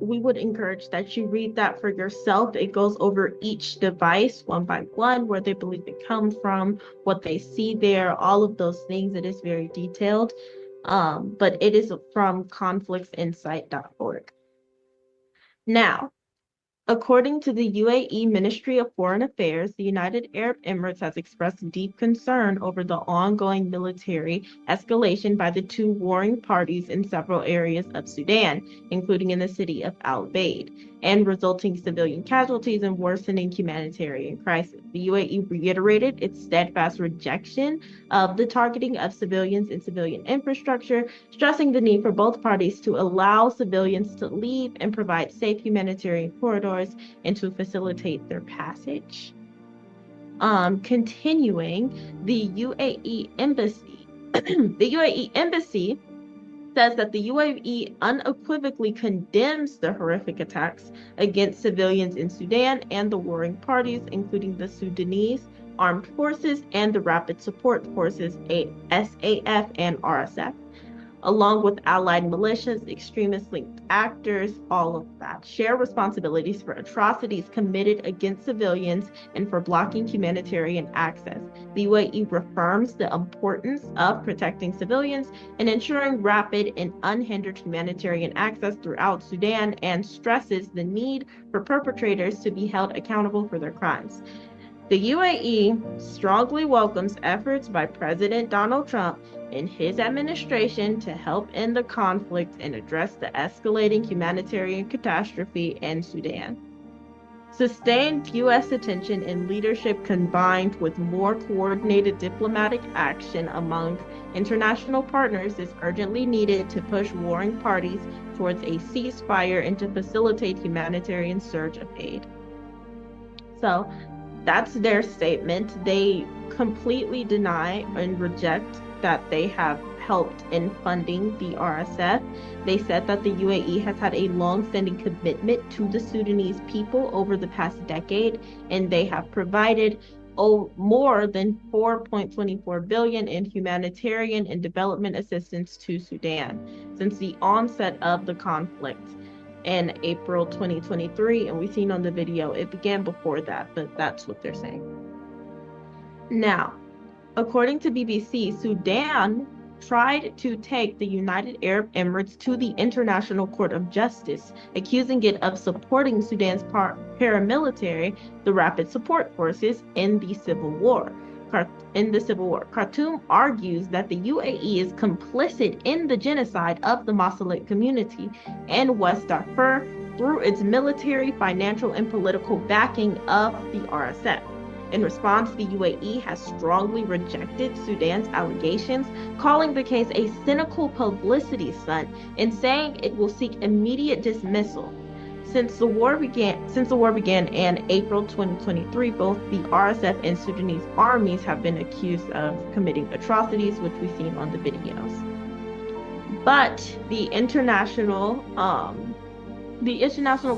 We would encourage that you read that for yourself. It goes over each device one by one, where they believe it comes from, what they see there, all of those things. It is very detailed, but it is from conflictsinsight.org. Now, according to the UAE Ministry of Foreign Affairs, the United Arab Emirates has expressed deep concern over the ongoing military escalation by the two warring parties in several areas of Sudan, including in the city of Al-Baid, and resulting civilian casualties and worsening humanitarian crisis. The UAE reiterated its steadfast rejection of the targeting of civilians and civilian infrastructure, stressing the need for both parties to allow civilians to leave and provide safe humanitarian corridors and to facilitate their passage. Continuing, the UAE embassy, the UAE embassy says that the UAE unequivocally condemns the horrific attacks against civilians in Sudan and the warring parties, including the Sudanese Armed Forces and the Rapid Support Forces, SAF and RSF, along with allied militias, extremist-linked actors, all of that, share responsibilities for atrocities committed against civilians and for blocking humanitarian access. The UAE reaffirms the importance of protecting civilians and ensuring rapid and unhindered humanitarian access throughout Sudan, and stresses the need for perpetrators to be held accountable for their crimes. The UAE strongly welcomes efforts by President Donald Trump and his administration to help end the conflict and address the escalating humanitarian catastrophe in Sudan. Sustained U.S. attention and leadership combined with more coordinated diplomatic action among international partners is urgently needed to push warring parties towards a ceasefire and to facilitate humanitarian surge of aid. So that's their statement. They completely deny and reject that they have helped in funding the RSF. They said that the UAE has had a long-standing commitment to the Sudanese people over the past decade, and they have provided more than 4.24 billion in humanitarian and development assistance to Sudan since the onset of the conflict in April 2023. And we've seen on the video, it began before that, but that's what they're saying. Now, according to BBC, Sudan tried to take the United Arab Emirates to the International Court of Justice, accusing it of supporting Sudan's paramilitary, the Rapid Support Forces, in the civil war. Khartoum argues that the UAE is complicit in the genocide of the Masalit community in West Darfur through its military, financial, and political backing of the RSF. In response, the UAE has strongly rejected Sudan's allegations, calling the case a cynical publicity stunt and saying it will seek immediate dismissal. Since the war began in April 2023, both the RSF and Sudanese armies have been accused of committing atrocities, which we've seen on the videos. But the International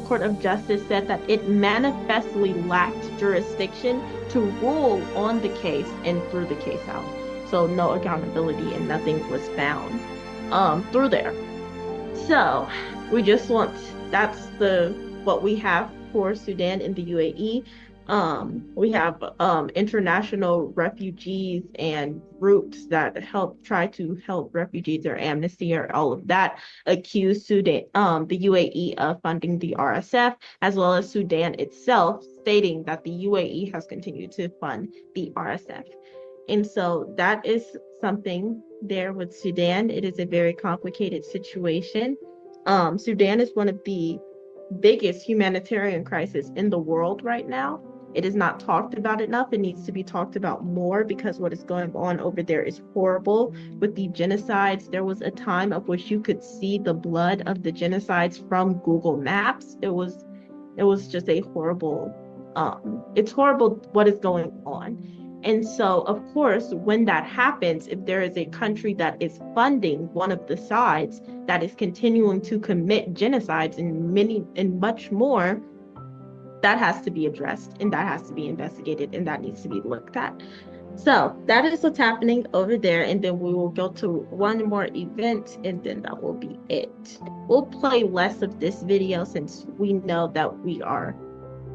Court of Justice said that it manifestly lacked jurisdiction to rule on the case and threw the case out. So no accountability and nothing was found through there. So we just want, that's what we have for Sudan and the UAE. We have international refugees and groups that try to help refugees or amnesty or all of that accuse Sudan, the UAE of funding the RSF, as well as Sudan itself, stating that the UAE has continued to fund the RSF. And so that is something there with Sudan. It is a very complicated situation. Sudan is one of the biggest humanitarian crisis in the world right now. It is not talked about enough. It needs to be talked about more because what is going on over there is horrible with the genocides. There was a time of which you could see the blood of the genocides from Google Maps. It was just a horrible, it's horrible what is going on. And so, of course, when that happens, if there is a country that is funding one of the sides that is continuing to commit genocides and much more, that has to be addressed and that has to be investigated and that needs to be looked at. So that is what's happening over there. And then we will go to one more event and then that will be it. We'll play less of this video since we know that we are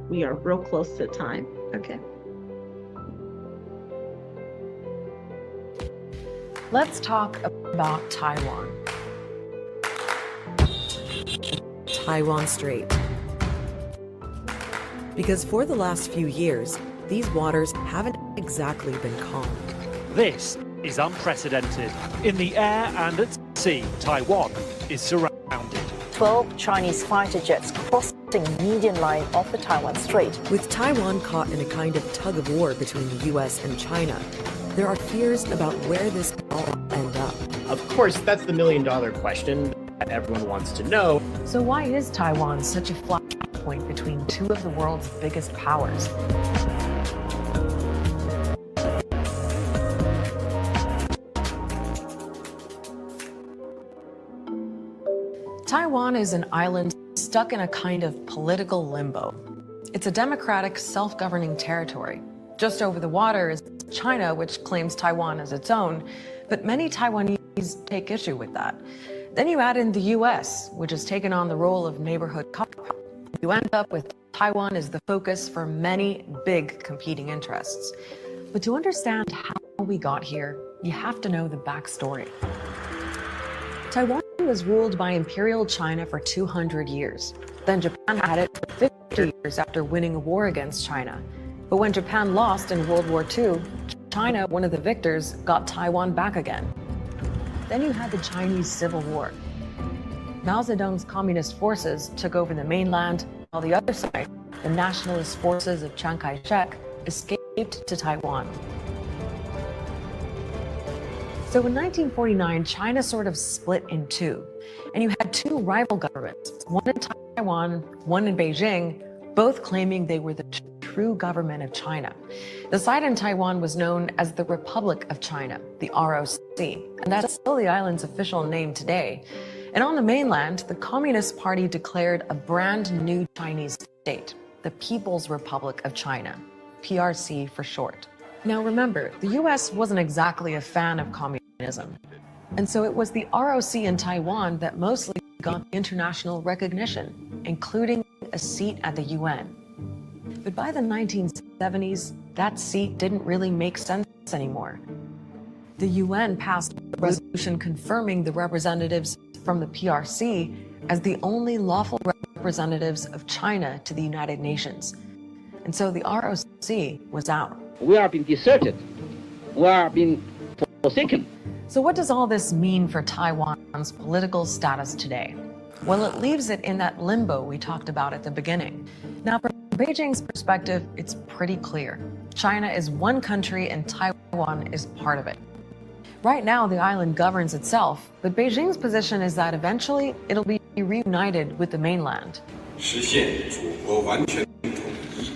real close to time. Okay. Let's talk about Taiwan. Taiwan Strait. Because for the last few years, these waters haven't exactly been calm. This is unprecedented. In the air and at sea, Taiwan is surrounded. 12 Chinese fighter jets crossing the median line of the Taiwan Strait. With Taiwan caught in a kind of tug of war between the US and China, there are fears about where this will all end up. Of course, that's the million-dollar question that everyone wants to know. So why is Taiwan such a flashpoint between two of the world's biggest powers? Taiwan is an island stuck in a kind of political limbo. It's a democratic, self-governing territory. Just over the water is China, which claims Taiwan as its own, but many Taiwanese take issue with that. Then you add in the US, which has taken on the role of neighborhood cop. You end up with Taiwan as the focus for many big competing interests. But to understand how we got here, you have to know the backstory. Taiwan was ruled by Imperial China for 200 years. Then Japan had it for 50 years after winning a war against China. But when Japan lost in World War II, China, one of the victors, got Taiwan back again. Then you had the Chinese Civil War. Mao Zedong's communist forces took over the mainland, while the other side, the nationalist forces of Chiang Kai-shek escaped to Taiwan. So in 1949, China sort of split in two, and you had two rival governments, one in Taiwan, one in Beijing, both claiming they were the true government of China. The side in Taiwan was known as the Republic of China, the ROC, and that's still the island's official name today. And on the mainland, the Communist Party declared a brand new Chinese state, the People's Republic of China, PRC for short. Now remember, the US wasn't exactly a fan of communism. And so it was the ROC in Taiwan that mostly got international recognition, including a seat at the UN. But by the 1970s, that seat didn't really make sense anymore. The UN passed a resolution confirming the representatives from the PRC as the only lawful representatives of China to the United Nations. And so the ROC was out. We are being deserted. We are being forsaken. So what does all this mean for Taiwan's political status today? Well, it leaves it in that limbo we talked about at the beginning. Now, from Beijing's perspective, it's pretty clear. China is one country and Taiwan is part of it. Right now, the island governs itself, but Beijing's position is that eventually it'll be reunited with the mainland. 实现祖国完全统一，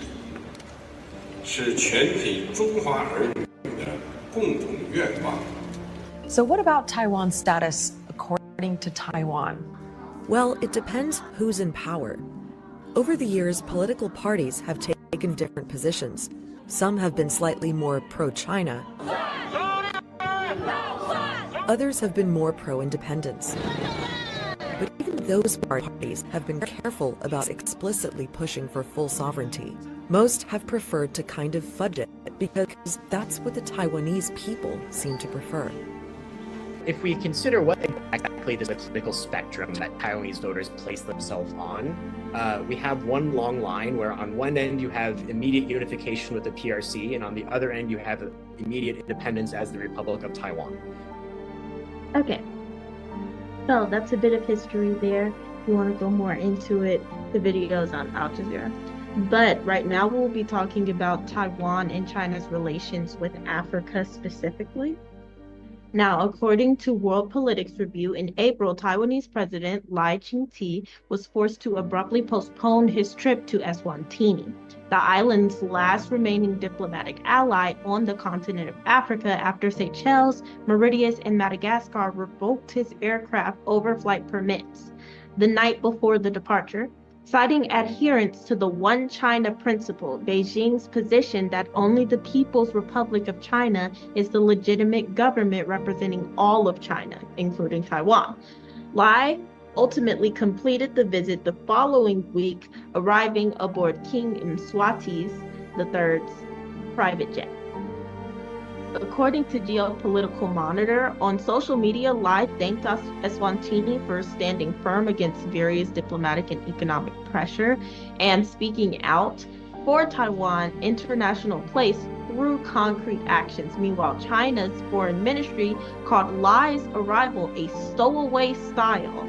是全体中华儿女的共同愿望。 So what about Taiwan's status according to Taiwan? Well, it depends who's in power. Over the years, political parties have taken different positions. Some have been slightly more pro-China. Others have been more pro-independence. But even those parties have been careful about explicitly pushing for full sovereignty. Most have preferred to kind of fudge it because that's what the Taiwanese people seem to prefer. If we consider what exactly the political spectrum that Taiwanese voters place themselves on, we have one long line where on one end you have immediate unification with the PRC, and on the other end you have immediate independence as the Republic of Taiwan. Okay, so that's a bit of history there. If you want to go more into it, the video is on Al Jazeera. But right now we'll be talking about Taiwan and China's relations with Africa specifically. Now, according to World Politics Review, in April, Taiwanese President Lai Ching-te was forced to abruptly postpone his trip to Eswatini, the island's last remaining diplomatic ally on the continent of Africa, after Seychelles, Mauritius, and Madagascar revoked his aircraft overflight permits the night before the departure. Citing adherence to the One China principle, Beijing's position that only the People's Republic of China is the legitimate government representing all of China, including Taiwan. Lai ultimately completed the visit the following week, arriving aboard King Mswati's III's private jet. According to Geopolitical Monitor, on social media, Lai thanked Eswatini for standing firm against various diplomatic and economic pressure and speaking out for Taiwan international place through concrete actions. Meanwhile, China's foreign ministry called Lai's arrival a stowaway style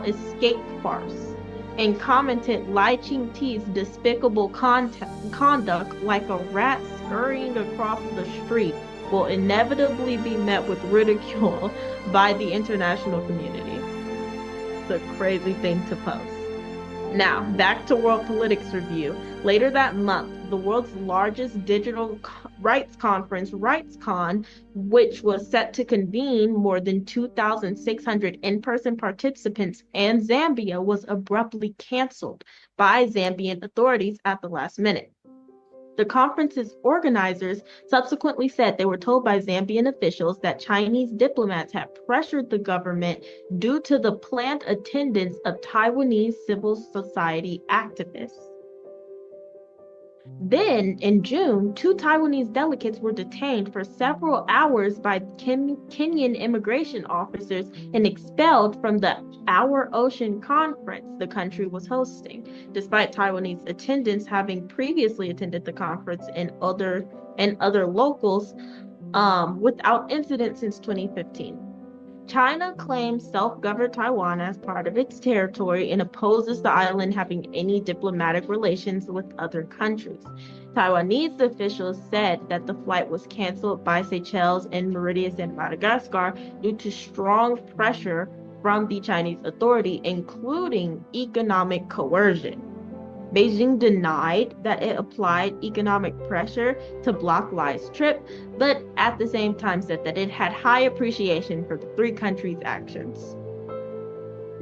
escape farce, and commented Lai Ching-te's despicable conduct like a rat scurrying across the street will inevitably be met with ridicule by the international community. It's a crazy thing to post. Now, back to World Politics Review. Later that month, the world's largest digital rights conference, RightsCon, which was set to convene more than 2,600 in-person participants, and Zambia, was abruptly canceled by Zambian authorities at the last minute. The conference's organizers subsequently said they were told by Zambian officials that Chinese diplomats had pressured the government due to the planned attendance of Taiwanese civil society activists. Then, in June, 2 Taiwanese delegates were detained for several hours by Kenyan immigration officers and expelled from the Our Ocean conference the country was hosting, despite Taiwanese attendants having previously attended the conference and other locals without incident since 2015. China claims self-governed Taiwan as part of its territory and opposes the island having any diplomatic relations with other countries. Taiwanese officials said that the flight was canceled by Seychelles and Mauritius and Madagascar due to strong pressure from the Chinese authority, including economic coercion. Beijing denied that it applied economic pressure to block Lai's trip, but at the same time said that it had high appreciation for the three countries' actions.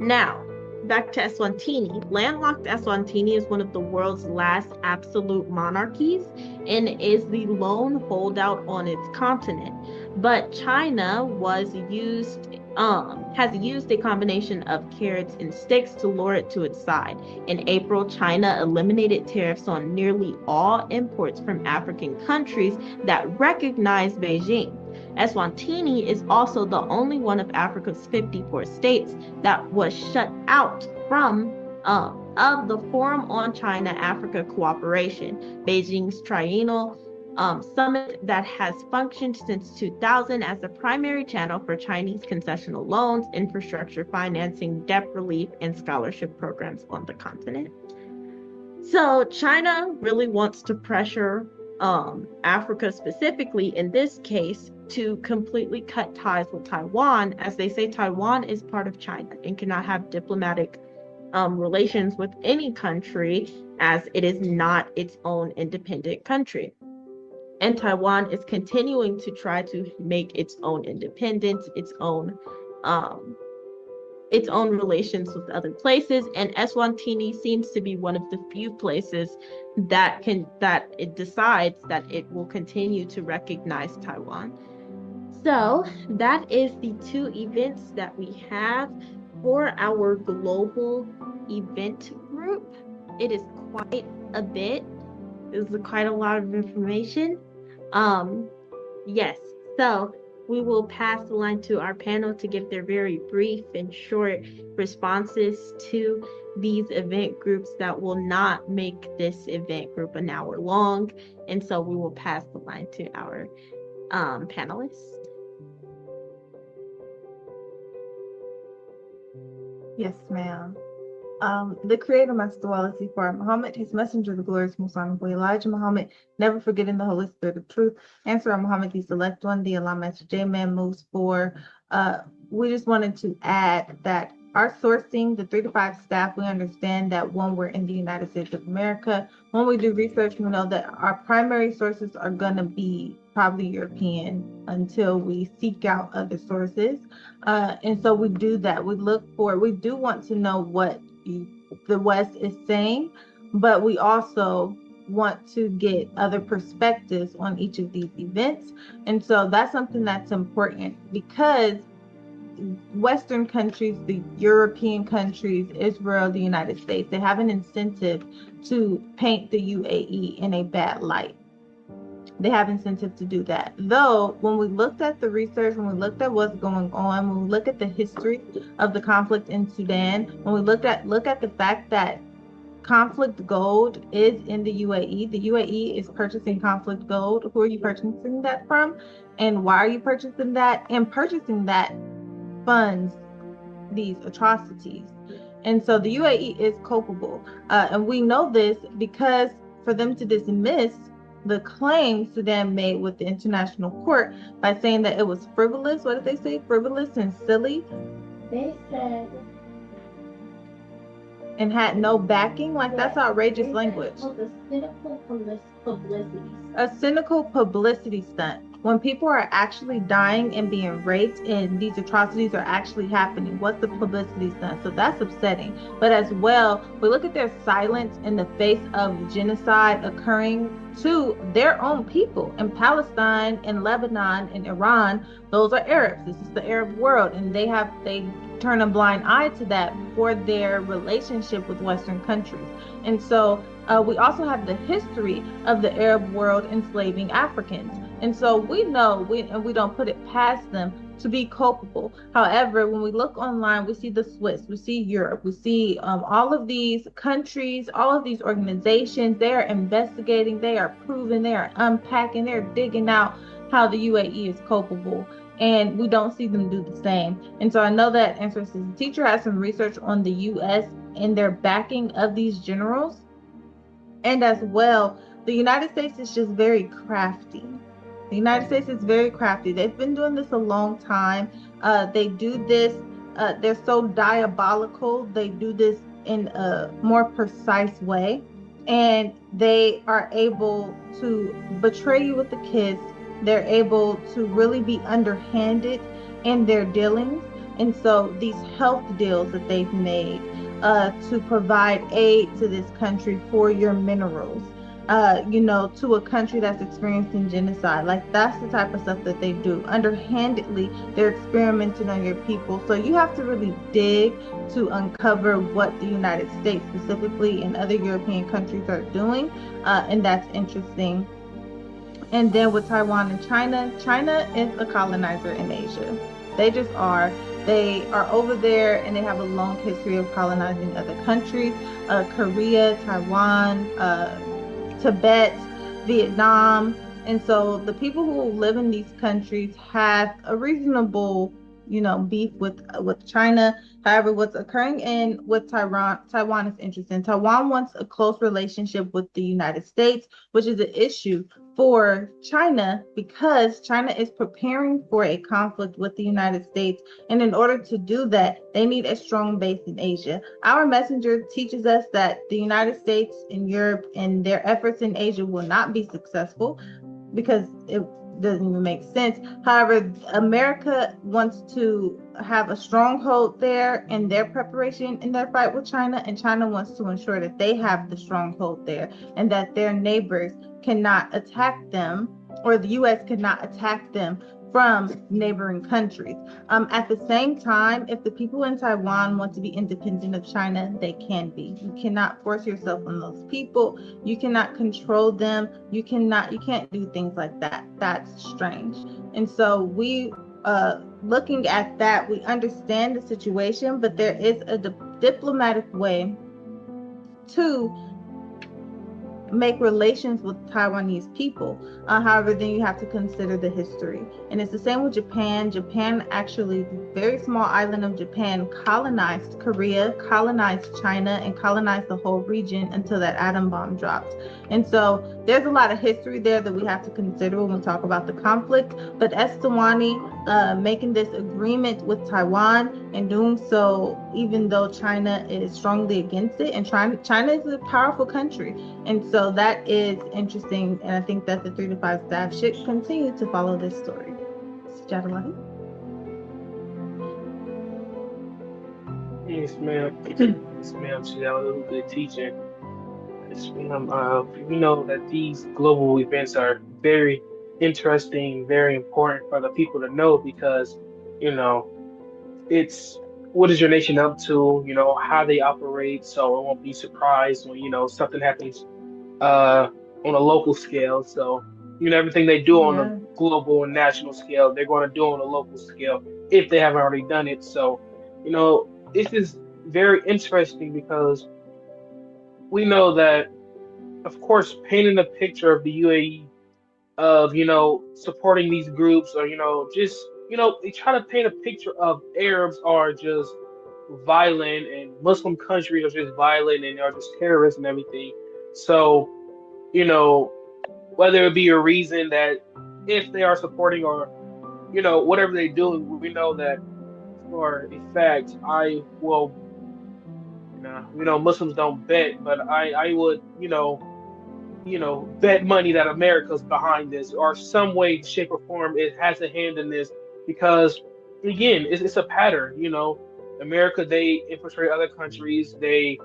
Now, back to Eswatini. Landlocked Eswatini is one of the world's last absolute monarchies and is the lone holdout on its continent. But China has used a combination of carrots and sticks to lure it to its side. In April, China eliminated tariffs on nearly all imports from African countries that recognize Beijing. Eswatini is also the only one of Africa's 54 states that was shut out from of the Forum on China-Africa Cooperation, Beijing's triennial summit that has functioned since 2000 as the primary channel for Chinese concessional loans, infrastructure financing, debt relief, and scholarship programs on the continent. So China really wants to pressure Africa specifically, in this case, to completely cut ties with Taiwan, as they say Taiwan is part of China and cannot have diplomatic relations with any country, as it is not its own independent country. And Taiwan is continuing to try to make its own independence, its own relations with other places, and Eswatini seems to be one of the few places that it decides that it will continue to recognize Taiwan. So that is the two events that we have for our global event group. It is quite a bit. This is quite a lot of information. Yes, so we will pass the line to our panel to give their very brief and short responses to these event groups that will not make this event group an hour long. And so we will pass the line to our panelists. Yes, ma'am. The creator, Master Wallace Muhammad, his messenger, the glorious Musa Boy Elijah Muhammad, never forgetting the Holy Spirit of truth, Answer Muhammad, the select one, the Allah Master J-Man moves for. We just wanted to add that our sourcing, the 3 to 5 staff, we understand that when we're in the United States of America, when we do research, we know that our primary sources are going to be probably European until we seek out other sources. And so we do that. We do want to know what the West is saying, but we also want to get other perspectives on each of these events. And so that's something that's important, because Western countries, the European countries, Israel, the United States, they have an incentive to paint the UAE in a bad light. They have incentive to do that. Though, when we looked at the research, when we looked at what's going on, when we look at the history of the conflict in Sudan, when we look at the fact that conflict gold is in the UAE is purchasing conflict gold. Who are you purchasing that from? And why are you purchasing that? And purchasing that funds these atrocities. And so the UAE is culpable. And we know this because for them to dismiss the claims Sudan made with the International Court by saying that it was frivolous. What did they say? Frivolous and silly. They said, and had no backing. Like, that's outrageous language. A cynical publicity stunt. When people are actually dying and being raped and these atrocities are actually happening, what's the publicity stunt? So that's upsetting. But as well, we look at their silence in the face of genocide occurring to their own people in Palestine, in Lebanon, in Iran. Those are Arabs. This is the Arab world, and they turn a blind eye to that for their relationship with Western countries. And so we also have the history of the Arab world enslaving Africans. And so we know, we don't put it past them to be culpable. However, when we look online, we see the Swiss, we see Europe, we see all of these countries, all of these organizations, they are investigating, they are proving, they are unpacking, they're digging out how the UAE is culpable, and we don't see them do the same. And so I know that Ancestors Teacher has some research on the US and their backing of these generals. And as well, the United States is just very crafty. The United States is very crafty. They've been doing this a long time. They do this, they're so diabolical. They do this in a more precise way. And they are able to betray you with the kiss. They're able to really be underhanded in their dealings. And so these health deals that they've made to provide aid to this country for your minerals, to a country that's experiencing genocide. Like, that's the type of stuff that they do. Underhandedly, they're experimenting on your people. So you have to really dig to uncover what the United States specifically and other European countries are doing. And that's interesting. And then with Taiwan and China, China is a colonizer in Asia. They just are. They are over there and they have a long history of colonizing other countries, Korea, Taiwan, Tibet, Vietnam. And so the people who live in these countries have a reasonable, beef with China. However, what's occurring with Taiwan is interesting. Taiwan wants a close relationship with the United States, which is an issue for China because China is preparing for a conflict with the United States. And in order to do that, they need a strong base in Asia. Our messenger teaches us that the United States and Europe and their efforts in Asia will not be successful because it doesn't even make sense. However, America wants to have a stronghold there in their preparation in their fight with China, and China wants to ensure that they have the stronghold there and that their neighbors cannot attack them, or the U.S. cannot attack them from neighboring countries. At the same time, if the people in Taiwan want to be independent of China, they can be. You cannot force yourself on those people. You cannot control them. You can't do things like that. That's strange. And so looking at that, we understand the situation, but there is a diplomatic way to make relations with Taiwanese people. However, then you have to consider the history. And it's the same with Japan. Japan, actually, the very small island of Japan colonized Korea, colonized China, and colonized the whole region until that atom bomb dropped. And so there's a lot of history there that we have to consider when we talk about the conflict. But Eswatini making this agreement with Taiwan and doing so even though China is strongly against it, and China is a powerful country. And so that is interesting, and I think that the 3 to 5 staff should continue to follow this story. Jadalahi? Yes, ma'am. Yes, ma'am. She got a little good teaching. Yes, ma'am. We know that these global events are very interesting, very important for the people to know because, you know, it's what is your nation up to, how they operate, so it won't be surprised when, something happens on a local scale. So, everything they do on a Yeah. global and national scale, they're going to do on a local scale if they haven't already done it. So, this is very interesting because we know that, of course, painting a picture of the UAE of, supporting these groups or, just, they try to paint a picture of Arabs are just violent and Muslim countries are just violent and are just terrorists and everything. So, you know, whether it be a reason that if they are supporting or, whatever they do, we know that for a fact, I will, Muslims don't bet, but I would, bet money that America's behind this or some way, shape, or form it has a hand in this because again, it's a pattern. America, they infiltrate other countries, they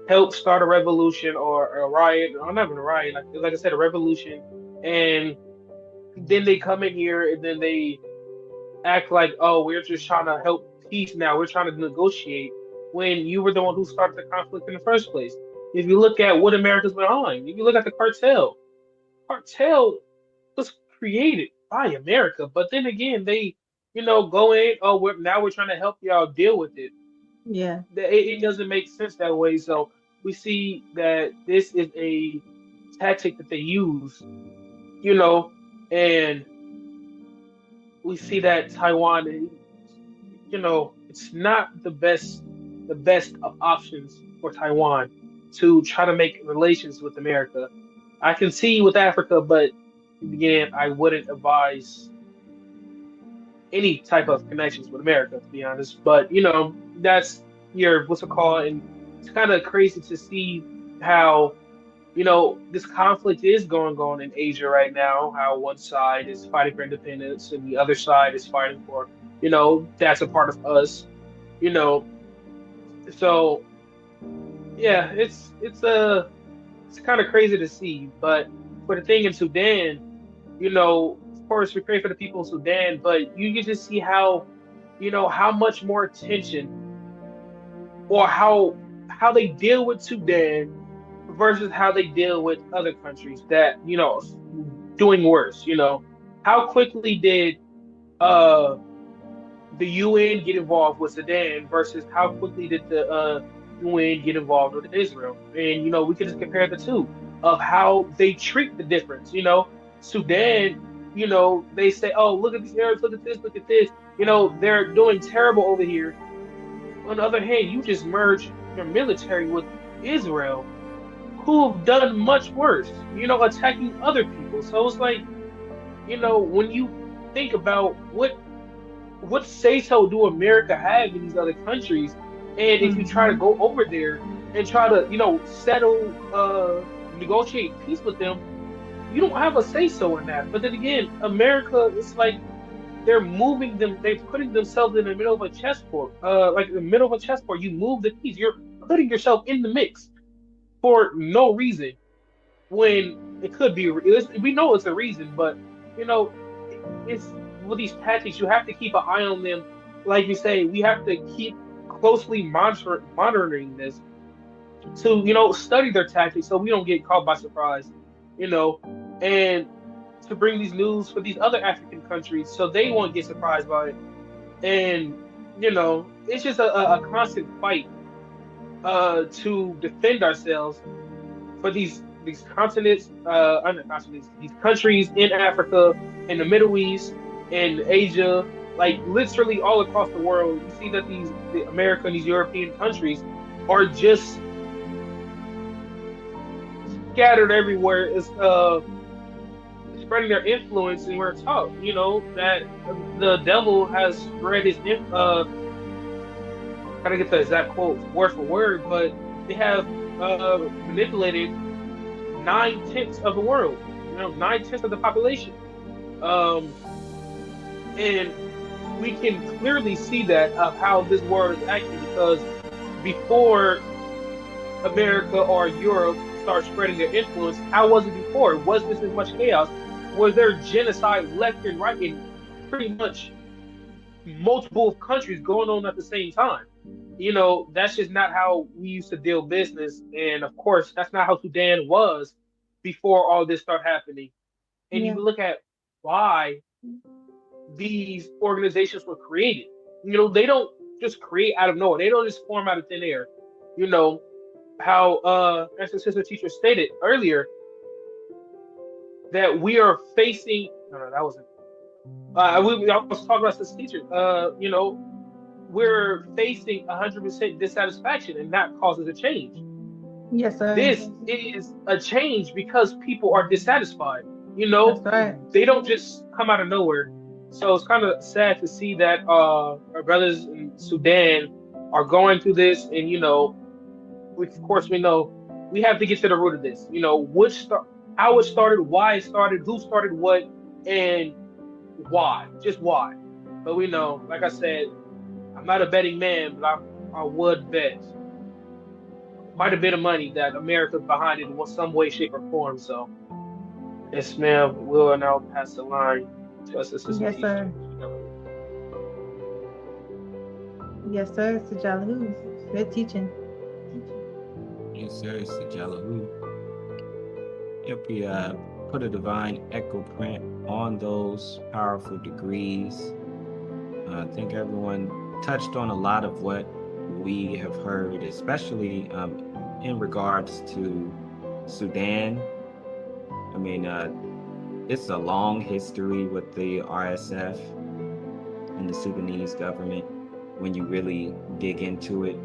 help start a revolution or a riot, or not even a riot, like I said, a revolution, and then they come in here and then they act like, oh, we're just trying to help peace now, we're trying to negotiate when you were the one who started the conflict in the first place. If you look at what America's behind, if you look at the cartel was created by America, but then again, they, go in, oh, we're trying to help y'all deal with it. Yeah. It doesn't make sense that way. So we see that this is a tactic that they use, and we see that Taiwan, it's not the best of options for Taiwan to try to make relations with America. I can see with Africa, but again, I wouldn't advise any type of connections with America, to be honest. But that's your what's it called, and it's kind of crazy to see how this conflict is going on in Asia right now. How one side is fighting for independence and the other side is fighting for that's a part of us. You know, so yeah, it's kind of crazy to see. But for the thing in Sudan, of course, we pray for the people of Sudan, but you can just see how much more attention or how they deal with Sudan versus how they deal with other countries that, doing worse. How quickly did uh the UN get involved with Sudan versus how quickly did the UN get involved with Israel? And we could just compare the two of how they treat the difference. Sudan, they say, "Oh, look at these Arabs, look at this, look at this." They're doing terrible over here. On the other hand, you just merge your military with Israel, who've done much worse. Attacking other people. So it's like, when you think about what say so do America have in these other countries? And if you try to Mhm. go over there and try to, settle, negotiate peace with them, you don't have a say so in that. But then again, America, it's like they're putting themselves in the middle of a chessboard, like in the middle of a chessboard. You move the piece, you're putting yourself in the mix for no reason when it could be. We know it's a reason, but you know, it's with these tactics, you have to keep an eye on them. Like you say, we have to keep closely monitoring this to, study their tactics so we don't get caught by surprise, you know, and to bring these news for these other African countries so they won't get surprised by it. And, it's just a constant fight to defend ourselves for these continents, not continents, these countries in Africa, in the Middle East, in Asia, like literally all across the world. You see that the American, these European countries are just scattered everywhere. Is spreading their influence, and we're taught, that the devil has spread his gotta get the exact quote word for word, but they have manipulated 9/10 of the world, 9/10 of the population. Um, and we can clearly see that of how this world is acting because before America or Europe start spreading their influence, how was it before? Was this as much chaos? Was there genocide left and right in pretty much multiple countries going on at the same time? That's just not how we used to deal business. And of course, that's not how Sudan was before all this started happening. And you Yeah. look at why these organizations were created. They don't just create out of nowhere. They don't just form out of thin air. How as the sister teacher stated earlier, that we are facing no, that wasn't I was talking about this teacher. We're facing 100% dissatisfaction, and that causes a change. Yes, sir. This is a change because people are dissatisfied. That's right. They don't just come out of nowhere. So it's kind of sad to see that our brothers in Sudan are going through this, and which of course we know we have to get to the root of this. How it started, why it started, who started what, and why, just why. But we know, like I said, I'm not a betting man, but I would bet quite a bit of money that America's behind it in some way, shape, or form. So, yes, ma'am, we'll now pass the line to us, assistant Yes, teacher. sir. Yes, sir. It's the Jalahu. Good teaching. Yes, sir. It's the Jalahu. Yep, we put a divine echo print on those powerful degrees. I think everyone touched on a lot of what we have heard, especially in regards to Sudan. I mean, it's a long history with the RSF. in the Sudanese government when you really dig into it.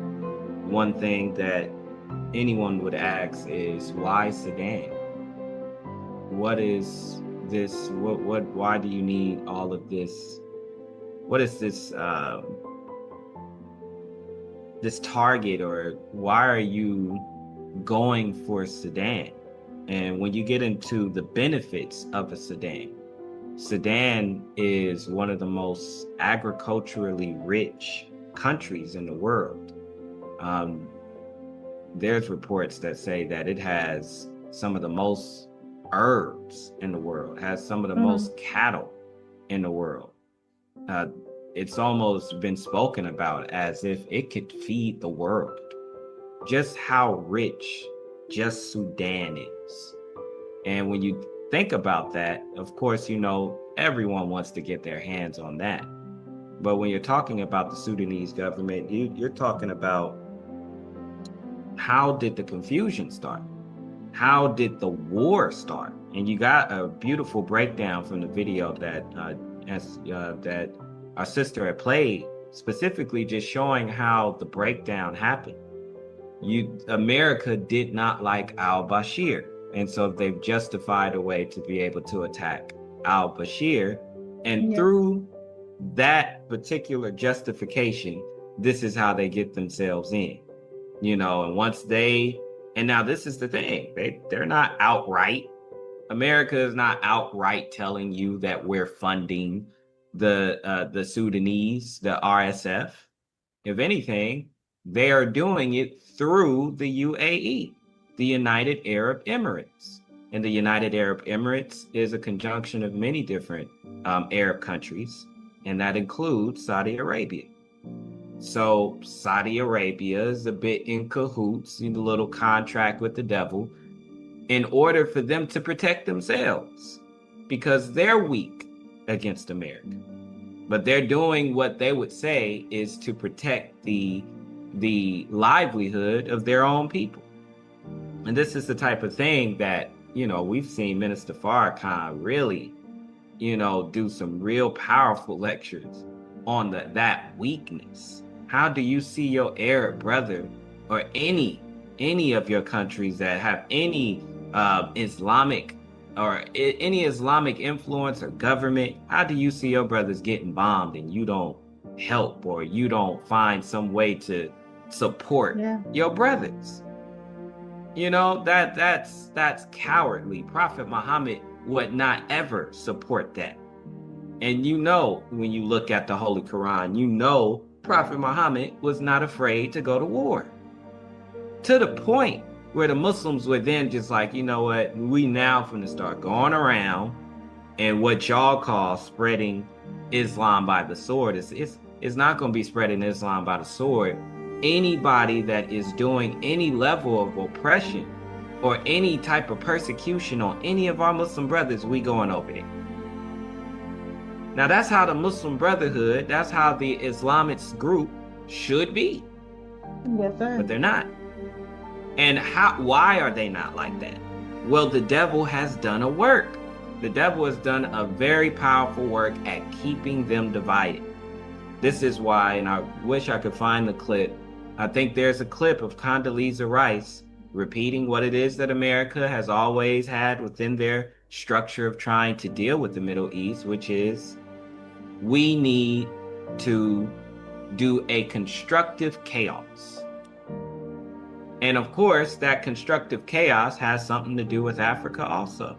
One thing that anyone would ask is, why Sudan? What is this? Why do you need all of this? What is this this target, or why are you going for Sudan? And when you get into the benefits of a Sudan is one of the most agriculturally rich countries in the world. There's reports that say that it has some of the most herbs in the world, has some of the most cattle in the world. It's almost been spoken about as if it could feed the world. Just how rich just Sudan is. And when you think about that, of course, you know, everyone wants to get their hands on that. But when you're talking about the Sudanese government, you're talking about, how did the confusion start? How did the war start? And you got a beautiful breakdown from the video that that our sister had played, specifically just showing how the breakdown happened. America did not like al-Bashir, and so they've justified a way to be able to attack al-Bashir. And through that particular justification, this is how they get themselves in. You know, and once and now this is the thing, they're not outright, America is not outright telling you that we're funding the Sudanese, the RSF. If anything, they are doing it through the UAE, the United Arab Emirates. And the United Arab Emirates is a conjunction of many different Arab countries, and that includes Saudi Arabia. So Saudi Arabia is a bit in cahoots in the little contract with the devil in order for them to protect themselves, because they're weak against America. But they're doing what they would say is to protect the livelihood of their own people. And this is the type of thing that, you know, we've seen Minister Farrakhan really, you know, do some real powerful lectures on that weakness. How do you see your Arab brother, or any of your countries that have any Islamic or any Islamic influence or government, how do you see your brothers getting bombed and you don't help, or you don't find some way to support your brothers? You know, that's cowardly. Prophet Muhammad would not ever support that. And you know, when you look at the Holy Quran, you know Prophet Muhammad was not afraid to go to war. To the point where the Muslims were then just like, you know what, we now finna start going around and what y'all call spreading Islam by the sword. It's not gonna be spreading Islam by the sword. Anybody that is doing any level of oppression or any type of persecution on any of our Muslim brothers, we going over there. Now that's how the Muslim Brotherhood, that's how the Islamist group should be. Yes, sir. But they're not. And why are they not like that? Well, the devil has done a work. The devil has done a very powerful work at keeping them divided. This is why, and I wish I could find the clip. I think there's a clip of Condoleezza Rice repeating what it is that America has always had within their structure of trying to deal with the Middle East, which is, we need to do a constructive chaos. And of course, that constructive chaos has something to do with Africa also.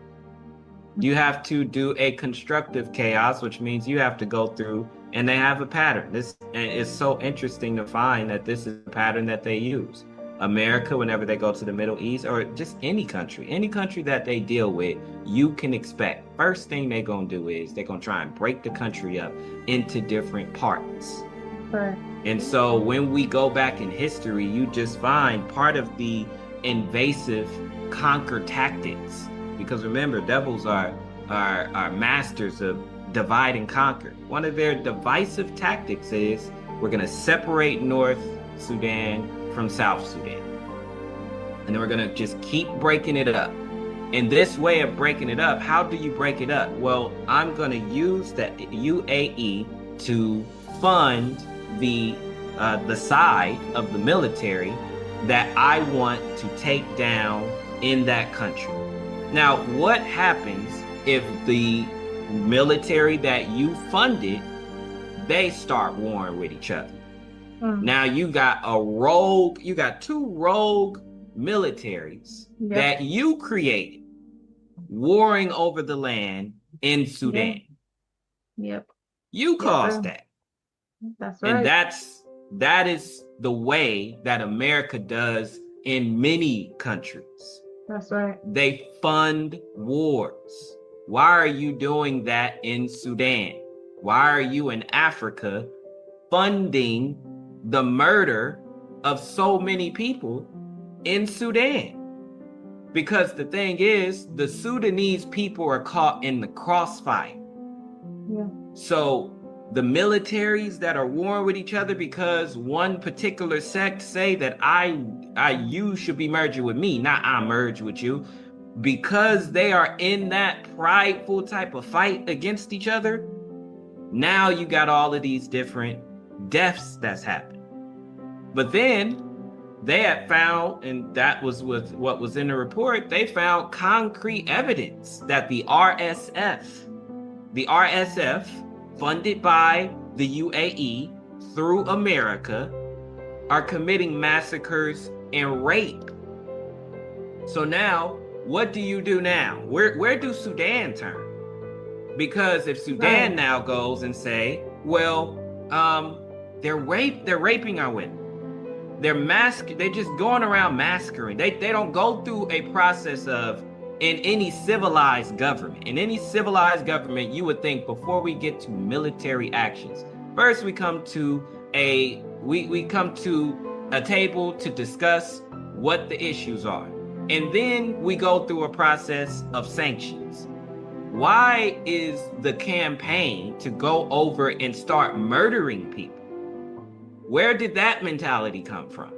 You have to do a constructive chaos, which means you have to go through, and they have a pattern. This is so interesting to find that this is a pattern that they use. America, whenever they go to the Middle East, or just any country that they deal with, you can expect, first thing they're gonna do is they're gonna try and break the country up into different parts. Right. And so when we go back in history, you just find part of the invasive conquer tactics. Because remember, devils are masters of divide and conquer. One of their divisive tactics is, we're gonna separate North Sudan from South Sudan. And then we're gonna just keep breaking it up. And this way of breaking it up, how do you break it up? Well, I'm gonna use the UAE to fund the side of the military that I want to take down in that country. Now, what happens if the military that you funded, they start warring with each other? Now you got two rogue militaries that you created warring over the land in Sudan. Yep. You caused that. That's right. And that is the way that America does in many countries. That's right. They fund wars. Why are you doing that in Sudan? Why are you in Africa funding the murder of so many people in Sudan? Because the thing is, the Sudanese people are caught in the crossfire. Yeah. So the militaries that are warring with each other because one particular sect say that you should be merging with me, not I merge with you, because they are in that prideful type of fight against each other. Now you got all of these different deaths that's happened. But then they had found, and that was what was in the report, they found concrete evidence that the RSF, funded by the UAE through America, are committing massacres and rape. So now, what do you do now? Where do Sudan turn? Because if Sudan now goes and say, well, they're raping our women. They're just going around massacring. They don't go through a process of, in any civilized government. In any civilized government, you would think before we get to military actions, first we come to a table to discuss what the issues are. And then we go through a process of sanctions. Why is the campaign to go over and start murdering people? Where did that mentality come from?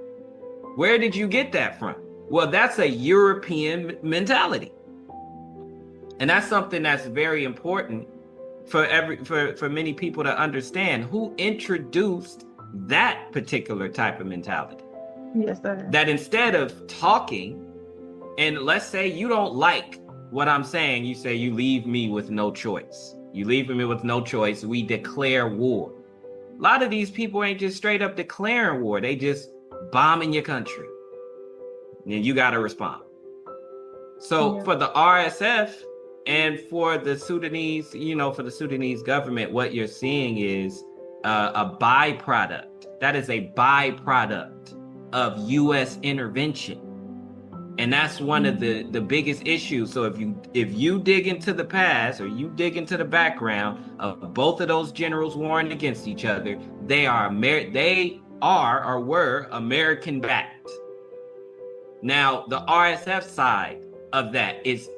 Where did you get that from? Well, that's a European mentality. And that's something that's very important for many people to understand. Who introduced that particular type of mentality? Yes, sir. That instead of talking, and let's say you don't like what I'm saying, you say you leave me with no choice. You leave me with no choice. We declare war. A lot of these people ain't just straight up declaring war. They just bombing your country. And you got to respond. So for the RSF and for the Sudanese, for the Sudanese government, what you're seeing is a byproduct. That is a byproduct of U.S. intervention. And that's one of the biggest issues. So if you dig into the past, or you dig into the background of both of those generals warring against each other, they are or were American backed. Now the RSF side of that is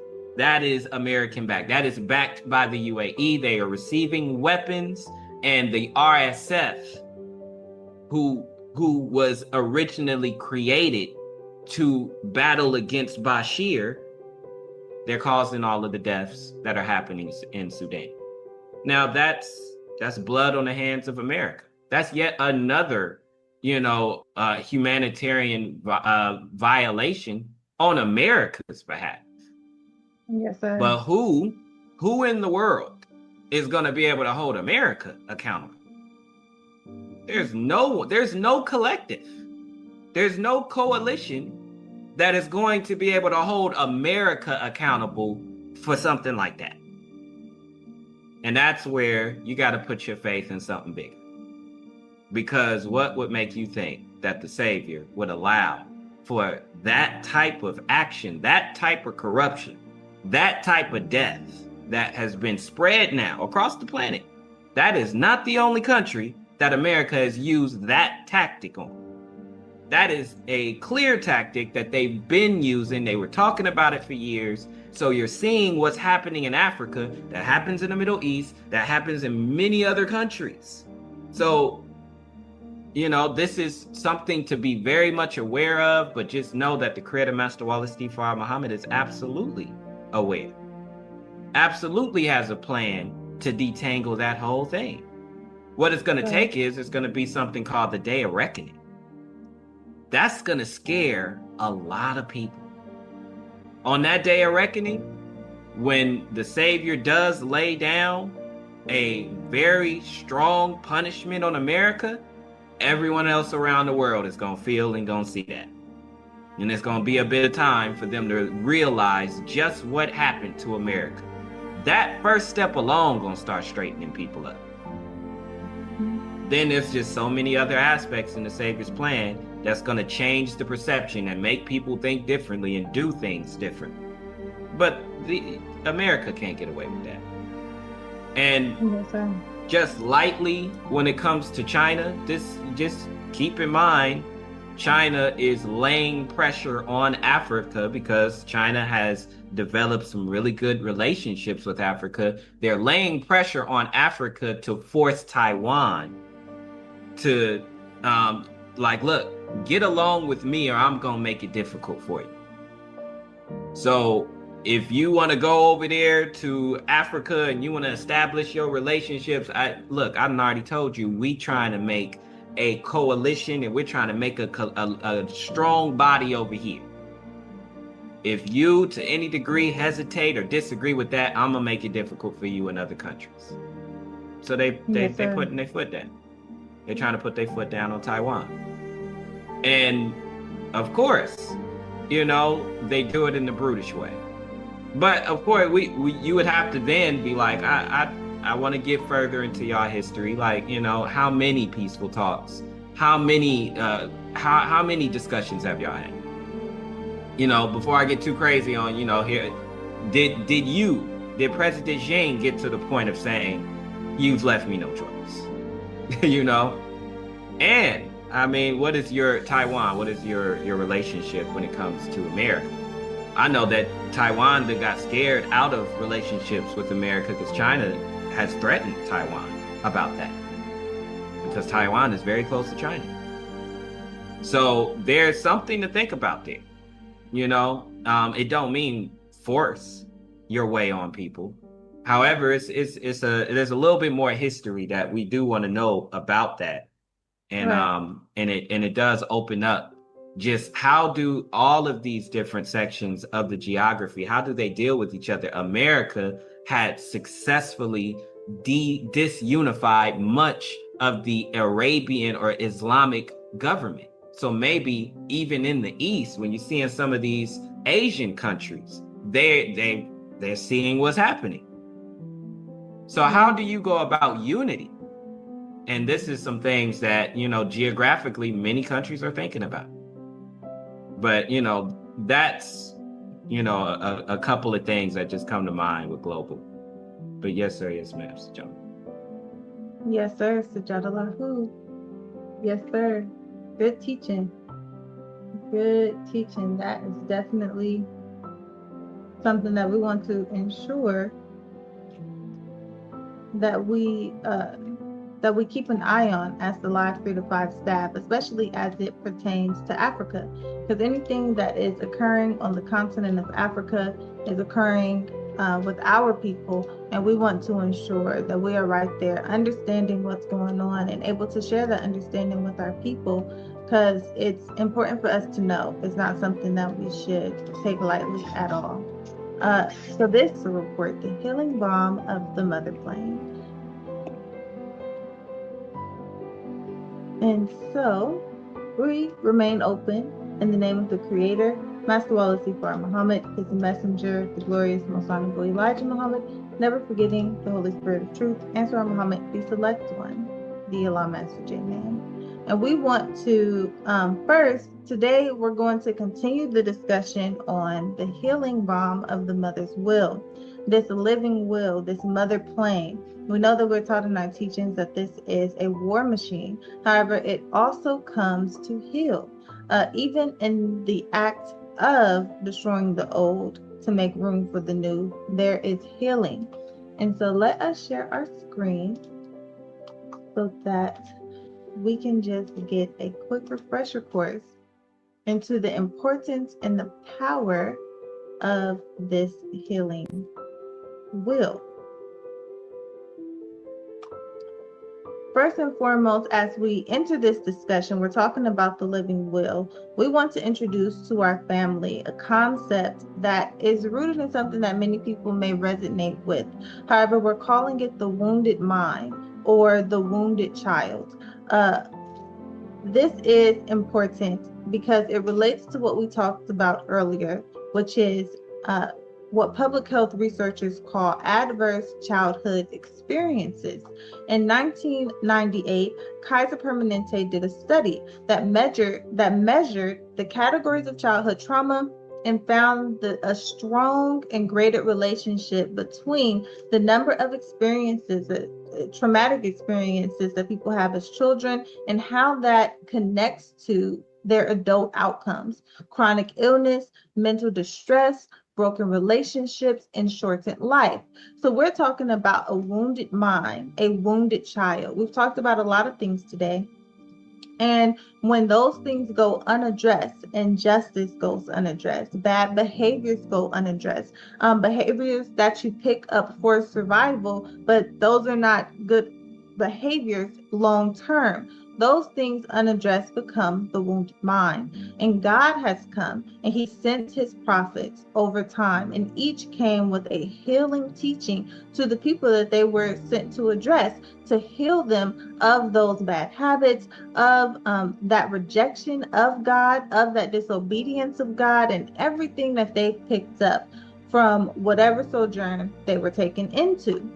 American backed. That is backed by the UAE. They are receiving weapons, and the RSF, who was originally created to battle against Bashir, they're causing all of the deaths that are happening in Sudan. Now that's blood on the hands of America. That's yet another, humanitarian violation on America's behalf. Yes, sir. But who in the world is going to be able to hold America accountable? There's no collective. There's no coalition that is going to be able to hold America accountable for something like that. And that's where you got to put your faith in something bigger. Because what would make you think that the Savior would allow for that type of action, that type of corruption, that type of death that has been spread now across the planet? That is not the only country that America has used that tactic on. That is a clear tactic that they've been using. They were talking about it for years. So you're seeing what's happening in Africa, that happens in the Middle East, that happens in many other countries. So, this is something to be very much aware of, but just know that the Creator Master Wallace D. Farrar Muhammad is absolutely aware. Absolutely has a plan to detangle that whole thing. What it's going to Right. take is it's going to be something called the Day of Reckoning. That's going to scare a lot of people. On that Day of Reckoning, when the Savior does lay down a very strong punishment on America, everyone else around the world is going to feel and going to see that. And it's going to be a bit of time for them to realize just what happened to America. That first step alone going to start straightening people up. Then there's just so many other aspects in the Savior's plan that's going to change the perception and make people think differently and do things differently. But America can't get away with that. And just lightly, when it comes to China, just keep in mind, China is laying pressure on Africa because China has developed some really good relationships with Africa. They're laying pressure on Africa to force Taiwan to, look, get along with me or I'm going to make it difficult for you. So if you want to go over there to Africa and you want to establish your relationships, I've already told you, we trying to make a coalition and we're trying to make a strong body over here. If you, to any degree, hesitate or disagree with that, I'm going to make it difficult for you in other countries. So they putting their foot down. They're trying to put their foot down on Taiwan. And of course, they do it in the brutish way. But of course, you would have to then be like, I want to get further into y'all history. Like, how many peaceful talks? How many discussions have y'all had? Before I get too crazy on, here, did President Xi get to the point of saying, you've left me no choice? And I mean, what is your Taiwan? What is your relationship when it comes to America? I know that Taiwan got scared out of relationships with America because China has threatened Taiwan about that. Because Taiwan is very close to China. So there's something to think about there. It don't mean force your way on people. However, there's a little bit more history that we do want to know about that. And it does open up just how do all of these different sections of the geography, how do they deal with each other? America had successfully disunified much of the Arabian or Islamic government. So maybe even in the East, when you see in some of these Asian countries, they're seeing what's happening. So how do you go about unity? And this is some things that, geographically, many countries are thinking about. But, that's, a couple of things that just come to mind with global. But yes, sir. Yes, ma'am. John. Yes, sir. Sajadalahu. Yes, sir. Good teaching. Good teaching. That is definitely something that we want to ensure that we keep an eye on as the Live 3 to 5 staff, especially as it pertains to Africa. Because anything that is occurring on the continent of Africa is occurring with our people, and we want to ensure that we are right there, understanding what's going on and able to share that understanding with our people, because it's important for us to know. It's not something that we should take lightly at all. So this is a report, the healing balm of the mother plane. And so we remain open in the name of the Creator, Master Wallace Ifar Muhammad, his messenger, the glorious Most Honorable Elijah Muhammad, never forgetting the Holy Spirit of Truth, and Surah Muhammad, the Select One, the Allah Master J-Man. And we want to, first, today we're going to continue the discussion on the healing balm of the mother's will, this living will, this mother plane. We know that we're taught in our teachings that this is a war machine. However, it also comes to heal. Even in the act of destroying the old to make room for the new, there is healing. And so let us share our screen so that we can just get a quick refresher course into the importance and the power of this healing will. first and foremost, as we enter this discussion, we're talking about the living will. We want to introduce to our family a concept that is rooted in something that many people may resonate with. However, we're calling it the wounded mind or the wounded child. This is important because it relates to what we talked about earlier, which is what public health researchers call adverse childhood experiences. In 1998, Kaiser Permanente did a study that measured the categories of childhood trauma and found a strong and graded relationship between the number of experiences, traumatic experiences that people have as children, and how that connects to their adult outcomes: chronic illness, mental distress, broken relationships, and shortened life. So we're talking about a wounded mind, a wounded child. We've talked about a lot of things today. And when those things go unaddressed, injustice goes unaddressed, bad behaviors go unaddressed, behaviors that you pick up for survival, but those are not good behaviors long term. Those things unaddressed become the wounded mind. And God has come and he sent his prophets over time, and each came with a healing teaching to the people that they were sent to address, to heal them of those bad habits, of that rejection of God, of that disobedience of God, and everything that they picked up from whatever sojourn they were taken into.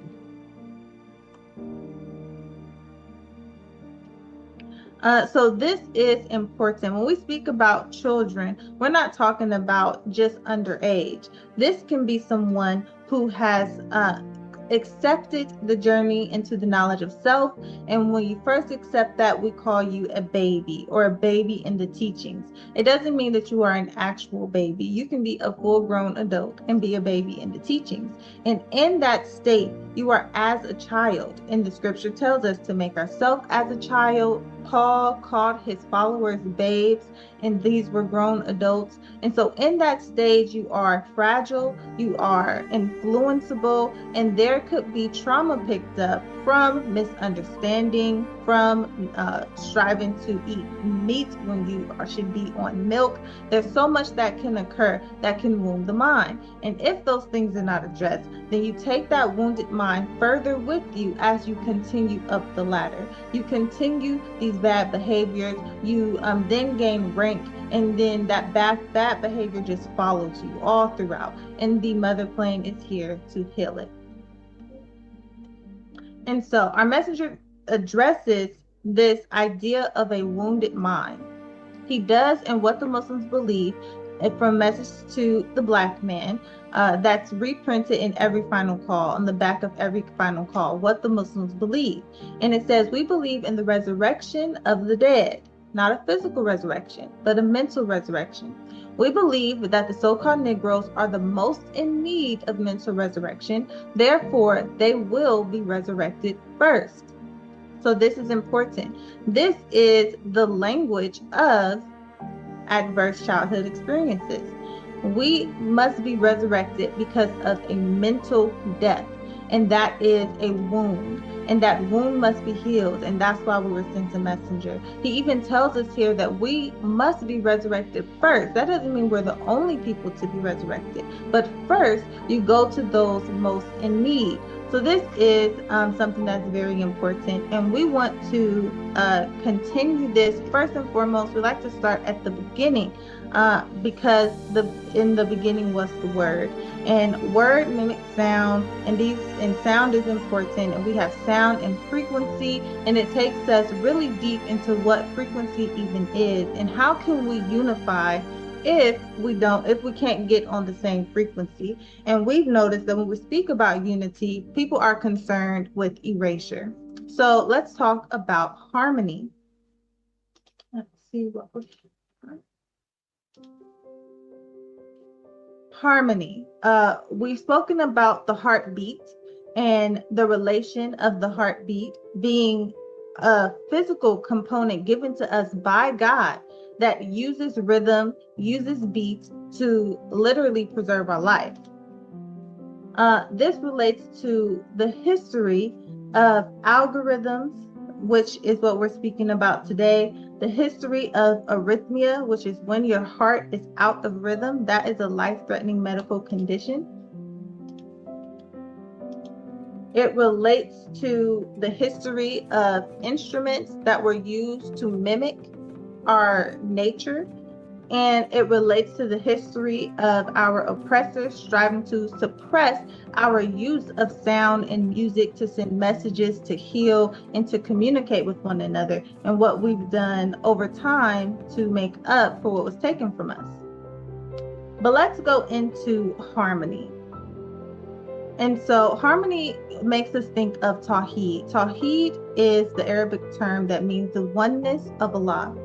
So this is important. When we speak about children, we're not talking about just underage. This can be someone who has accepted the journey into the knowledge of self. And when you first accept that, we call you a baby or a baby in the teachings. It doesn't mean that you are an actual baby. You can be a full-grown adult and be a baby in the teachings. And in that state, you are as a child. And the scripture tells us to make ourselves as a child. Paul called his followers babes, and these were grown adults. And so in that stage, you are fragile, you are influenceable, and there could be trauma picked up from misunderstanding, from striving to eat meat when you should be on milk. There's so much that can occur that can wound the mind. And if those things are not addressed, then you take that wounded mind further with you as you continue up the ladder. You continue these bad behaviors, you then gain rank, and then that bad behavior just follows you all throughout. And the mother plane is here to heal it. And so our messenger addresses this idea of a wounded mind. He does, and what the Muslims believe, from Message to the Black Man, that's reprinted in every final call, on the back of every final call, what the Muslims believe. And it says, we believe in the resurrection of the dead, not a physical resurrection, but a mental resurrection. We believe that the so-called Negroes are the most in need of mental resurrection. Therefore, they will be resurrected first. So this is important. This is the language of adverse childhood experiences. We must be resurrected because of a mental death, and that is a wound, and that wound must be healed, and that's why we were sent a messenger. He even tells us here that we must be resurrected first. That doesn't mean we're the only people to be resurrected, but first you go to those most in need. So this is something that's very important, and we want to continue this. First and foremost, we like to start at the beginning, because in the beginning was the word, and word mimics sound, and sound is important, and we have sound and frequency, and it takes us really deep into what frequency even is, and how can we unify if we can't get on the same frequency. And we've noticed that when we speak about unity, people are concerned with erasure. So let's talk about harmony. Let's see what we're harmony. We've spoken about the heartbeat and the relation of the heartbeat being a physical component given to us by God that uses rhythm, uses beats to literally preserve our life. This relates to the history of algorithms, which is what we're speaking about today. The history of arrhythmia, which is when your heart is out of rhythm. That is a life-threatening medical condition. It relates to the history of instruments that were used to mimic our nature. And it relates to the history of our oppressors striving to suppress our use of sound and music to send messages, to heal, and to communicate with one another, and what we've done over time to make up for what was taken from us. But let's go into harmony. And so harmony makes us think of Tawheed. Tawheed is the Arabic term that means the oneness of Allah.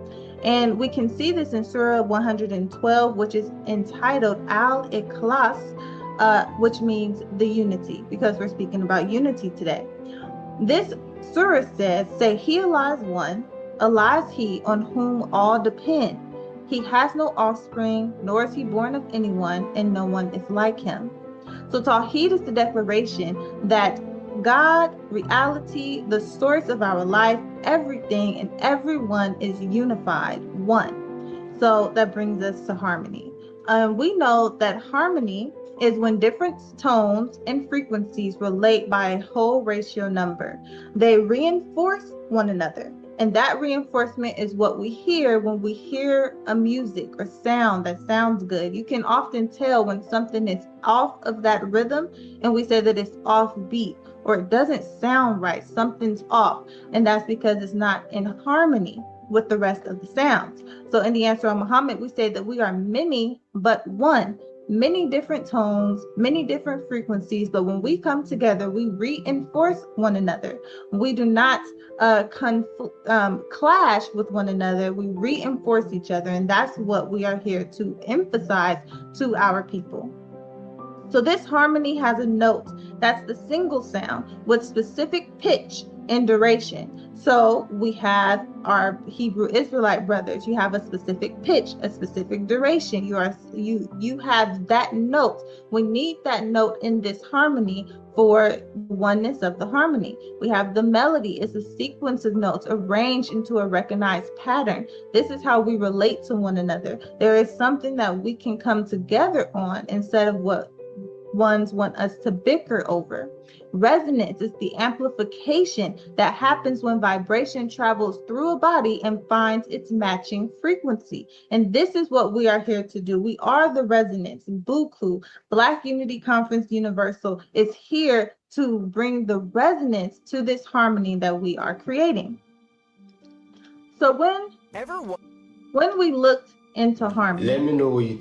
And we can see this in Surah 112, which is entitled Al-Ikhlas, which means the unity, because we're speaking about unity today. This surah says, say, He Allah is one, Allah is He on whom all depend. He has no offspring, nor is He born of anyone, and no one is like Him. So Tawheed is the declaration that God, reality, the source of our life, everything and everyone is unified, one. So that brings us to harmony. We know that harmony is when different tones and frequencies relate by a whole ratio number. They reinforce one another. And that reinforcement is what we hear when we hear a music or sound that sounds good. You can often tell when something is off of that rhythm, and we say that it's off beat or it doesn't sound right, something's off. And that's because it's not in harmony with the rest of the sounds. So in the answer on Muhammad, we say that we are many but one. Many different tones, many different frequencies, but when we come together, we reinforce one another. We do not clash with one another. We reinforce each other, and that's what we are here to emphasize to our people. So this harmony has a note. That's the single sound with specific pitch and duration. So we have our Hebrew Israelite brothers. You have a specific pitch, a specific duration. You have that note. We need that note in this harmony for oneness of the harmony. We have the melody. It's a sequence of notes arranged into a recognized pattern. This is how we relate to one another. There is something that we can come together on instead of what ones want us to bicker over. Resonance is the amplification that happens when vibration travels through a body and finds its matching frequency. And this is what we are here to do. We are the resonance. Buku, Black Unity Conference Universal, is here to bring the resonance to this harmony that we are creating. So when we looked into harmony, Let me know what you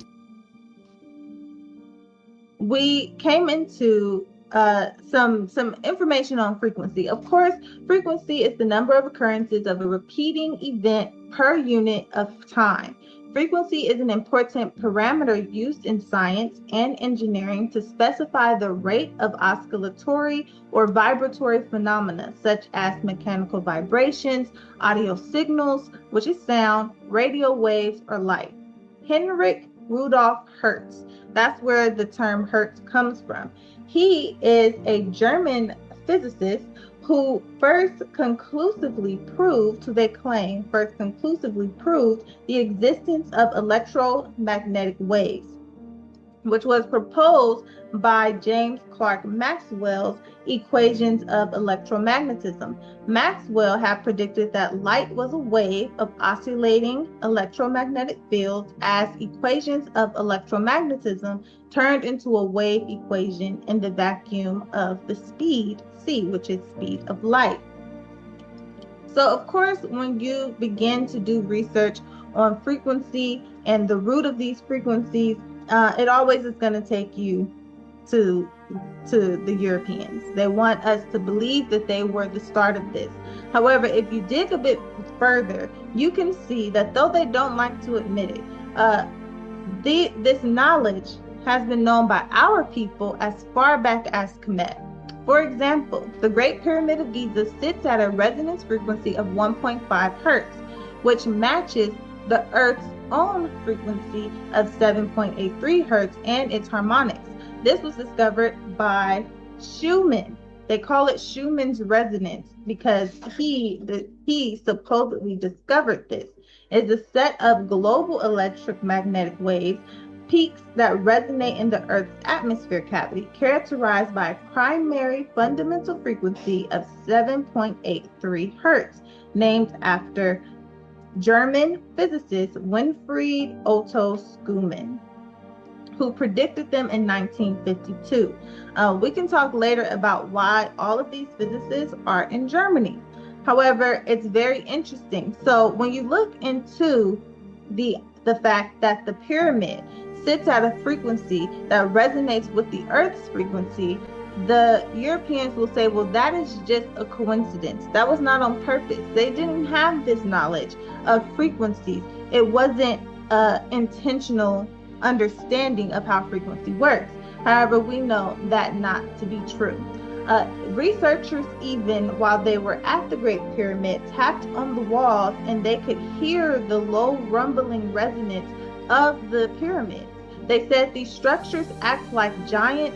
we came into some information on frequency. Of course, frequency is the number of occurrences of a repeating event per unit of time. Frequency is an important parameter used in science and engineering to specify the rate of oscillatory or vibratory phenomena, such as mechanical vibrations, audio signals, which is sound, radio waves, or light. Heinrich Rudolf Hertz. That's where the term Hertz comes from. He is a German physicist who first conclusively proved the existence of electromagnetic waves, which was proposed by James Clerk Maxwell's equations of electromagnetism. Maxwell had predicted that light was a wave of oscillating electromagnetic fields as equations of electromagnetism turned into a wave equation in the vacuum of the speed, c, which is speed of light. So of course, when you begin to do research on frequency and the root of these frequencies, it always is going to take you to the Europeans. They want us to believe that they were the start of this. However, if you dig a bit further, you can see that though they don't like to admit it, this knowledge has been known by our people as far back as Kemet. For example, the Great Pyramid of Giza sits at a resonance frequency of 1.5 hertz, which matches the Earth's own frequency of 7.83 hertz and its harmonics. This was discovered by Schumann They call it Schumann's resonance because he supposedly discovered this. It's a set of global electromagnetic waves, peaks that resonate in the Earth's atmosphere cavity, characterized by a primary fundamental frequency of 7.83 hertz, named after German physicist Winfried Otto Schumann, who predicted them in 1952. We can talk later about why all of these physicists are in Germany. However, it's very interesting. So when you look into the fact that the pyramid sits at a frequency that resonates with the Earth's frequency, the Europeans will say, well, that is just a coincidence. That was not on purpose. They didn't have this knowledge of frequencies. It wasn't intentional understanding of how frequency works. However, we know that not to be true. Researchers, even while they were at the Great Pyramid, tapped on the walls and they could hear the low rumbling resonance of the pyramids. They said these structures act like giant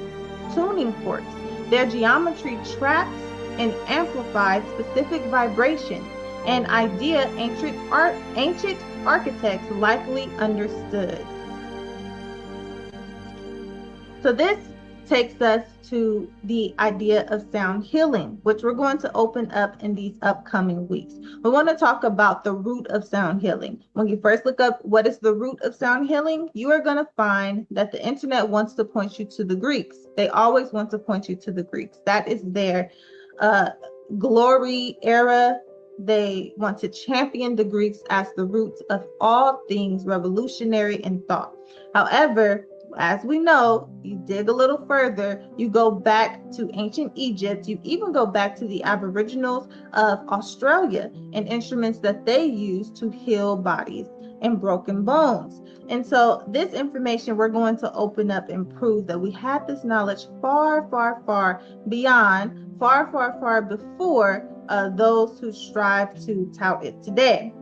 tuning forks. Their geometry traps and amplifies specific vibrations, an idea ancient architects likely understood. So this takes us to the idea of sound healing, which we're going to open up in these upcoming weeks. We want to talk about the root of sound healing. When you first look up what is the root of sound healing, you are going to find that the internet wants to point you to the Greeks. They always want to point you to the Greeks. That is their glory era. They want to champion the Greeks as the roots of all things revolutionary in thought. However, as we know, you dig a little further, you go back to ancient Egypt, you even go back to the Aboriginals of Australia and instruments that they used to heal bodies and broken bones. And so this information we're going to open up and prove that we had this knowledge far, far, far beyond, far, far, far before those who strive to tout it today.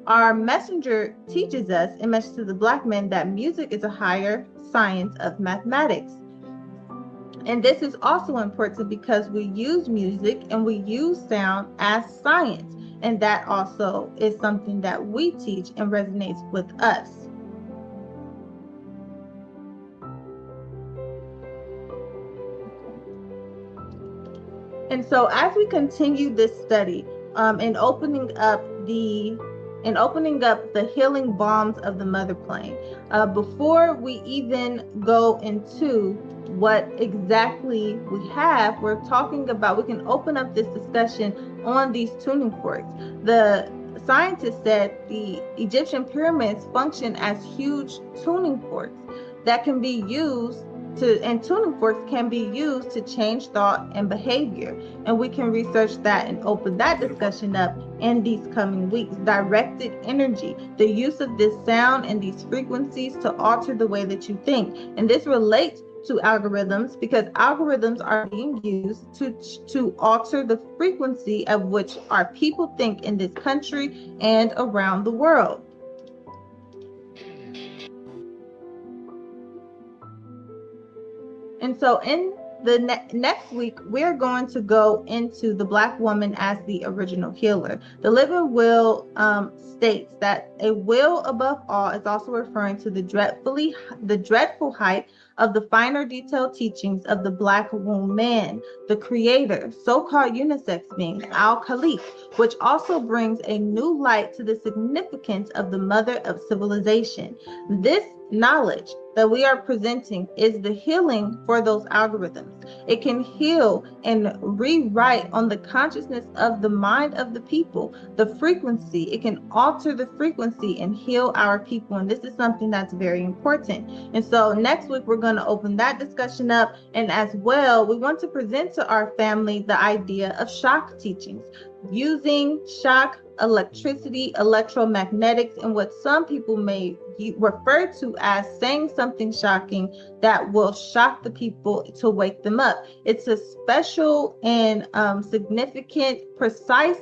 Our messenger teaches us in Message to the Black Men that music is a higher science of mathematics. And this is also important because we use music and we use sound as science. And that also is something that we teach and resonates with us. And so as we continue this study and opening up the healing balms of the mother plane, before we even go into what exactly we have, we can open up this discussion on these tuning forks. The scientists said the Egyptian pyramids function as huge tuning forks that can be used and tuning forks can be used to change thought and behavior. And we can research that and open that discussion up in these coming weeks. Directed energy, the use of this sound and these frequencies to alter the way that you think. And this relates to algorithms because algorithms are being used to alter the frequency of which our people think in this country and around the world. And so in the next week, we're going to go into the Black woman as the original healer. The living will states that a will above all is also referring to the dreadful height of the finer detailed teachings of the Black woman, the creator, so-called unisex being Al-Khalif, which also brings a new light to the significance of the mother of civilization. This knowledge that we are presenting is the healing for those algorithms. It can heal and rewrite on the consciousness of the mind of the people, the frequency. It can alter the frequency and heal our people. And this is something that's very important. And so next week, we're going to open that discussion up. And as well, we want to present to our family the idea of shock teachings, using shock, electricity, electromagnetics, and what some people may refer to as saying something shocking that will shock the people to wake them up. It's a special and significant, precise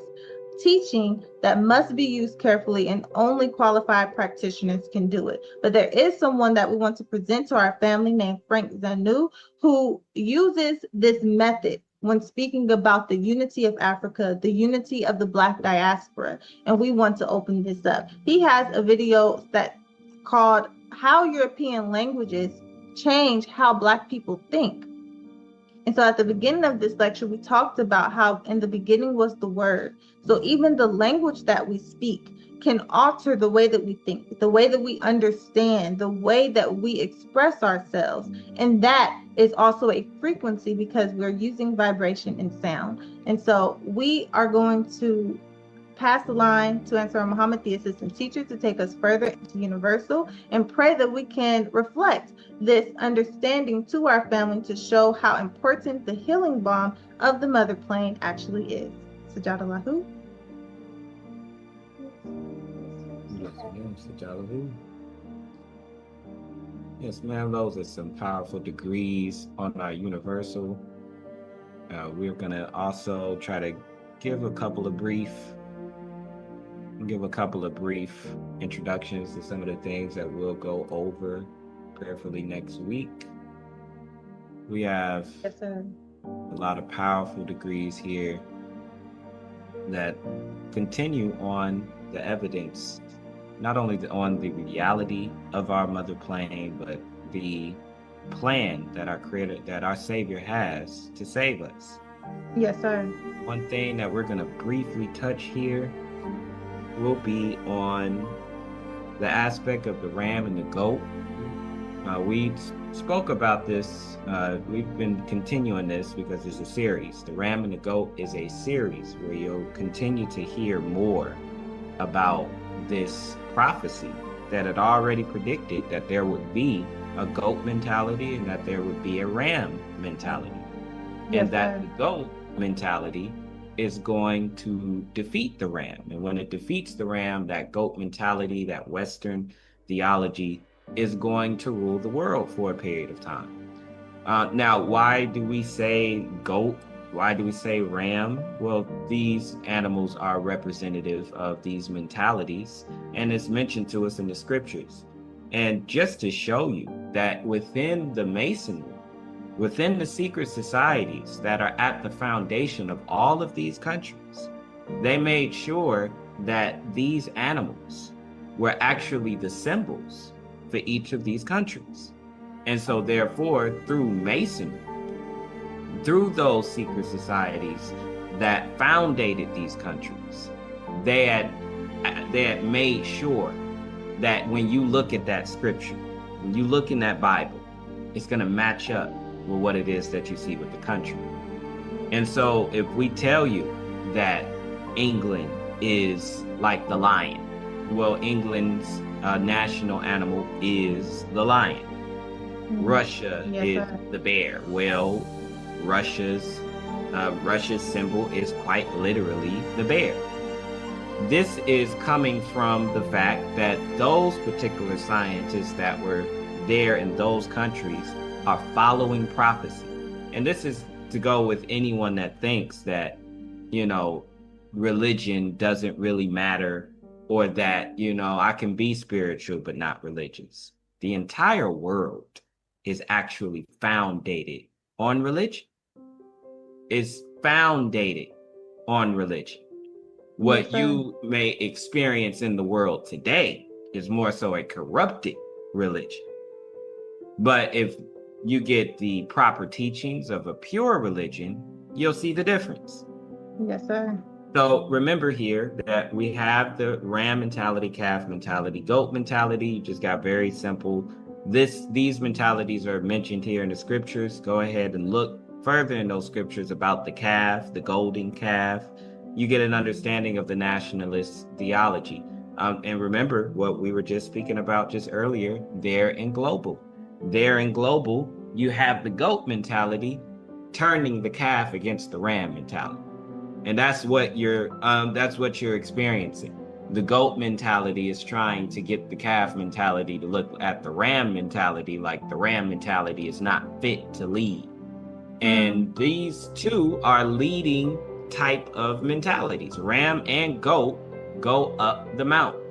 teaching that must be used carefully, and only qualified practitioners can do it. But there is someone that we want to present to our family named Frank Zanu, who uses this method when speaking about the unity of Africa, the unity of the Black diaspora, and we want to open this up. He has a video that's called How European Languages Change How Black People Think. And so at the beginning of this lecture, we talked about how in the beginning was the word. So even the language that we speak can alter the way that we think, the way that we understand, the way that we express ourselves. And that is also a frequency because we're using vibration and sound. And so we are going to pass the line to Ansar Muhammad, the assistant teacher, to take us further into Universal and pray that we can reflect this understanding to our family to show how important the healing balm of the mother plane actually is. Sajadalahu. Yes, ma'am, those are some powerful degrees on our Universal. We're going to also try to give a couple of brief introductions to some of the things that we'll go over prayerfully next week. We have a lot of powerful degrees here that continue on the evidence, not only on the reality of our mother plane, but the plan that our Creator, that our Savior has to save us. Yes, sir. One thing that we're going to briefly touch here will be on the aspect of the ram and the goat. We spoke about this. We've been continuing this because it's a series. The ram and the goat is a series where you'll continue to hear more about this prophecy that had already predicted that there would be a goat mentality and that there would be a ram mentality. Yes, and that sir. the goat mentality is going to defeat the ram. And when it defeats the ram, that goat mentality, that Western theology, is going to rule the world for a period of time. Now, why do we say goat? Why do we say ram? Well, these animals are representative of these mentalities, and it's mentioned to us in the scriptures. And just to show you that within the Masonry, within the secret societies that are at the foundation of all of these countries, they made sure that these animals were actually the symbols for each of these countries. And so therefore, through Masonry, through those secret societies that foundated these countries, they had made sure that when you look at that scripture, when you look in that Bible, it's going to match up with what it is that you see with the country. And so if we tell you that England is like the lion, well, England's national animal is the lion. Russia is the bear. Well, Russia's symbol is quite literally the bear. This is coming from the fact that those particular scientists that were there in those countries are following prophecy. And this is to go with anyone that thinks that, religion doesn't really matter, or that, I can be spiritual but not religious. The entire world is actually foundated on religion. It's foundated on religion. What you may experience in the world today is more so a corrupted religion. But if you get the proper teachings of a pure religion, you'll see the difference. Yes, sir. So remember here that we have the ram mentality, calf mentality, goat mentality. You just got very simple. These mentalities are mentioned here in the scriptures. Go ahead and look further in those scriptures about the calf, the golden calf. You get an understanding of the nationalist theology. And remember what we were just speaking about just earlier, there in global. There in global, you have the goat mentality turning the calf against the ram mentality. And that's what you're experiencing. The goat mentality is trying to get the calf mentality to look at the ram mentality like the ram mentality is not fit to lead. And these two are leading type of mentalities. Ram and goat go up the mountain.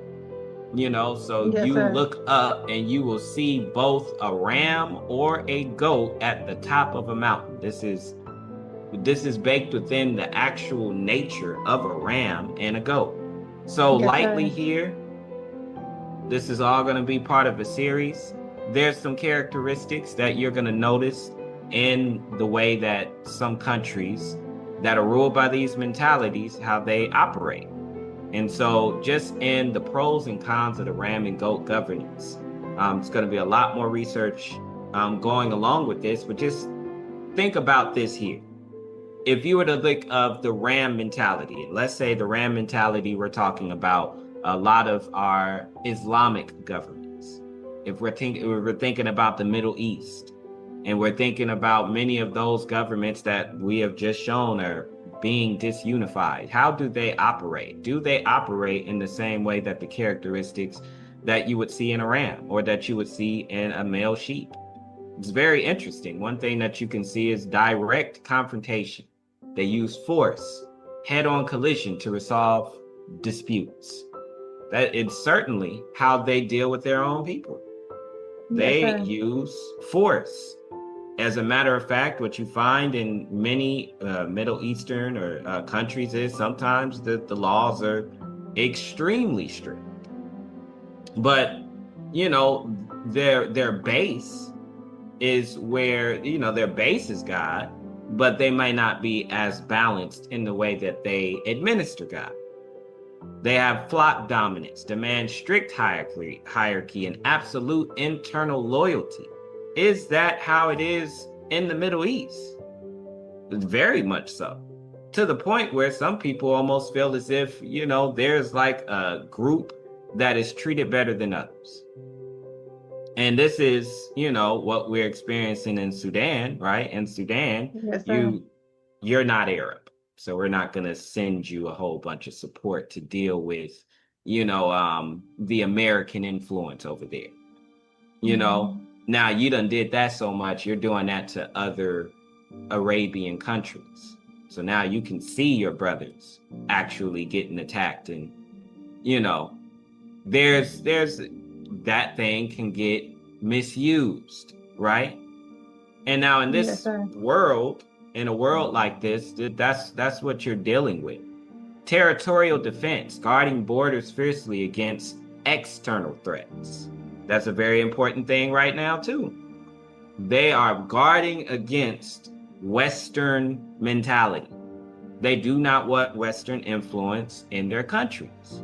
So Yes, you sir. look up and you will see both a ram or a goat at the top of a mountain. This is This is baked within the actual nature of a ram and a goat. So Yes, lightly sir. here, this is all going to be part of a series. There's some characteristics that you're going to notice in the way that some countries that are ruled by these mentalities, how they operate. And so just in the pros and cons of the ram and goat governance, it's going to be a lot more research going along with this, but just think about this here. If you were to think of the ram mentality, let's say the ram mentality, we're talking about a lot of our Islamic governments. If we're thinking about the Middle East, and we're thinking about many of those governments that we have just shown are being disunified, how do they operate? Do they operate in the same way that the characteristics that you would see in a ram or that you would see in a male sheep? It's very interesting. One thing that you can see is direct confrontation. They use force, head-on collision to resolve disputes. That it's certainly how they deal with their own people. They Yes, sir. use force. As a matter of fact, what you find in many Middle Eastern or countries is sometimes the laws are extremely strict. But, you know, their base is where, you know, their base is God, but they might not be as balanced in the way that they administer God. They have flock dominance, demand strict hierarchy, and absolute internal loyalty. Is that how it is in the Middle East? Very much so. To the point where some people almost feel as if, you know, there's like a group that is treated better than others. And this is, you know, what we're experiencing in Sudan, right? In Sudan, Yes, sir. you're not Arab. So we're not going to send you a whole bunch of support to deal with, you know, the American influence over there. You know, now you done did that so much, you're doing that to other Arabian countries. So now you can see your brothers actually getting attacked. And, you know, there's that thing can get misused, right? And now in Yes, this sir. world, in a world like this, that's what you're dealing with. Territorial defense, guarding borders fiercely against external threats. That's a very important thing right now too. They are guarding against Western mentality. They do not want Western influence in their countries.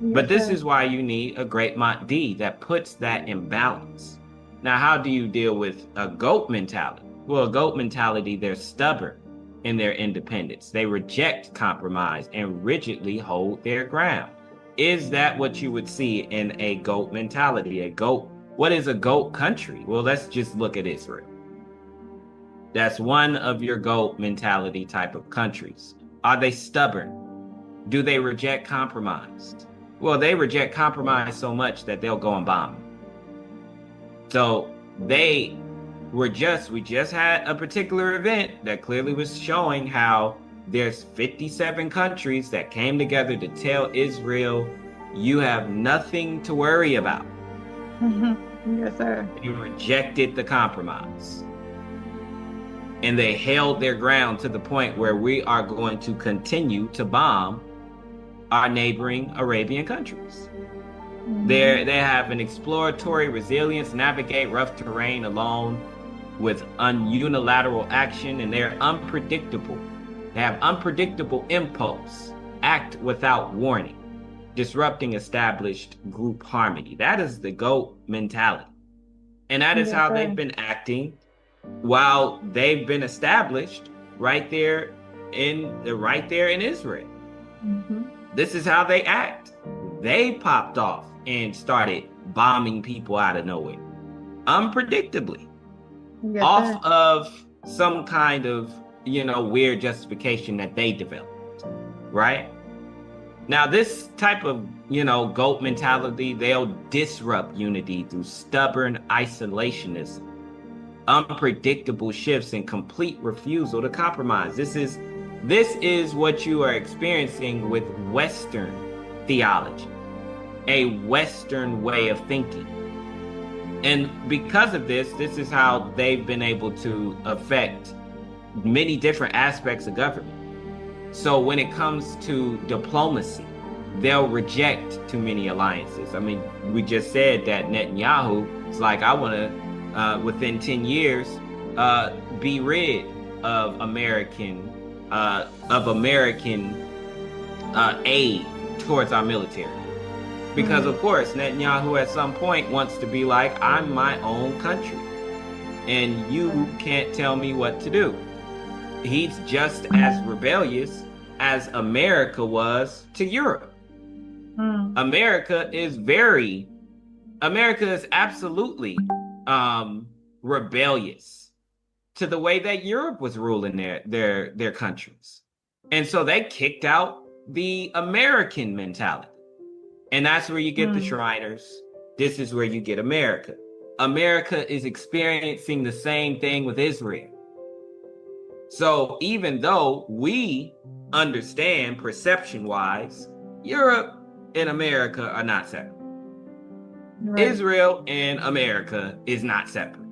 But this is why you need a great Mahdi that puts that in balance. Now, how do you deal with a goat mentality? Well, a goat mentality, they're stubborn in their independence. They reject compromise and rigidly hold their ground. Is that what you would see in a goat mentality? A goat, what is a goat country? Well, let's just look at Israel. That's one of your goat mentality type of countries. Are they stubborn? Do they reject compromise? Well, they reject compromise so much that they'll go and bomb. So we just had a particular event that clearly was showing how there's 57 countries that came together to tell Israel, you have nothing to worry about. Yes, sir. You rejected the compromise. And they held their ground to the point where we are going to continue to bomb our neighboring Arabian countries. They have an exploratory resilience, navigate rough terrain alone with unilateral action, and they're unpredictable. They have unpredictable impulse, act without warning, disrupting established group harmony. That is the GOAT mentality. And that is how they've been acting while they've been established right there in Israel. This is how they act. They popped off and started bombing people out of nowhere, unpredictably, off of some kind of, weird justification that they developed, right? Now, this type of, GOAT mentality, they'll disrupt unity through stubborn isolationism, unpredictable shifts, and complete refusal to compromise. This is what you are experiencing with Western theology, a Western way of thinking. And because of this is how they've been able to affect many different aspects of government. So when it comes to diplomacy, they'll reject too many alliances. I mean, we just said that Netanyahu is like, I want to, within 10 years, be rid of American aid towards our military. Because of course, Netanyahu at some point wants to be like, I'm my own country, and you can't tell me what to do. He's just as rebellious as America was to Europe. America is absolutely rebellious to the way that Europe was ruling their countries. And so they kicked out the American mentality. And that's where you get the Shriners. This is where you get America. America is experiencing the same thing with Israel. So even though we understand perception-wise, Europe and America are not separate. Right. Israel and America is not separate.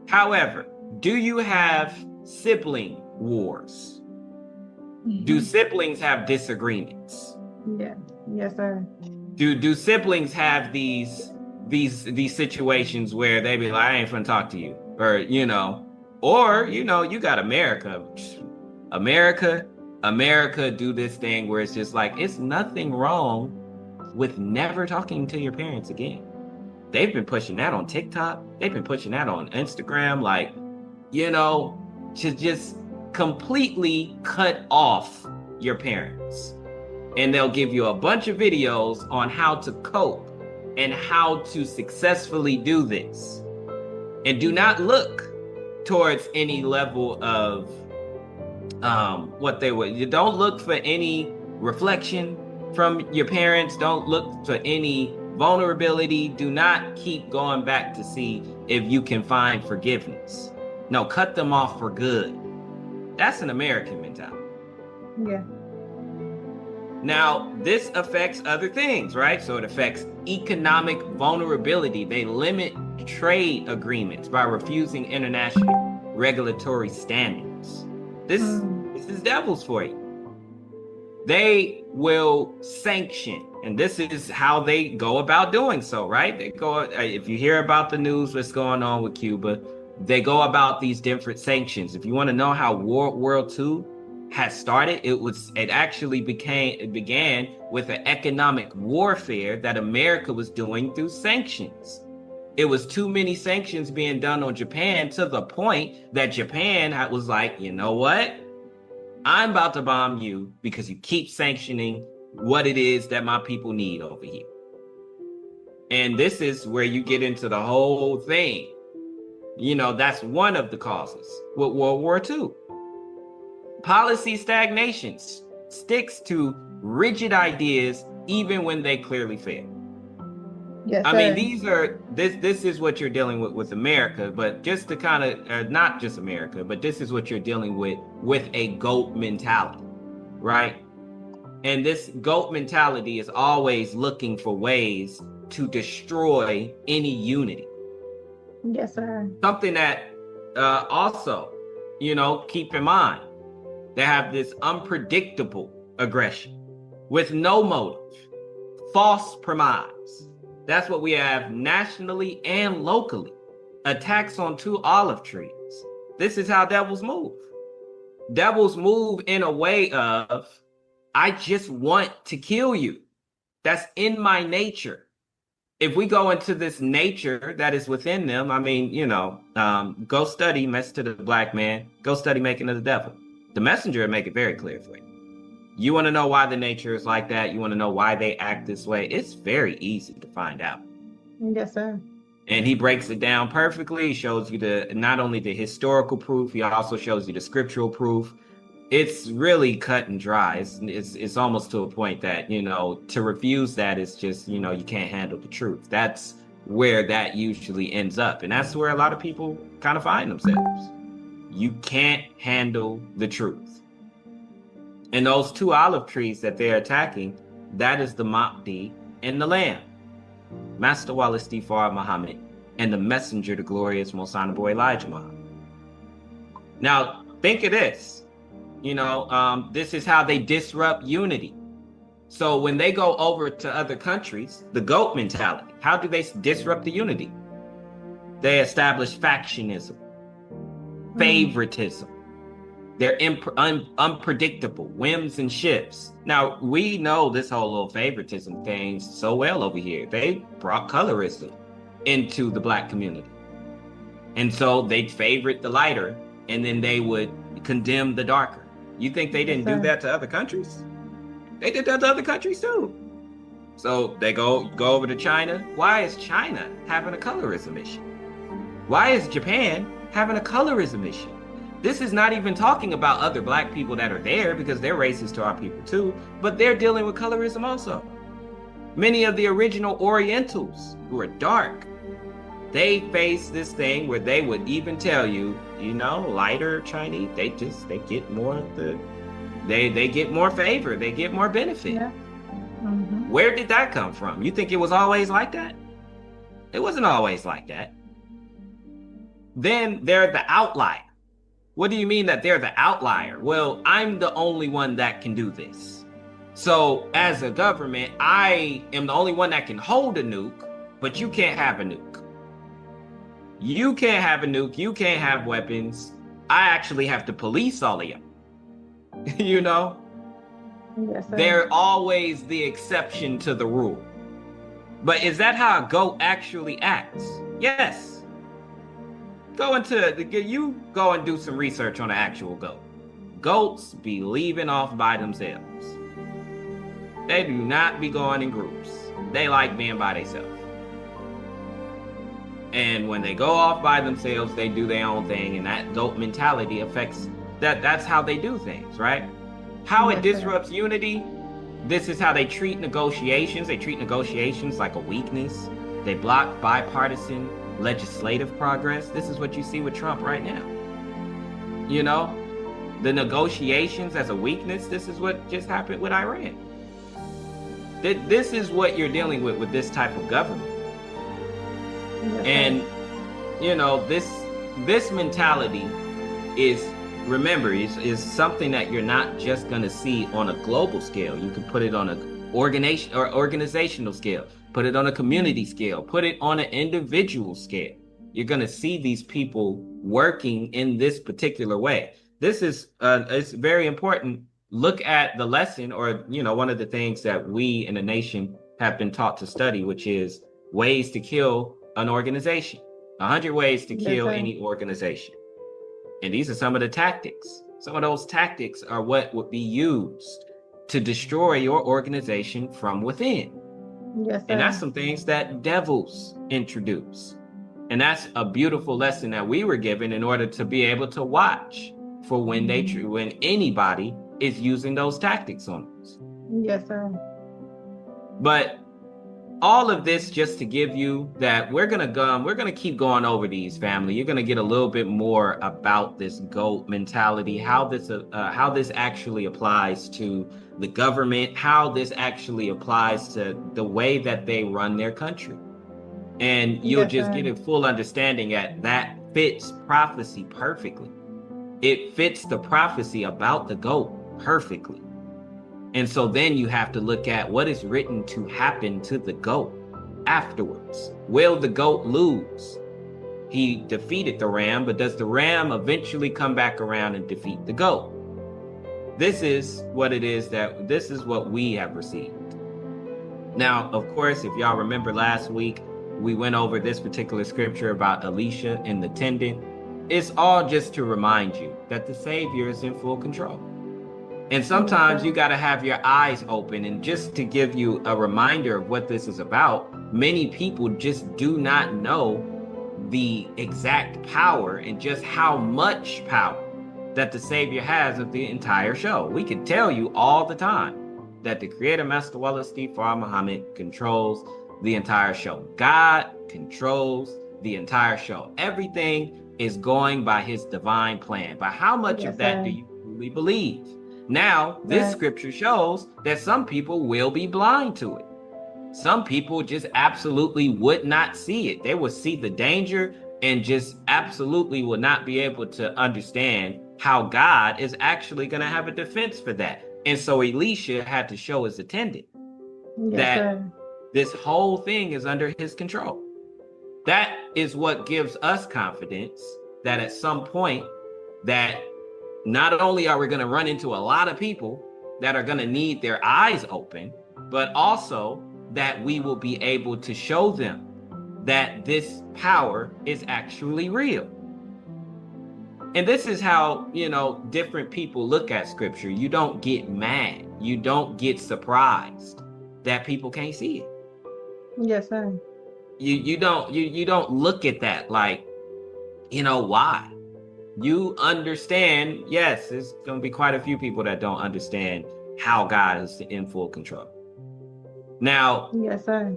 However, do you have sibling wars? Do siblings have disagreements? Yeah. Yes, sir. Do siblings have these situations where they be like, I ain't finna talk to you, or you got America do this thing where it's just like, it's nothing wrong with never talking to your parents again. They've been pushing that on TikTok. They've been pushing that on Instagram, like, to just completely cut off your parents. And they'll give you a bunch of videos on how to cope and how to successfully do this. And do not look towards any level of you don't look for any reflection from your parents. Don't look for any vulnerability. Do not keep going back to see if you can find forgiveness. No, cut them off for good. That's an American mentality. Yeah. Now, this affects other things, right? So it affects economic vulnerability. They limit trade agreements by refusing international regulatory standards. This is devils for you. They will sanction, and this is how they go about doing so, right? They go, if you hear about the news, what's going on with Cuba, they go about these different sanctions. If you want to know how World War II has started, it actually began with an economic warfare that America was doing through sanctions. It was too many sanctions being done on Japan to the point that Japan was like, you know what? I'm about to bomb you because you keep sanctioning what it is that my people need over here. And this is where you get into the whole thing. That's one of the causes with World War II. Policy stagnation sticks to rigid ideas even when they clearly fail. Yes, I mean, this is what you're dealing with America, but just to kind of, not just America, but this is what you're dealing with a GOAT mentality, right? And this GOAT mentality is always looking for ways to destroy any unity. Yes, sir. Something that also, keep in mind, they have this unpredictable aggression with no motive, false premise. That's what we have nationally and locally. Attacks on 2 olive trees. This is how devils move. Devils move in a way of, I just want to kill you. That's in my nature. If we go into this nature that is within them, I mean, go study Message to the Black Man. Go study Making of the Devil. The Messenger will make it very clear for you. You want to know why the nature is like that? You want to know why they act this way? It's very easy to find out. Yes, sir. And he breaks it down perfectly. He shows you not only the historical proof, he also shows you the scriptural proof. It's really cut and dry. It's almost to a point that, to refuse that is just, you can't handle the truth. That's where that usually ends up. And that's where a lot of people kind of find themselves. You can't handle the truth. And those 2 olive trees that they're attacking, that is the Mahdi and the Lamb, Master Wallace D. Farr Muhammad, and the messenger, the glorious Most Honorable Elijah Muhammad. Now, think of this. This is how they disrupt unity. So when they go over to other countries, the GOAT mentality, how do they disrupt the unity? They establish factionism, favoritism. They're unpredictable, whims and shifts. Now, we know this whole little favoritism thing so well over here. They brought colorism into the Black community. And so they favorite the lighter, and then they would condemn the darker. You think they didn't do that to other countries? They did that to other countries too. So they go over to China. Why is China having a colorism issue? Why is Japan having a colorism issue? This is not even talking about other Black people that are there, because they're racist to our people too, but they're dealing with colorism also. Many of the original Orientals who are dark, they face this thing where they would even tell you, lighter Chinese, they get more they get more favor, they get more benefit. Yeah. Mm-hmm. Where did that come from? You think it was always like that? It wasn't always like that. Then they're the outlier. What do you mean that they're the outlier? Well, I'm the only one that can do this. So as a government, I am the only one that can hold a nuke, but you can't have a nuke. You can't have a nuke. You can't have weapons. I actually have to police all of you. Yes, They're always the exception to the rule. But is that how a GOAT actually acts? Yes. You go and do some research on the actual GOAT. Goats be leaving off by themselves. They do not be going in groups. They like being by themselves. And when they go off by themselves, they do their own thing, and that GOAT mentality affects that. That's how they do things, right? How it disrupts unity. This is how they treat negotiations. They treat negotiations like a weakness. They block bipartisan legislative progress. This is what you see with Trump right now. The negotiations as a weakness. This is what just happened with Iran. This is what you're dealing with this type of government. And this mentality is something that you're not just going to see on a global scale. You can put it on an organizational scale, put it on a community scale, put it on an individual scale. You're going to see these people working in this particular way. This is it's very important. Look at the lesson, or one of the things that we in the nation have been taught to study, which is ways to kill an organization. 100 ways to kill any organization. And these are some of the tactics. Some of those tactics are what would be used to destroy your organization from within. Yes, and that's some things that devils introduce. And that's a beautiful lesson that we were given in order to be able to watch for when when anybody is using those tactics on us. Yes, sir. But all of this just to give you that we're gonna keep going over these, family. You're gonna get a little bit more about this GOAT mentality, how this actually applies to the government, how this actually applies to the way that they run their country. And you'll get a full understanding that fits prophecy perfectly. It fits the prophecy about the GOAT perfectly. And so then you have to look at what is written to happen to the GOAT afterwards. Will the GOAT lose? He defeated the ram, but does the ram eventually come back around and defeat the GOAT? This is what we have received. Now, of course, if y'all remember last week, we went over this particular scripture about Elisha and the tendon. It's all just to remind you that the Savior is in full control. And sometimes you got to have your eyes open. And just to give you a reminder of what this is about, many people just do not know the exact power and just how much power that the Savior has of the entire show. We can tell you all the time that the Creator, Master Wallah Istighfar Muhammad, controls the entire show. God controls the entire show. Everything is going by his divine plan. But how much of that do you truly believe? Now, this scripture shows that some people will be blind to it. Some people just absolutely would not see it. They would see the danger and just absolutely would not be able to understand how God is actually going to have a defense for that. And so Elisha had to show his attendant that this whole thing is under his control. That is what gives us confidence that at some point that not only are we going to run into a lot of people that are going to need their eyes open, but also that we will be able to show them that this power is actually real. And this is how, different people look at scripture. You don't get mad. You don't get surprised that people can't see it. Yes, sir. You don't look at that like, why? You understand, yes, there's going to be quite a few people that don't understand how God is in full control. Now, yes, sir.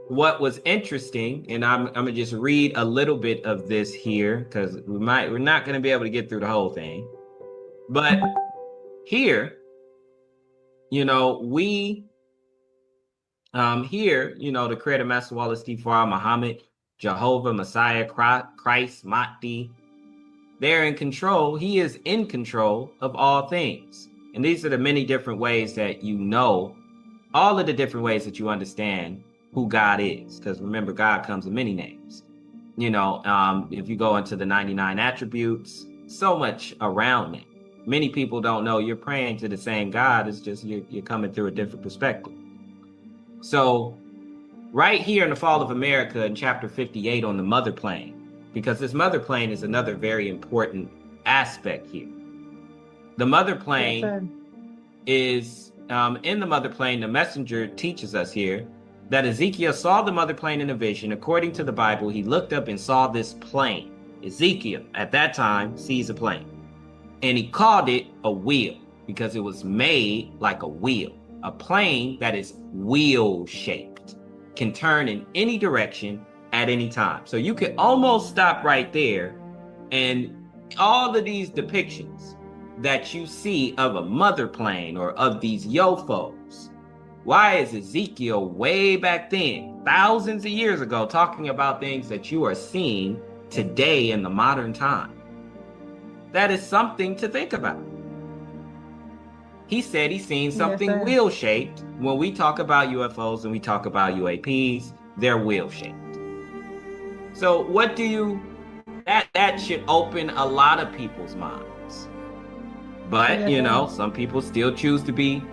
What was interesting, and I'm gonna just read a little bit of this here because we're not gonna be able to get through the whole thing. But here, we the creator, Master Wallace D. Farah, Muhammad, Jehovah, Messiah, Christ, Mahdi, they're in control. He is in control of all things. And these are the many different ways that all of the different ways that you understand who God is. Because remember, God comes in many names. If you go into the 99 attributes, so much around it. Many people don't know you're praying to the same God. It's just you're coming through a different perspective. So right here in the Fall of America in chapter 58 on the mother plane, because this mother plane is another very important aspect here. The mother plane is, in the mother plane, the messenger teaches us here that Ezekiel saw the mother plane in a vision. According to the Bible, he looked up and saw this plane. Ezekiel, at that time, sees a plane. And he called it a wheel because it was made like a wheel. A plane that is wheel-shaped, can turn in any direction at any time. So you could almost stop right there, and all of these depictions that you see of a mother plane or of these YOFOs, why is Ezekiel way back then, thousands of years ago, talking about things that you are seeing today in the modern time? That is something to think about. He said he's seen something wheel-shaped. When we talk about UFOs and we talk about UAPs, they're wheel-shaped. So that should open a lot of people's minds. But, some people still choose to be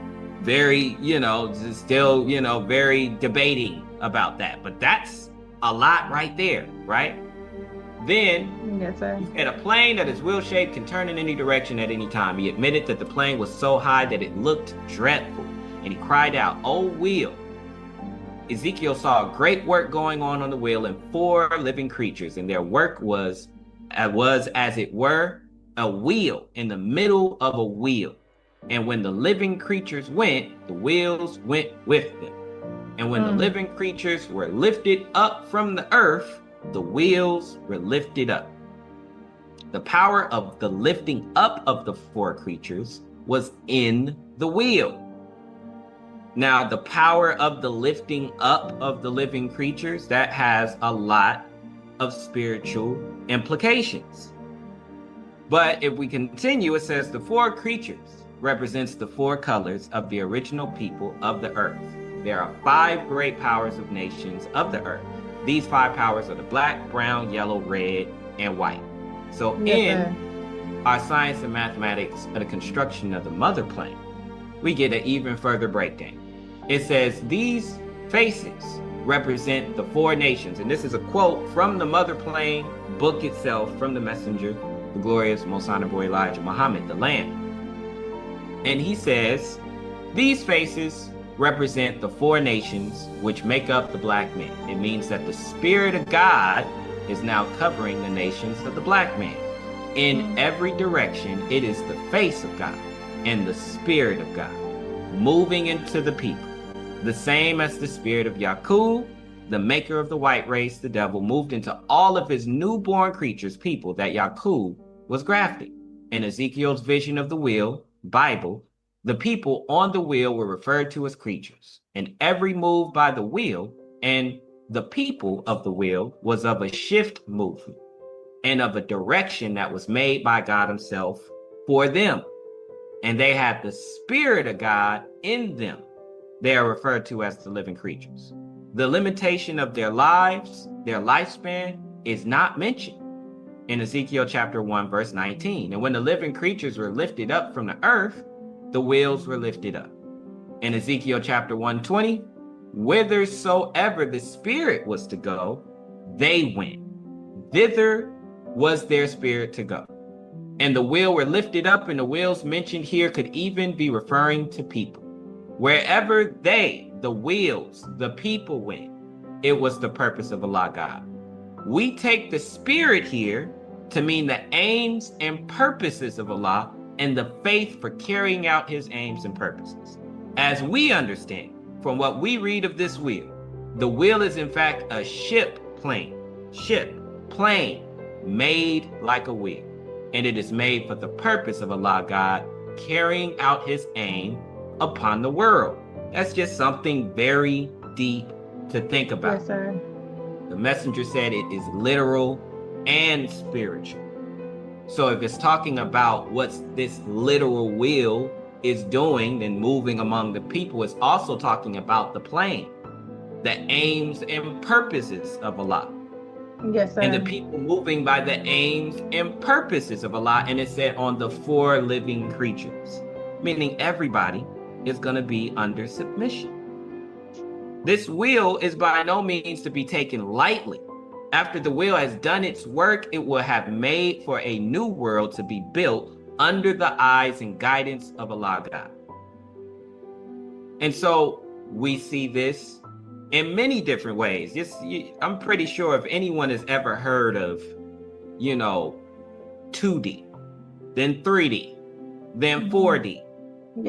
very, very debating about that. But that's a lot right there, right? Then he said a plane that is wheel-shaped can turn in any direction at any time. He admitted that the plane was so high that it looked dreadful, and he cried out, "Oh, wheel!" Ezekiel saw a great work going on the wheel and 4 living creatures, and their work was as it were a wheel in the middle of a wheel. And when the living creatures went, the wheels went with them. And when the living creatures were lifted up from the earth, the wheels were lifted up. The power of the lifting up of the 4 creatures was in the wheel. Now, the power of the lifting up of the living creatures, that has a lot of spiritual implications. But if we continue, it says the 4 creatures represents the 4 colors of the original people of the earth. There are 5 great powers of nations of the earth. These 5 powers are the black, brown, yellow, red, and white. So in our science and mathematics of the construction of the mother plane, we get an even further breakdown. It says these faces represent the 4 nations. And this is a quote from the mother plane book itself, from the messenger, the glorious Most Honorable Elijah Muhammad, the Lamb. And he says, these faces represent the 4 nations which make up the black man. It means that the Spirit of God is now covering the nations of the black man. In every direction, it is the face of God and the Spirit of God moving into the people. The same as the spirit of Yakub, the maker of the white race, the devil, moved into all of his newborn creatures, people that Yakub was grafting. In Ezekiel's vision of the wheel, Bible, the people on the wheel were referred to as creatures, and every move by the wheel and the people of the wheel was of a shift movement and of a direction that was made by God himself for them, and they had the Spirit of God in them. They are referred to as the living creatures. The limitation of their lives, their lifespan, is not mentioned in Ezekiel chapter 1, verse 19. And when the living creatures were lifted up from the earth, the wheels were lifted up. In Ezekiel chapter 120, whithersoever the Spirit was to go, they went. Thither was their spirit to go. And the wheel were lifted up, and the wheels mentioned here could even be referring to people. Wherever they, the wheels, the people went, it was the purpose of Allah God. We take the Spirit here to mean the aims and purposes of Allah and the faith for carrying out his aims and purposes. As we understand from what we read of this wheel, the wheel is in fact a plane made like a wheel. And it is made for the purpose of Allah God carrying out his aim upon the world. That's just something very deep to think about. Yes, sir. The messenger said it is literal and spiritual. So if it's talking about what this literal wheel is doing and moving among the people, it's also talking about the plane, the aims and purposes of Allah. Yes, sir. And the people moving by the aims and purposes of Allah. And it said on the four living creatures, meaning everybody is going to be under submission. This wheel is by no means to be taken lightly. After the wheel has done its work, it will have made for a new world to be built under the eyes and guidance of Allah God. And so we see this in many different ways. I'm pretty sure if anyone has ever heard of, 2D, then 3D, then 4D,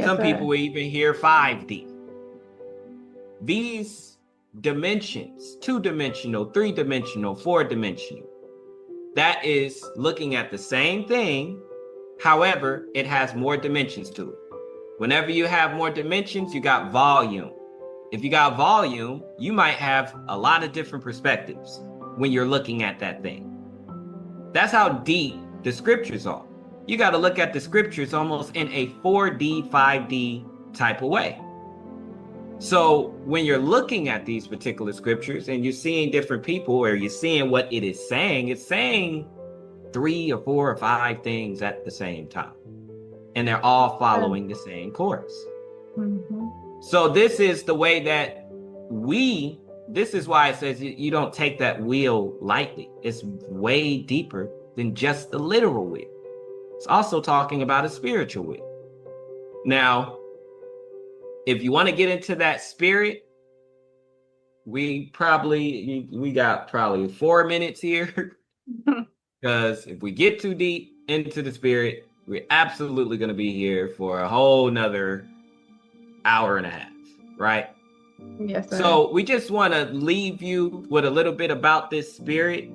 some people will even hear 5D. These dimensions, 2-dimensional, 3-dimensional, 4-dimensional, that is looking at the same thing. However, it has more dimensions to it. Whenever you have more dimensions, you got volume. If you got volume, you might have a lot of different perspectives when you're looking at that thing. That's how deep the scriptures are. You got to look at the scriptures almost in a 4D, 5D type of way. So when you're looking at these particular scriptures and you're seeing different people, or you're seeing what it is saying, it's saying 3 or 4 or 5 things at the same time. And they're all following the same course. Mm-hmm. So this is the way that this is why it says you don't take that wheel lightly. It's way deeper than just the literal wheel. It's also talking about a spiritual wheel. Now, if you want to get into that spirit, we got probably 4 minutes here. Because if we get too deep into the spirit, we're absolutely going to be here for a whole nother hour and a half, right? Yes, sir. So we just want to leave you with a little bit about this spirit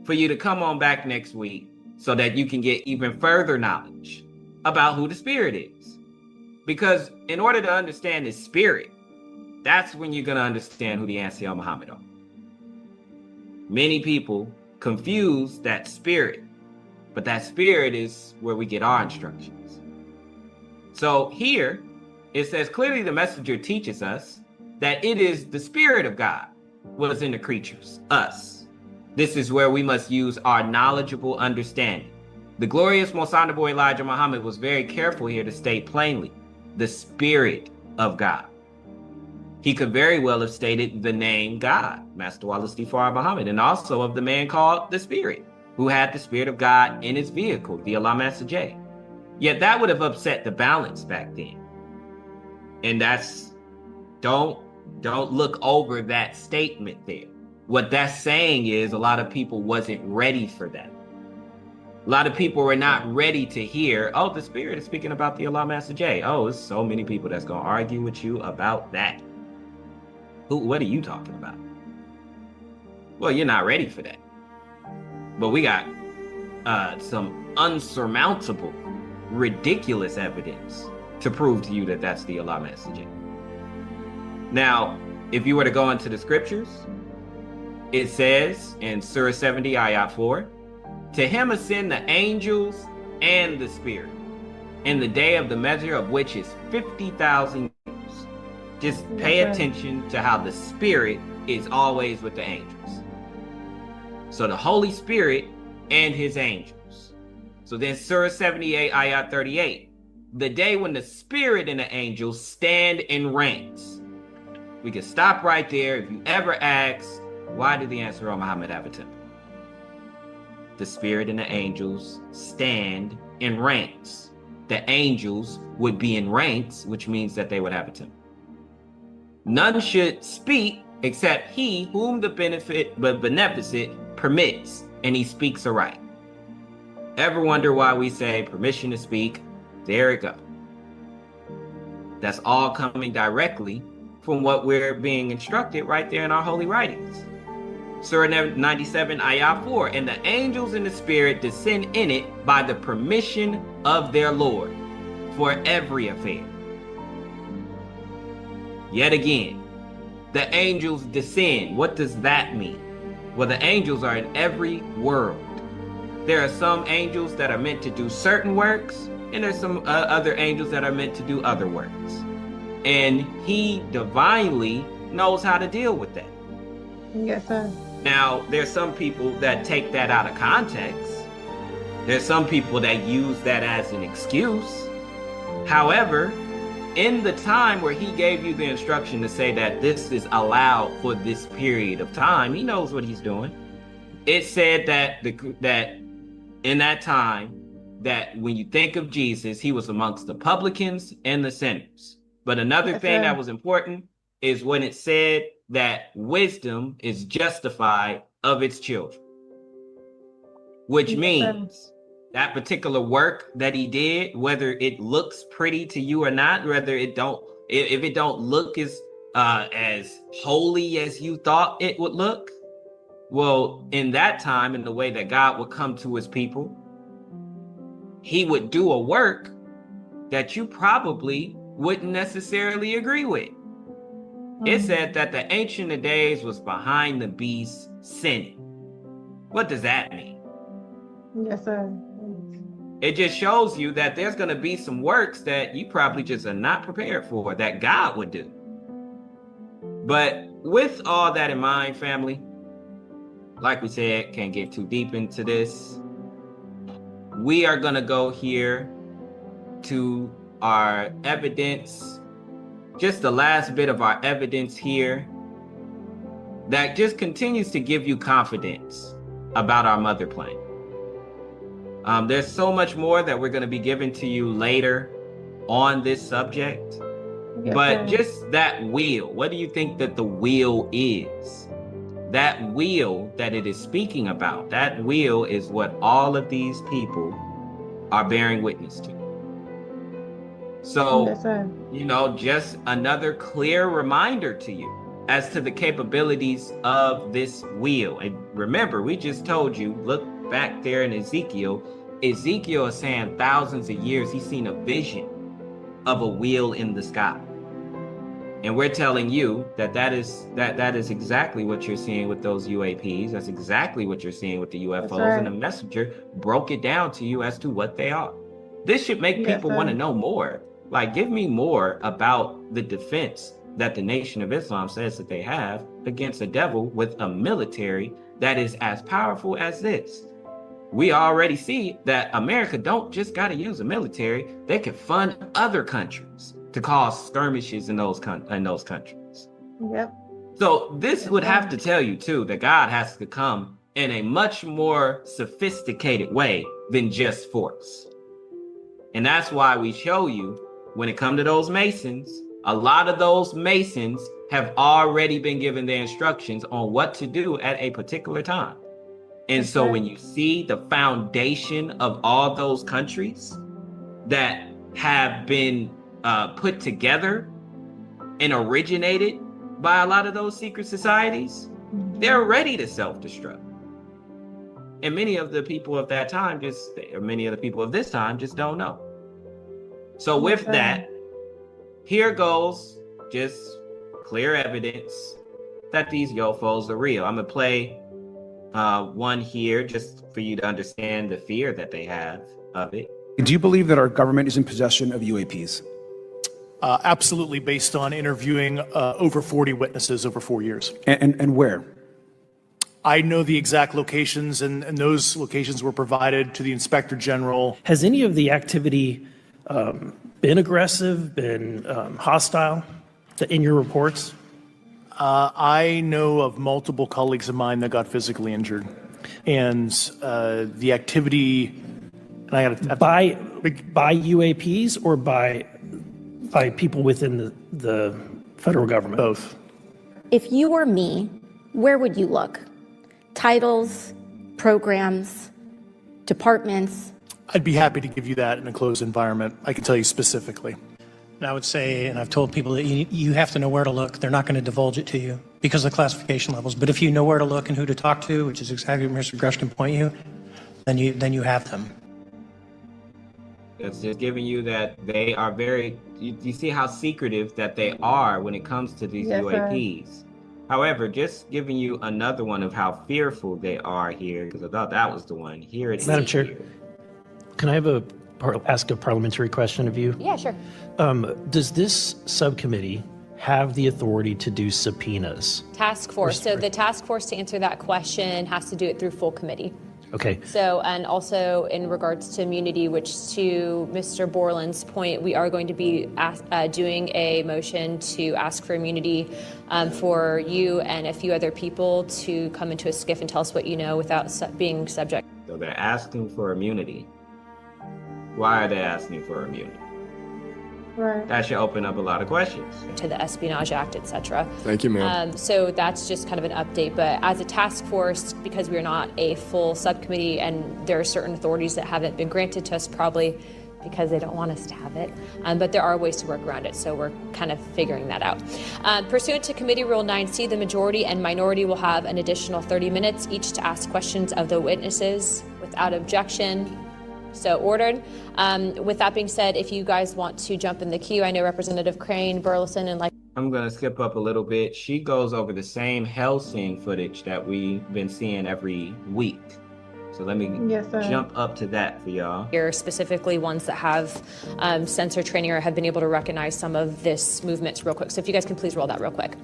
for you to come on back next week so that you can get even further knowledge about who the spirit is. Because in order to understand the spirit, that's when you're going to understand who the Ancient Muhammad are. Many people confuse that spirit, but that spirit is where we get our instructions. So here, it says clearly the messenger teaches us that it is the Spirit of God was in the creatures, us. This is where we must use our knowledgeable understanding. The glorious Most Honorable Elijah Muhammad was very careful here to state plainly, the Spirit of God. He could very well have stated the name God, Master Wali Stifar Muhammad, and also of the man called the Spirit, who had the Spirit of God in his vehicle, the Allah Master J. Yet that would have upset the balance back then. And that's, don't look over that statement there. What that's saying is a lot of people wasn't ready for that. A lot of people were not ready to hear, oh, the Spirit is speaking about the Allah Master J. Oh, there's so many people that's going to argue with you about that. What are you talking about? Well, you're not ready for that. But we got some unsurmountable, ridiculous evidence to prove to you that that's the Allah Master J. Now, if you were to go into the scriptures, it says in Surah 70, Ayat 4, to him ascend the angels and the Spirit. in the day of the measure of which is 50,000 years. Just pay attention to how the Spirit is always with the angels. So the Holy Spirit and his angels. So then Surah 78, Ayat 38. The day when the Spirit and the angels stand in ranks. We can stop right there. If you ever ask, why did the answer on Muhammad have a temple? The Spirit and the angels stand in ranks. The angels would be in ranks, which means that they would have a temple. None should speak except he whom the beneficent permits, and he speaks aright. Ever wonder why we say permission to speak? There it go. That's all coming directly from what we're being instructed right there in our holy writings. Surah 97, Ayah 4, and the angels and the Spirit descend in it by the permission of their Lord for every affair. Yet again, the angels descend. What does that mean? Well, the angels are in every world. There are some angels that are meant to do certain works, and there's some other angels that are meant to do other works. And he divinely knows how to deal with that. Yes, sir. Now, there's some people that take that out of context. There's some people that use that as an excuse. However, in the time where he gave you the instruction to say that this is allowed for this period of time, he knows what he's doing. It said that that in that time, that when you think of Jesus, he was amongst the publicans and the sinners. But another thing that was important is when it said that wisdom is justified of its children, which means that particular work that he did, whether it looks pretty to you or not, whether it don't, if it don't look as holy as you thought it would look, well, in that time, in the way that God would come to his people, he would do a work that you probably wouldn't necessarily agree with. It said that the Ancient of Days was behind the beast sinning. What does that mean? Yes, sir. It just shows you that there's going to be some works that you probably just are not prepared for, that God would do. But with all that in mind, family, like we said, can't get too deep into this. We are going to go here to our evidence, just the last bit of our evidence here that just continues to give you confidence about our mother planet. There's so much more that we're going to be giving to you later on this subject. Yes, but sir. just that wheel, what do you think that the wheel is? That wheel that it is speaking about, that wheel is what all of these people are bearing witness to. So, Yes, sir. Just another clear reminder to you as to the capabilities of this wheel. And remember, we just told you, look back there in Ezekiel. Ezekiel is saying thousands of years he's seen a vision of a wheel in the sky. And we're telling you that is exactly what you're seeing with those UAPs. That's exactly what you're seeing with the UFOs. That's right. And the messenger broke it down to you as to what they are. This should make Yes, people want to sir. know more. Like, give me more about the defense that the Nation of Islam says that they have against a devil with a military that is as powerful as this. We already see that America don't just got to use a military. They can fund other countries to cause skirmishes in those countries. Yep. So this would have to tell you too that God has to come in a much more sophisticated way than just force. And that's why we show you when it comes to those Masons, a lot of those Masons have already been given the instructions on what to do at a particular time. And so when you see the foundation of all those countries that have been put together and originated by a lot of those secret societies, they're ready to self-destruct. And many of the people of that time many of the people of this time just don't know. So with that, here goes just clear evidence that these UFOs are real. I'm gonna play one here just for you to understand the fear that they have of it. Do you believe that our government is in possession of UAPs? Absolutely, based on interviewing over 40 witnesses over 4 years. And where? I know the exact locations, and those locations were provided to the Inspector General. Has any of the activity been aggressive, been hostile in your reports? I know of multiple colleagues of mine that got physically injured, and the activity. And I got by UAPs or by people within the federal government? Both. If you were me, where would you look? Titles, programs, departments? I'd be happy to give you that in a closed environment. I can tell you specifically. And I would say, and I've told people that you have to know where to look. They're not going to divulge it to you because of the classification levels. But if you know where to look and who to talk to, which is exactly what Mr. Grush can point you, then you have them. It's just giving you that they are very, you see how secretive that they are when it comes to these UAPs. However, just giving you another one of how fearful they are here, because I thought that was the one. Here it is. Madam Chair, can I have ask a parliamentary question of you? Yeah, sure. Does this subcommittee have the authority to do subpoenas? Task force. So the task force, to answer that question, has to do it through full committee. Okay. So, and also in regards to immunity, which to Mr. Borland's point, we are going to be doing a motion to ask for immunity for you and a few other people to come into a skiff and tell us what you know without being subject. So they're asking for immunity. Why are they asking for immunity? Right. That should open up a lot of questions. To the Espionage Act, etc. Thank you, ma'am. So that's just kind of an update. But as a task force, because we're not a full subcommittee and there are certain authorities that haven't been granted to us, probably because they don't want us to have it. But there are ways to work around it. So we're kind of figuring that out. Pursuant to Committee Rule 9C, the majority and minority will have an additional 30 minutes each to ask questions of the witnesses without objection. So ordered. With that being said, if you guys want to jump in the queue, I know Representative Crane, Burleson, and I'm going to skip up a little bit. She goes over the same Helsing footage that we've been seeing every week. So let me jump up to that for y'all. Here, specifically ones that have sensor training or have been able to recognize some of this movements real quick. So if you guys can please roll that real quick.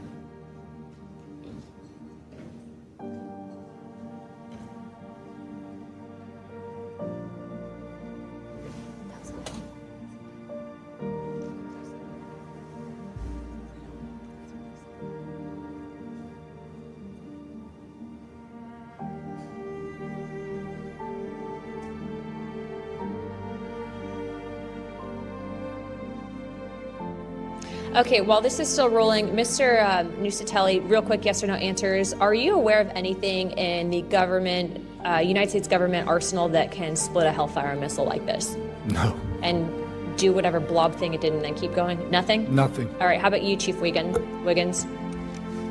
Okay, while this is still rolling, Mr. Nusatelli, real quick yes or no answers. Are you aware of anything in the government, United States government arsenal that can split a Hellfire missile like this? No. And do whatever blob thing it did and then keep going? Nothing? Nothing. All right, how about you, Chief Wiggins?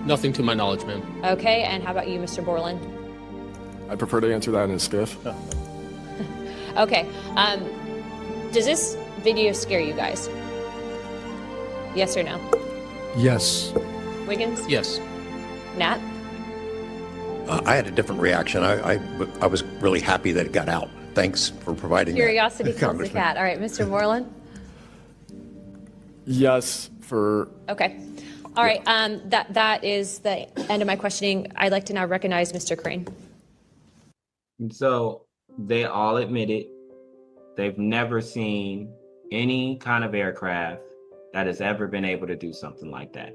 Nothing to my knowledge, ma'am. Okay, and how about you, Mr. Borland? I prefer to answer that in a skiff. Okay, does this video scare you guys? Yes or no? Yes. Wiggins? Yes. Nat? I had a different reaction. I was really happy that it got out. Thanks for providing Curiosity that, kills the Congressman. cat. All right, Mr. Borland? Yes, for... Okay. All right, that is the end of my questioning. I'd like to now recognize Mr. Crane. So they all admitted they've never seen any kind of aircraft that has ever been able to do something like that.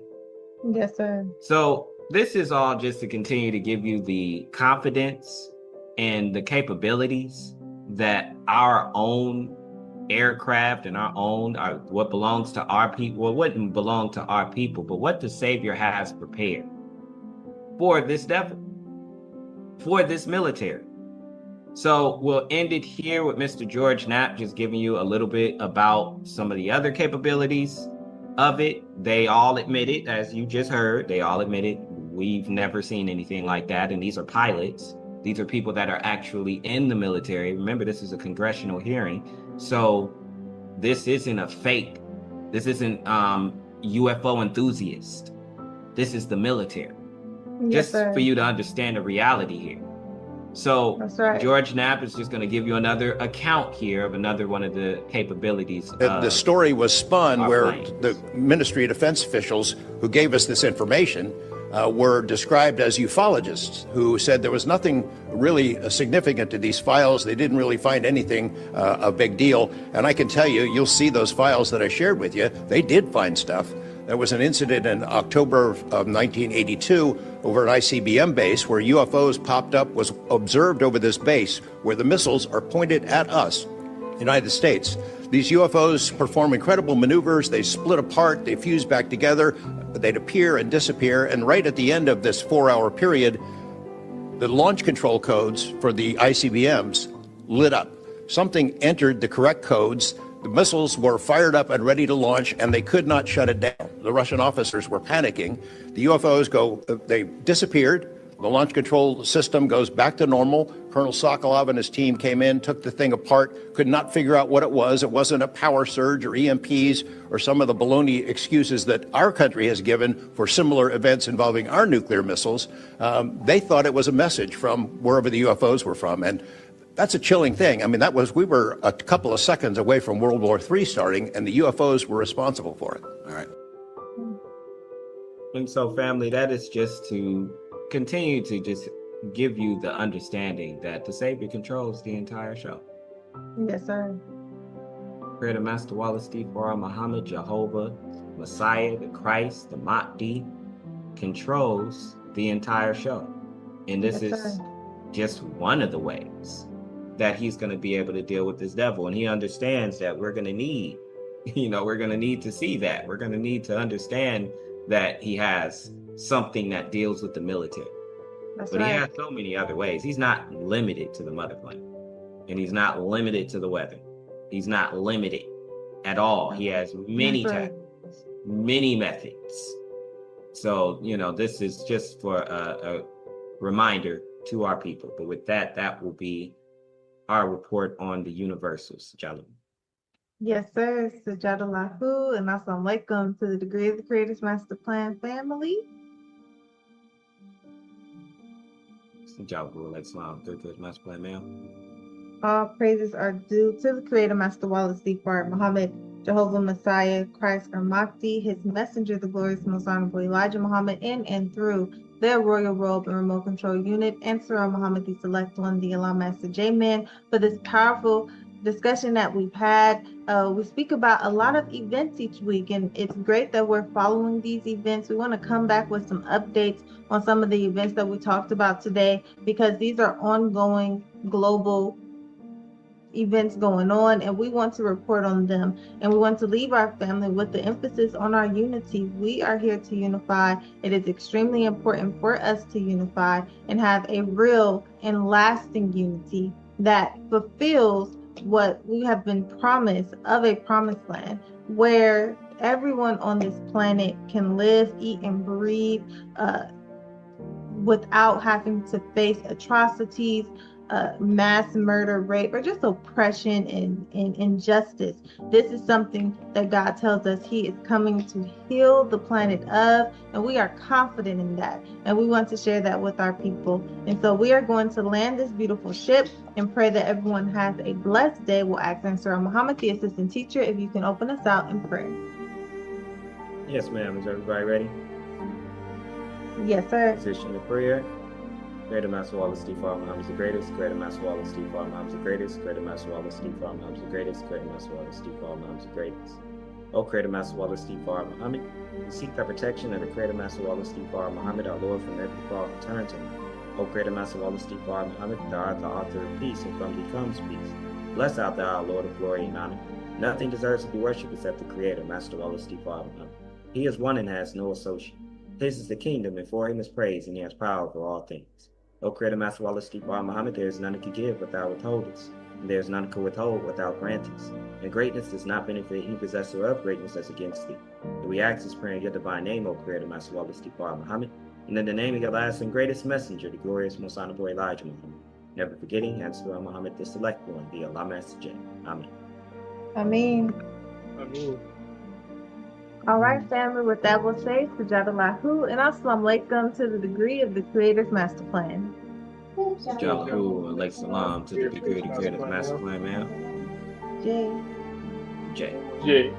Yes, sir. So this is all just to continue to give you the confidence and the capabilities that our own aircraft and our own, what belongs to our people, well, wouldn't belong to our people, but what the Savior has prepared for this devil, for this military. So we'll end it here with Mr. George Knapp just giving you a little bit about some of the other capabilities of it. They all admitted, as you just heard, they all admitted we've never seen anything like that. And these are pilots. These are people that are actually in the military. Remember, this is a congressional hearing. So this isn't a fake. This isn't UFO enthusiast. This is the military. Yes, just sir. for you to understand the reality here. So That's right. George Knapp is just going to give you another account here of another one of the capabilities. The story was spun where planes. the Ministry of Defense officials who gave us this information were described as ufologists who said there was nothing really significant to these files. They didn't really find anything a big deal. And I can tell you, you'll see those files that I shared with you. They did find stuff. There was an incident in October of 1982 over an ICBM base where UFOs popped up, was observed over this base where the missiles are pointed at us, United States. These UFOs perform incredible maneuvers. They split apart, they fuse back together, they'd appear and disappear. And right at the end of this 4-hour period, the launch control codes for the ICBMs lit up. Something entered the correct codes. The missiles were fired up and ready to launch, and they could not shut it down. The Russian officers were panicking. The UFOs they disappeared. The launch control system goes back to normal. Colonel Sokolov and his team came in, took the thing apart, could not figure out what it was. It wasn't a power surge or EMPs or some of the baloney excuses that our country has given for similar events involving our nuclear missiles. They thought it was a message from wherever the UFOs were from. And that's a chilling thing. I mean, we were a couple of seconds away from World War III starting, and the UFOs were responsible for it. All right. And so, family, that is just to continue to just give you the understanding that the Savior controls the entire show. Yes, sir. Creator Master Wallace D. Farah Muhammad, Jehovah, Messiah, the Christ, the Mahdi, controls the entire show. And this is just one of the ways that he's going to be able to deal with this devil. And he understands that we're going to need, we're going to need to see that. We're going to need to understand that he has something that deals with the military. But he has so many other ways. He's not limited to the mother planet. And he's not limited to the weather. He's not limited at all. He has many tactics, many methods. So, this is just for a reminder to our people. But with that, that will be our report on the universals, gentlemen. Yes, sir. Sajadalahu and assalamu alaikum to the degree of the Creator's Master Plan family. All praises are due to the Creator Master Wallace D. Farah Muhammad, Jehovah Messiah, Christ or Mahdi, his messenger, the glorious Most Honorable Elijah Muhammad, in and through their royal robe and remote control unit, and Surah Muhammad, the Select One, the Allah Master J-Man, for this powerful discussion that we've had. We speak about a lot of events each week, and it's great that we're following these events. We want to come back with some updates on some of the events that we talked about today, because these are ongoing global events going on, and we want to report on them, and we want to leave our family with the emphasis on our unity. We are here to unify. It is extremely important for us to unify and have a real and lasting unity that fulfills what we have been promised of a promised land where everyone on this planet can live, eat, and breathe without having to face atrocities, mass murder, rape, or just oppression and injustice. This is something that God tells us he is coming to heal the planet of, and we are confident in that, and we want to share that with our people. And so we are going to land this beautiful ship and pray that everyone has a blessed day. We'll ask Surah Muhammad, the assistant teacher, if you can open us out in prayer. Yes, ma'am. Is everybody ready? Yes, sir. Position of prayer. Greater Master Wallace D. Farah Muhammad is the greatest. Greater Master Wallace D. Farah Muhammad is the greatest. Greater Master Wallace D. Farah Muhammad is the greatest. Greater Master Wallace D. Farah Muhammad is the greatest. O Creator Master Wallace D. Farah Muhammad, we seek the protection of the Creator Master Wallace D. Farah Muhammad, our Lord, from every fault and turn to him. O Creator Master Wallace D. Farah Muhammad, thou art the author of peace, and from thee comes peace. Bless out thou, our Lord of glory and honor. Nothing deserves to be worshipped except the Creator, Master Wallace D. Farah Muhammad. He is one and has no associate. His is the kingdom, and for him is praise, and he has power over all things. O Creator Master Wallace D. Farah Muhammad, there is none that can give without withholders, and there is none that can withhold without grantings. And greatness does not benefit any possessor of greatness that's against thee. And we ask this prayer in your divine name, O Creator Master Wallace D. Farah Muhammad, and in the name of your last and greatest messenger, the glorious Most Honorable Elijah Muhammad, never forgetting and Surah Muhammad, the Select One, the Allah Master J. Amen. Amen. Amen. All right, family, with that we'll say Sajadalahu and assalamu alaikum to the degree of the Creator's Master Plan. Jalahu or Lake Salam to the degree declared as master plan, ma'am? J. J. J.